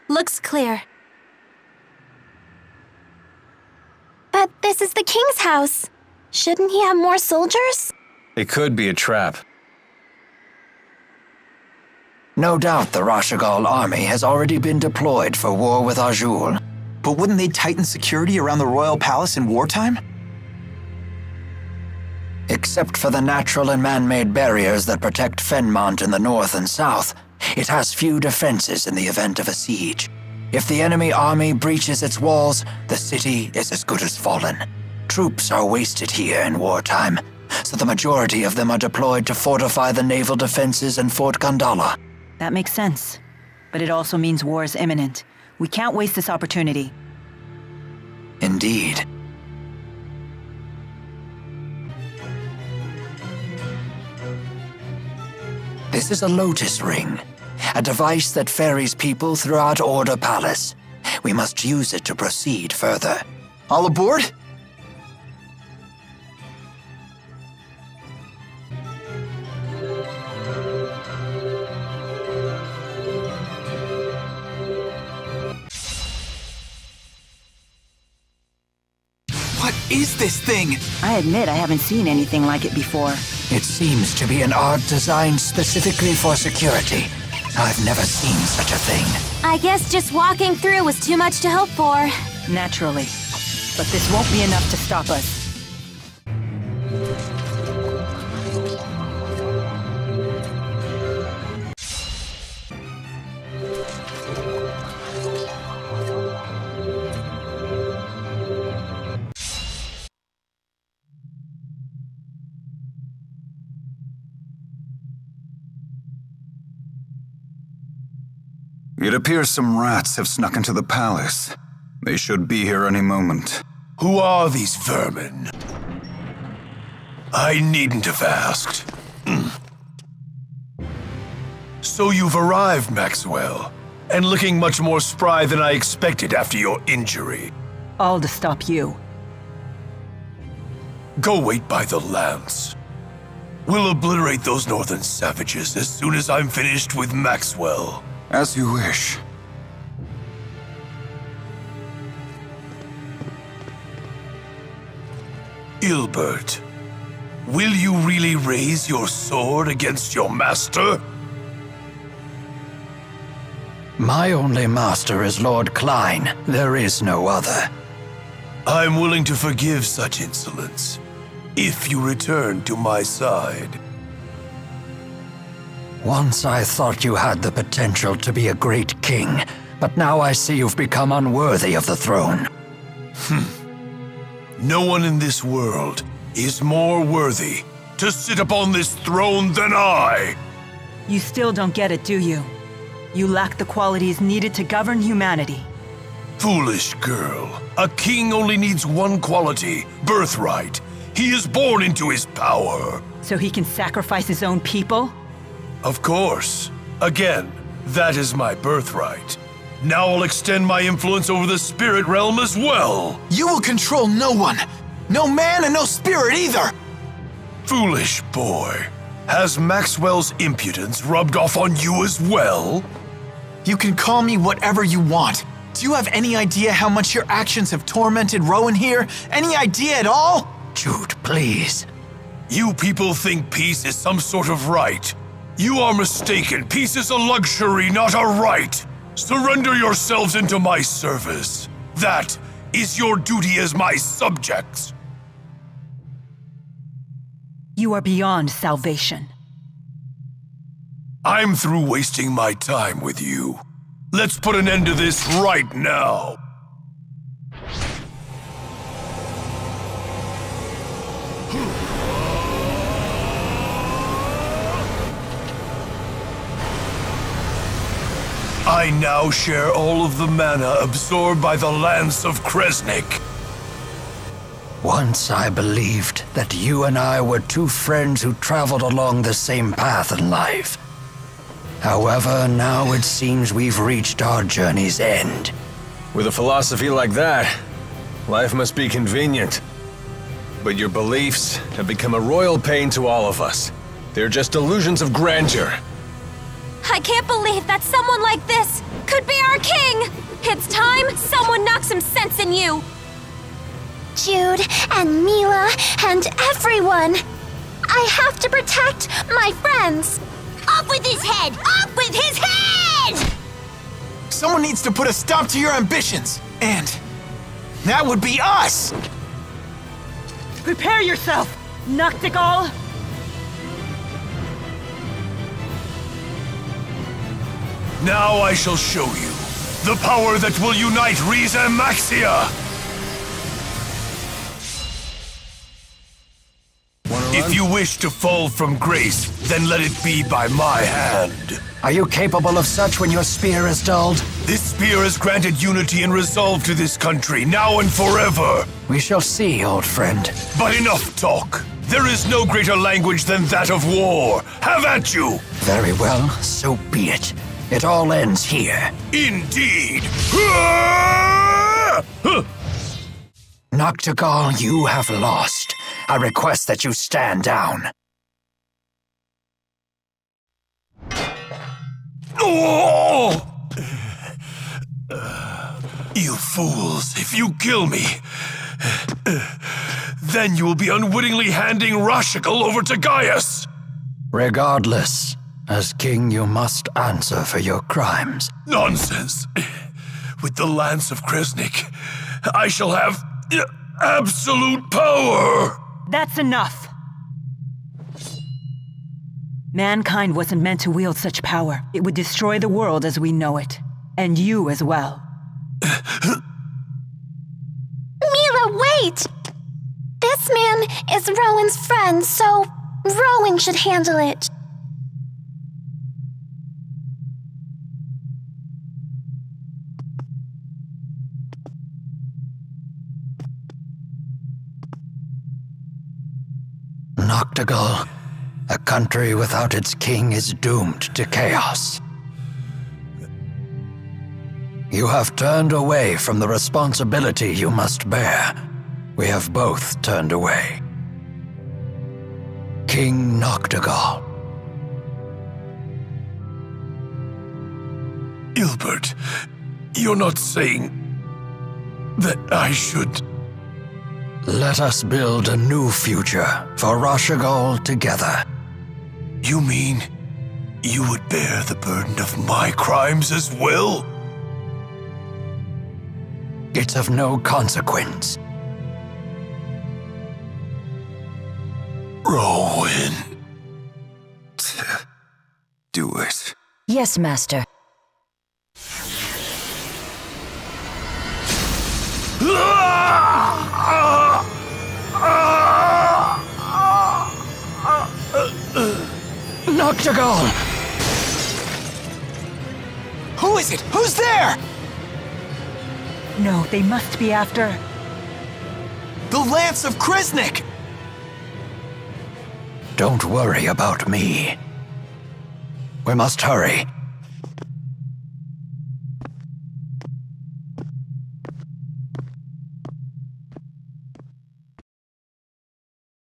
Looks clear. But this is the king's house. Shouldn't he have more soldiers? It could be a trap. No doubt the Nachtigal army has already been deployed for war with Azul. But wouldn't they tighten security around the royal palace in wartime? Except for the natural and man-made barriers that protect Fenmont in the north and south, it has few defenses in the event of a siege. If the enemy army breaches its walls, the city is as good as fallen. Troops are wasted here in wartime, so the majority of them are deployed to fortify the naval defenses in Fort Gandala. That makes sense. But it also means war is imminent. We can't waste this opportunity. Indeed. This is a lotus ring, a device that ferries people throughout Order Palace. We must use it to proceed further. All aboard? What is this thing? I admit I haven't seen anything like it before. It seems to be an art designed specifically for security. I've never seen such a thing. I guess just walking through was too much to hope for. Naturally. But this won't be enough to stop us. It appears some rats have snuck into the palace. They should be here any moment. Who are these vermin? I needn't have asked. So you've arrived, Maxwell, and looking much more spry than I expected after your injury. All to stop you. Go wait by the lance. We'll obliterate those northern savages as soon as I'm finished with Maxwell. As you wish. Ilbert, will you really raise your sword against your master? My only master is Lord Klein. There is no other. I'm willing to forgive such insolence, if you return to my side. Once I thought you had the potential to be a great king, but now I see you've become unworthy of the throne. No one in this world is more worthy to sit upon this throne than I. You still don't get it, do you? You lack the qualities needed to govern humanity. Foolish girl. A king only needs one quality, birthright. He is born into his power. So he can sacrifice his own people? Of course. Again, that is my birthright. Now I'll extend my influence over the spirit realm as well. You will control no one. No man and no spirit either. Foolish boy. Has Maxwell's impudence rubbed off on you as well? You can call me whatever you want. Do you have any idea how much your actions have tormented Rowan here? Any idea at all? Jude, please. You people think peace is some sort of right. You are mistaken. Peace is a luxury, not a right. Surrender yourselves into my service. That is your duty as my subjects. You are beyond salvation. I'm through wasting my time with you. Let's put an end to this right now. I now share all of the mana absorbed by the Lance of Kresnik. Once I believed that you and I were two friends who traveled along the same path in life. However, now it seems we've reached our journey's end. With a philosophy like that, life must be convenient. But your beliefs have become a royal pain to all of us. They're just illusions of grandeur. I can't believe that someone like this could be our king! It's time someone knocks some sense in you! Jude and Mila and everyone. I have to protect my friends. Up with his head! Up with his head! Someone needs to put a stop to your ambitions. And that would be us! Prepare yourself, Nachtigal! Now I shall show you the power that will unite Rize and Maxia! If you wish to fall from grace, then let it be by my hand. Are you capable of such when your spear is dulled? This spear has granted unity and resolve to this country, now and forever. We shall see, old friend. But enough talk. There is no greater language than that of war. Have at you! Very well, so be it. It all ends here. Indeed! Nachtigal, you have lost. I request that you stand down. Oh! You fools, if you kill me, then you will be unwittingly handing Nachtigal over to Gaius. Regardless, as king you must answer for your crimes. Nonsense. With the Lance of Kresnik, I shall have absolute power. That's enough. Mankind wasn't meant to wield such power. It would destroy the world as we know it. And you as well. Mila, wait! This man is Rowan's friend, so Rowan should handle it. Nachtigal, a country without its king is doomed to chaos. You have turned away from the responsibility you must bear. We have both turned away. King Nachtigal. Ilbert, you're not saying that I should... Let us build a new future for Nachtigal together. You mean you would bear the burden of my crimes as well? It's of no consequence. Rowan. Do it. Yes, Master. Nachtigal! Who is it? Who's there? No, they must be after... The Lance of Kriznik! Don't worry about me. We must hurry.